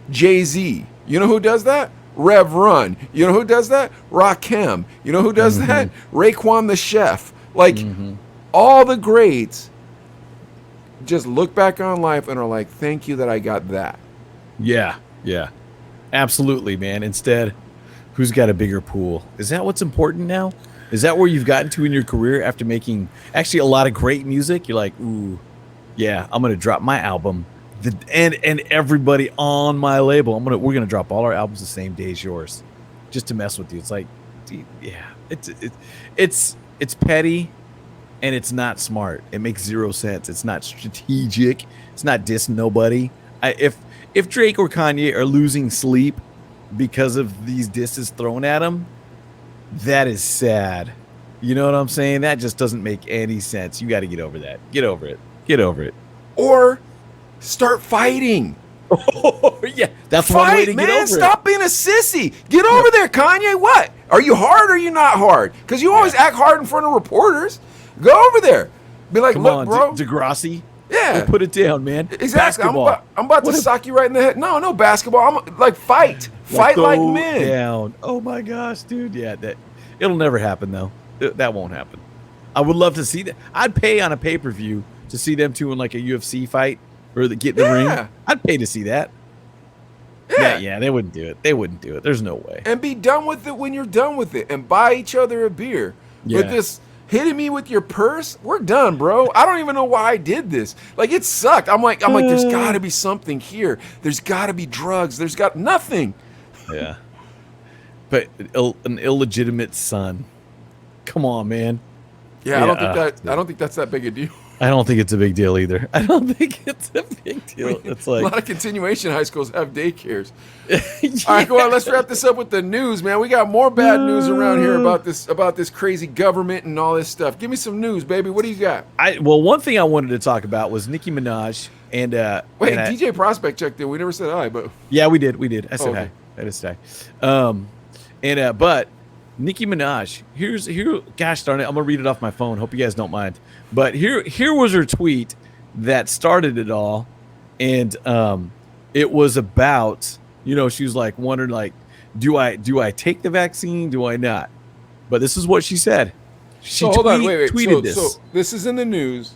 A: Jay-Z. You know who does that? Rev Run. You know who does that? Rakim. You know who does that? Raekwon the Chef. Like, all the greats just look back on life and are like, thank you that I got that.
B: Yeah. Absolutely, man. Instead, who's got a bigger pool? Is that what's important now? Is that where you've gotten to in your career after making actually a lot of great music? You're like, ooh, yeah, I'm gonna drop my album, and everybody on my label. We're gonna drop all our albums the same day as yours, just to mess with you. It's like, yeah, it's petty. And it's not smart. It makes zero sense. It's not strategic. It's not dissing nobody. If Drake or Kanye are losing sleep because of these disses thrown at them, that is sad. You know what I'm saying? That just doesn't make any sense. You got to get over that. Get over it. Get over it.
A: Or start fighting.
B: Yeah, that's one way to get over it.
A: Stop being a sissy. Get over there, Kanye. What? Are you hard or are you not hard? Because you always act hard in front of reporters. Go over there. Be like,
B: Come
A: look,
B: on,
A: bro.
B: Degrassi.
A: Yeah.
B: Put it down, man.
A: Exactly.
B: Basketball.
A: I'm about to sock you right in the head. No basketball. I'm like, fight. Fight like
B: go
A: men.
B: Down. Oh my gosh, dude. Yeah, it'll never happen though. That won't happen. I would love to see that. I'd pay on a pay-per-view to see them two in like a UFC fight or get in the ring. I'd pay to see that. Yeah, they wouldn't do it. They wouldn't do it. There's no way.
A: And be done with it when you're done with it, and buy each other a beer.
B: Yeah.
A: With this hitting me with your purse, we're done, bro. I don't even know why I did this. Like, it sucked. I'm like, there's got to be something here. There's got to be drugs. There's got nothing.
B: Yeah. But an illegitimate son. Come on, man.
A: Yeah, I don't think that's that big a deal.
B: I don't think it's a big deal either. I don't think it's a big deal. It's like
A: a lot of continuation high schools have daycares. All right, go on. Let's wrap this up with the news, man. We got more bad news around here about this crazy government and all this stuff. Give me some news, baby. What do you got?
B: Well, one thing I wanted to talk about was Nicki Minaj and
A: DJ Prospect checked in. We never said hi, but
B: yeah, we did. I said hi. I did say hi. But Nicki Minaj, gosh darn it, I'm gonna read it off my phone. Hope you guys don't mind. But here was her tweet that started it all, and it was about, she was like wondering like, do I take the vaccine? Do I not? But this is what she said. She
A: hold on, wait.
B: Tweeted this.
A: So this is in the news.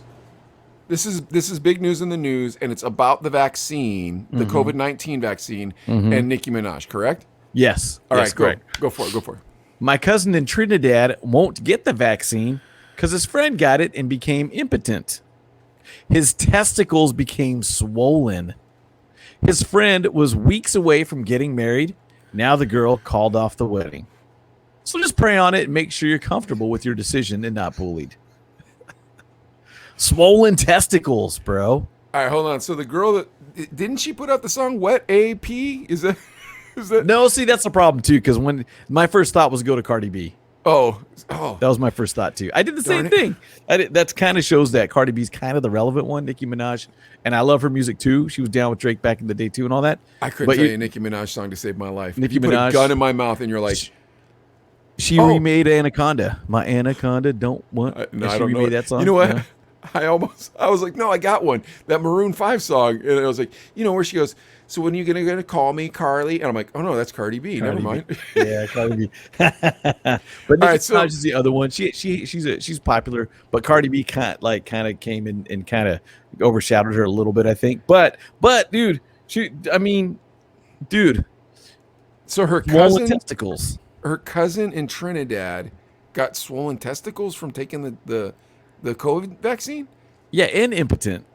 A: This is big news in the news, and it's about the vaccine, the COVID-19 vaccine, and Nicki Minaj. Correct?
B: Yes.
A: All right,
B: correct.
A: Go for it.
B: My cousin in Trinidad won't get the vaccine because his friend got it and became impotent. His testicles became swollen. His friend was weeks away from getting married. Now the girl called off the wedding. So just pray on it and make sure you're comfortable with your decision and not bullied. Swollen testicles, bro.
A: All right, hold on. So the girl didn't she put out the song "Wet AP"? Is that?
B: No, see, that's the problem too. Because when my first thought was go to Cardi B.
A: Oh,
B: that was my first thought too. I did the same thing. That kind of shows that Cardi B's kind of the relevant one, Nicki Minaj, and I love her music too. She was down with Drake back in the day too, and all that.
A: I couldn't tell you a Nicki Minaj song to save my life.
B: Nicki
A: you put
B: Minaj,
A: a gun in my mouth, and you're like,
B: she remade Anaconda. My Anaconda don't want.
A: No,
B: she
A: I don't
B: remade
A: know
B: that song.
A: You know what?
B: No.
A: I was like, no, I got one. That Maroon 5 song, and I was like, where she goes, so when are you gonna call me Carly? And I'm like, oh no, that's Cardi B. Never mind.
B: Yeah, Cardi B. But Nicki Minaj is the other one. She's popular, but Cardi B kind of came in and kind of overshadowed her a little bit, I think. But dude,
A: so her
B: swollen testicles.
A: Her cousin in Trinidad got swollen testicles from taking the COVID vaccine.
B: Yeah, and impotent.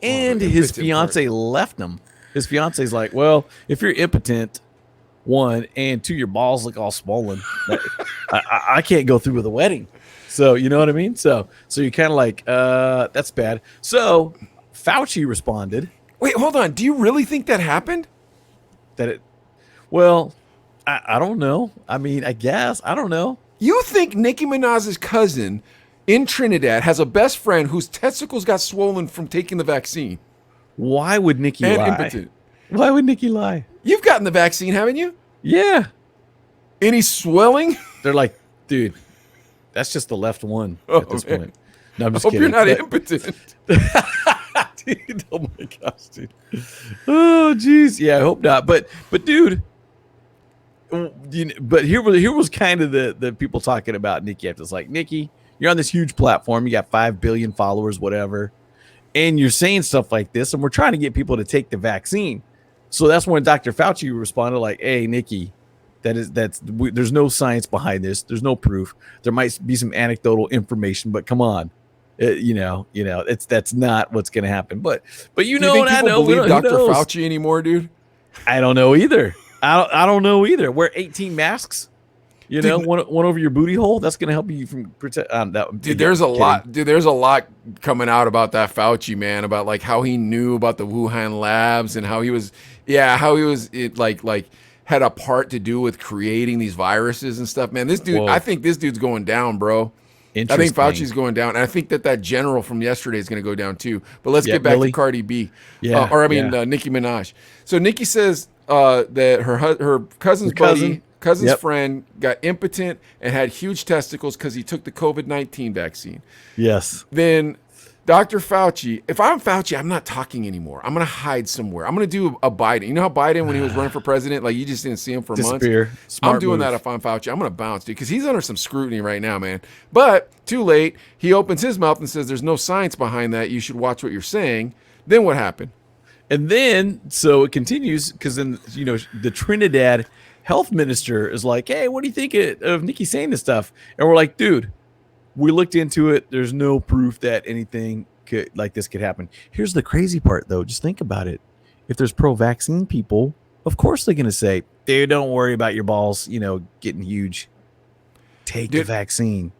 B: And his fiance left him. His fiance's like, well, if you're impotent, one, and two, your balls look all swollen, I can't go through with a wedding. So, you know what I mean? So you're kind of like, that's bad. So Fauci responded.
A: Wait, hold on. Do you really think that happened?
B: Well, I don't know. I mean, I guess. I don't know.
A: You think Nicki Minaj's cousin in Trinidad has a best friend whose testicles got swollen from taking the vaccine?
B: Why would Nicki lie?
A: Impotent.
B: Why would Nicki lie?
A: You've gotten the vaccine, haven't you?
B: Yeah.
A: Any swelling?
B: They're like, dude, that's just the left one at this point. No, I'm just kidding.
A: You're not impotent.
B: Dude, oh my gosh, dude. Oh, jeez. Yeah, I hope not. But dude, but here was kind of the people talking about Nicki after. It's like, Nicki, you're on this huge platform. You got 5 billion followers, whatever. And you're saying stuff like this, and we're trying to get people to take the vaccine. So that's when Dr. Fauci responded like, hey, Nicki, there's no science behind this. There's no proof. There might be some anecdotal information, but come on. That's not what's going to happen. But you know what I know.
A: Believe Dr. Fauci anymore, dude?
B: I don't know either. I don't know either. Wear 18 masks. One over your booty hole. That's gonna help you from protect. That
A: dude, there's a lot. Dude, there's a lot coming out about that Fauci man, about like how he knew about the Wuhan labs and how he was had a part to do with creating these viruses and stuff. Man, this dude, I think this dude's going down, bro. I think Fauci's going down, and I think that general from yesterday is going to go down too. But let's get back to Cardi B, Nicki Minaj. So Nicki says that her cousin's buddy cousin's
B: Yep.
A: friend got impotent and had huge testicles because he took the COVID-19 vaccine.
B: Yes.
A: Then Dr. Fauci, if I'm Fauci, I'm not talking anymore. I'm going to hide somewhere. I'm going to do a Biden. You know how Biden, when he was running for president, like you just didn't see him for
B: Disappear.
A: months?
B: Smart
A: I'm doing
B: move.
A: that if I'm Fauci. I'm going to bounce, dude, because he's under some scrutiny right now, man. But too late. He opens his mouth and says there's no science behind that. You should watch what you're saying. Then what happened?
B: And then, so it continues because then, the Trinidad health minister is like, hey, what do you think of Nicki saying this stuff? And we're like, dude, we looked into it. There's no proof that anything like this could happen. Here's the crazy part, though. Just think about it. If there's pro-vaccine people, of course they're going to say, dude, don't worry about your balls, getting huge. Take the vaccine.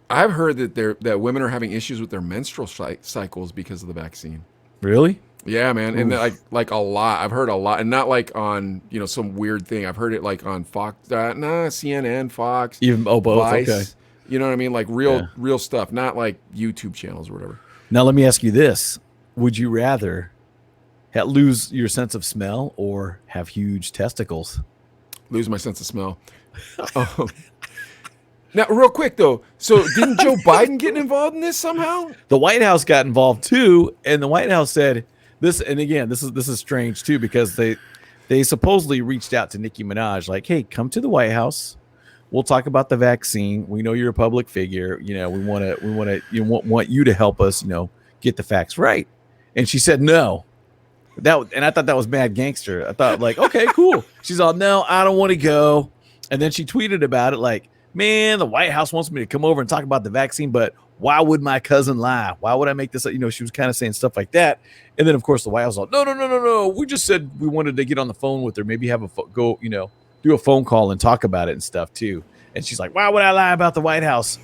A: I've heard that women are having issues with their menstrual cycles because of the vaccine.
B: Really?
A: Yeah, man, and like a lot. I've heard a lot, and not like on some weird thing. I've heard it like on Fox, CNN, Fox,
B: Even both.
A: Vice.
B: Okay.
A: You know what I mean? Like real stuff, not like YouTube channels or whatever.
B: Now let me ask you this: would you rather lose your sense of smell or have huge testicles?
A: Lose my sense of smell. Now, real quick though, so didn't Joe Biden get involved in this somehow?
B: The White House got involved too, and the White House said this. And again, this is strange too because they supposedly reached out to Nicki Minaj, like, "Hey, come to the White House. We'll talk about the vaccine. We know you're a public figure. We want you to help us, get the facts right." And she said no. And I thought that was mad gangster. I thought like, okay, cool. She's all, no, I don't want to go. And then she tweeted about it like, man, the White House wants me to come over and talk about the vaccine, but why would my cousin lie? Why would I make this up? She was kind of saying stuff like that. And then of course the White House was like, no. We just said we wanted to get on the phone with her, maybe have do a phone call and talk about it and stuff too. And she's like, why would I lie about the White House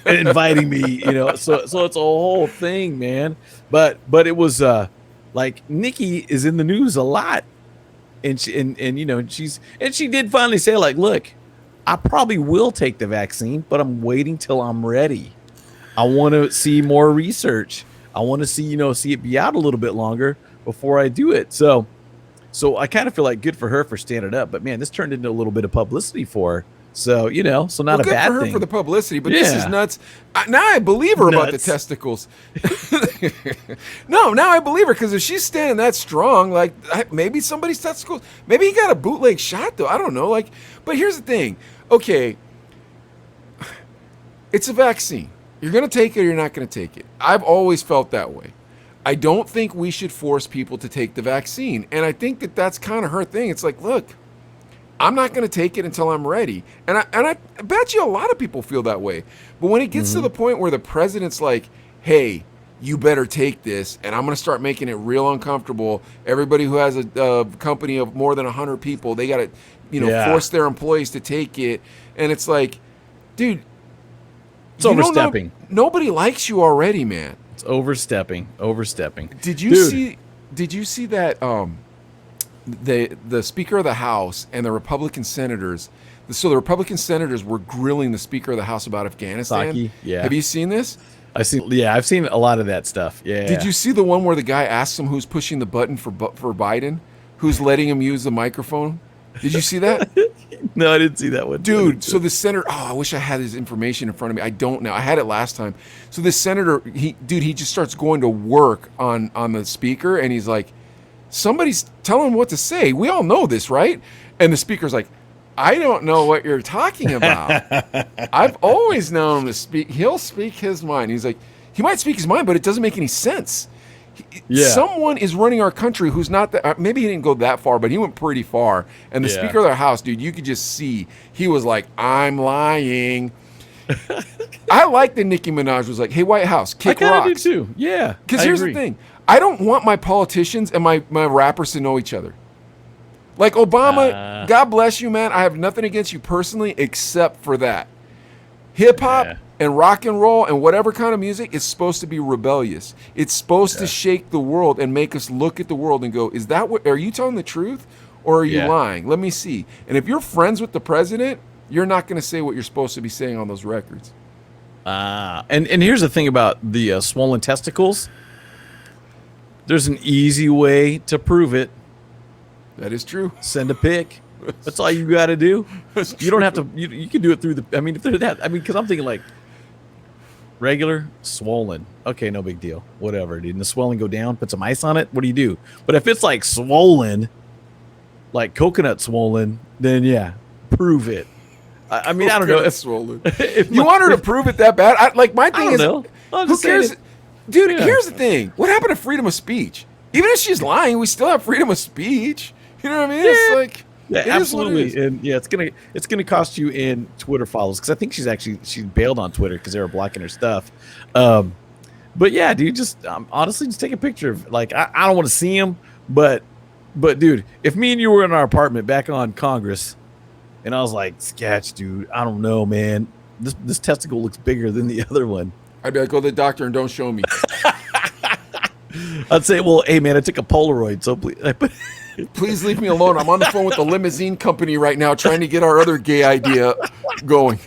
B: inviting me? So it's a whole thing, man. But it was like Nicki is in the news a lot. And she did finally say like, look, I probably will take the vaccine, but I'm waiting till I'm ready. I want to see more research. I want to see it be out a little bit longer before I do it. So I kind of feel like good for her for standing up, but man, this turned into a little bit of publicity for her. So, so not a
A: good
B: bad
A: for her
B: thing
A: for the publicity, but this is nuts. Now I believe her about the testicles. No, now I believe her because if she's standing that strong, like maybe somebody's testicles, maybe he got a bootleg shot though. I don't know. But here's the thing. Okay, it's a vaccine. You're going to take it or you're not going to take it. I've always felt that way. I don't think we should force people to take the vaccine. And I think that that's kind of her thing. It's like, look, I'm not going to take it until I'm ready. And I bet you a lot of people feel that way. But when it gets to the point where the president's like, hey, you better take this, and I'm going to start making it real uncomfortable. Everybody who has a company of more than 100 people, they got to, force their employees to take it. And it's like, dude,
B: it's overstepping.
A: Nobody likes you already, man.
B: It's overstepping.
A: Did you see that the Speaker of the House and the Republican senators? So the Republican senators were grilling the Speaker of the House about Afghanistan.
B: Psaki, yeah.
A: Have you seen this?
B: I've seen a lot of that stuff. Yeah.
A: Did you see the one where the guy asks him who's pushing the button for Biden, who's letting him use the microphone? Did you see that?
B: No, I didn't see that one.
A: Dude, so the senator, I wish I had his information in front of me. I don't know. I had it last time. So this senator, he just starts going to work on the speaker, and he's like, somebody's telling him what to say. We all know this, right? And the speaker's like, I don't know what you're talking about. I've always known him to speak. He'll speak his mind. He's like, he might speak his mind, but it doesn't make any sense. Yeah. Someone is running our country who's not that. Maybe he didn't go that far, but he went pretty far. And the Speaker of the House, dude, you could just see he was like, "I'm lying." I like that Nicki Minaj was like, "Hey, White House, kick rocks."
B: I do too. Yeah,
A: because here's the thing: I don't want my politicians and my rappers to know each other. Like Obama, God bless you, man. I have nothing against you personally, except for that. Hip hop. Yeah. And rock and roll and whatever kind of music is supposed to be rebellious. It's supposed to shake the world and make us look at the world and go, are you telling the truth or are you lying? Let me see. And if you're friends with the president, you're not going to say what you're supposed to be saying on those records.
B: And here's the thing about the swollen testicles. There's an easy way to prove it.
A: That is true.
B: Send a pic. That's all you got to do. You don't have to. You can do it through the. I mean, if they're that. I mean, because I'm thinking like regular, swollen. Okay, no big deal. Whatever, dude. And the swelling go down. Put some ice on it. What do you do? But if it's like swollen, like coconut swollen, then yeah, prove it. I mean, I don't know. If
A: swollen. If you want her to prove it that bad, my thing is, who cares? Dude, here's the thing. What happened to freedom of speech? Even if she's lying, we still have freedom of speech. You know what I mean? It's like,
B: yeah, absolutely. And yeah, it's gonna cost you in Twitter follows, because I think she bailed on Twitter because they were blocking her stuff. But yeah, dude, just honestly, just take a picture of, like, I don't want to see him, but dude, if me and you were in our apartment back on Congress, and I was like, sketch, dude, I don't know, man, this testicle looks bigger than the other one.
A: I'd be like, go to the doctor and don't show me.
B: I'd say, well, hey, man, I took a Polaroid, so
A: please leave me alone. I'm on the phone with the limousine company right now trying to get our other gay idea going.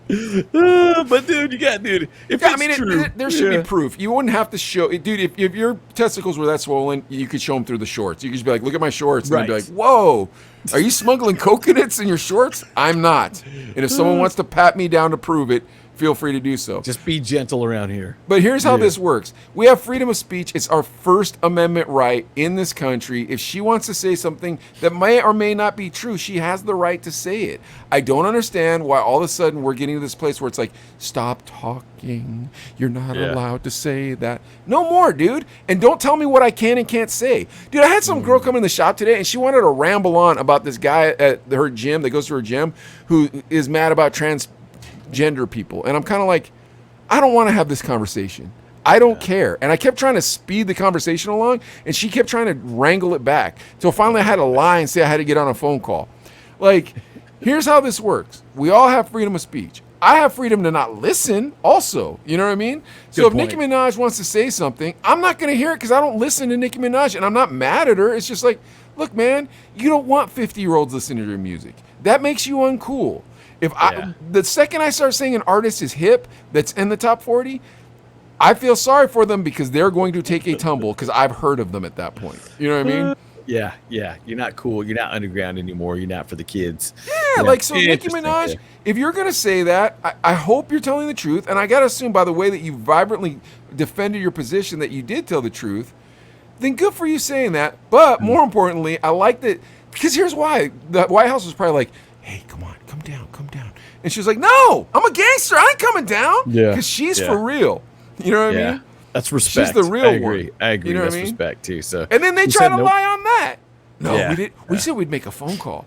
B: But dude, if it's true,
A: there should be proof. You wouldn't have to show it, dude. If your testicles were that swollen, you could show them through the shorts. You could just be like, look at my shorts, and they'd be like, whoa, are you smuggling coconuts in your shorts? I'm not. And if someone wants to pat me down to prove it, feel free to do so.
B: Just be gentle around here.
A: But here's how this works. We have freedom of speech. It's our First Amendment right in this country. If she wants to say something that may or may not be true, she has the right to say it. I don't understand why all of a sudden we're getting to this place where it's like, stop talking. You're not allowed to say that. No more, dude. And don't tell me what I can and can't say. Dude, I had some girl come in the shop today, and she wanted to ramble on about this guy at her gym that goes to her gym who is mad about transgender people. And I'm kind of like, I don't want to have this conversation. I don't care. And I kept trying to speed the conversation along, and she kept trying to wrangle it back. So finally I had to lie and say I had to get on a phone call. Like, here's how this works. We all have freedom of speech. I have freedom to not listen also. You know what I mean? So if Nicki Minaj wants to say something, I'm not going to hear it because I don't listen to Nicki Minaj, and I'm not mad at her. It's just like, look, man, you don't want 50-year-olds listening to your music. That makes you uncool. The second I start saying an artist is hip that's in the top 40, I feel sorry for them because they're going to take a tumble because I've heard of them at that point. You know what I mean?
B: Yeah. You're not cool. You're not underground anymore. You're not for the kids.
A: Yeah, like, so Nicki Minaj, if you're going to say that, I hope you're telling the truth. And I got to assume by the way that you vibrantly defended your position that you did tell the truth. Then good for you saying that. But more importantly, I like that, because here's why. The White House was probably like, hey, come on, come down. And she was like, no, I'm a gangster. I ain't coming down. Yeah. Because she's for real. You know what I mean?
B: That's respect.
A: She's the real one.
B: I agree.
A: You know
B: That's respect too. So,
A: and then they try to lie on that. No, we did. We said we'd make a phone call.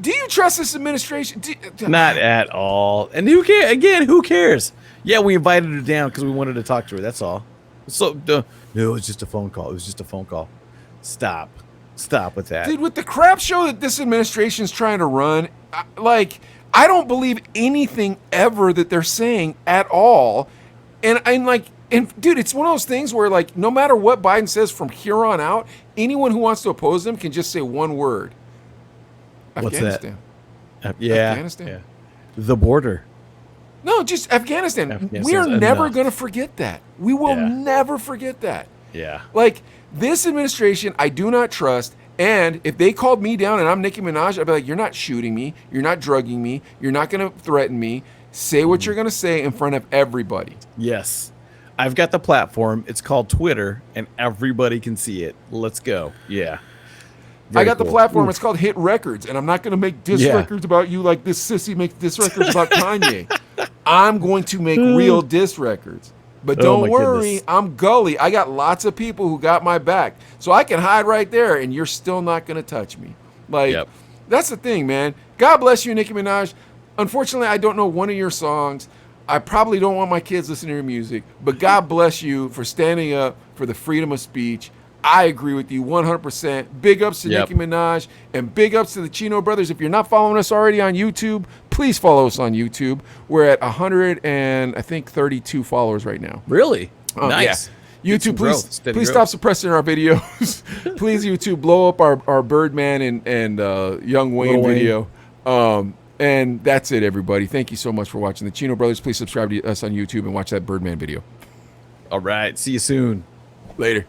A: Do you trust this administration?
B: Not at all. And who cares? Again, who cares? Yeah, we invited her down because we wanted to talk to her. That's all. So no, it was just a phone call. It was just a phone call. Stop with that,
A: dude. With the crap show that this administration's trying to run, I don't believe anything ever that they're saying at all. And dude, it's one of those things where, like, no matter what Biden says from here on out, anyone who wants to oppose him can just say one word.
B: What's
A: Afghanistan.
B: That?
A: Afghanistan.
B: Yeah. The border.
A: No, just Afghanistan. We are never going to forget that. We will never forget that.
B: Yeah.
A: Like, this administration, I do not trust. And if they called me down and I'm Nicki Minaj, I'd be like, you're not shooting me. You're not drugging me. You're not going to threaten me. Say what you're going to say in front of everybody.
B: Yes. I've got the platform. It's called Twitter, and everybody can see it. Let's go. Yeah.
A: I got the platform. It's called Hit Records, and I'm not going to make diss records about you like this sissy makes diss records about Kanye. I'm going to make real diss records. But don't worry, I'm gully. I got lots of people who got my back. So I can hide right there, and you're still not going to touch me. Like, that's the thing, man. God bless you, Nicki Minaj. Unfortunately, I don't know one of your songs. I probably don't want my kids listening to your music. But God bless you for standing up for the freedom of speech. I agree with you 100%. Big ups to Nicki Minaj, and big ups to the Chino Brothers. If you're not following us already on YouTube, please follow us on YouTube. We're at 132 followers right now.
B: Really? Nice.
A: Yeah. YouTube, please stop suppressing our videos. Please, YouTube, blow up our Birdman and Young Wayne video. And that's it, everybody. Thank you so much for watching the Chino Brothers. Please subscribe to us on YouTube and watch that Birdman video.
B: All right. See you soon.
A: Later.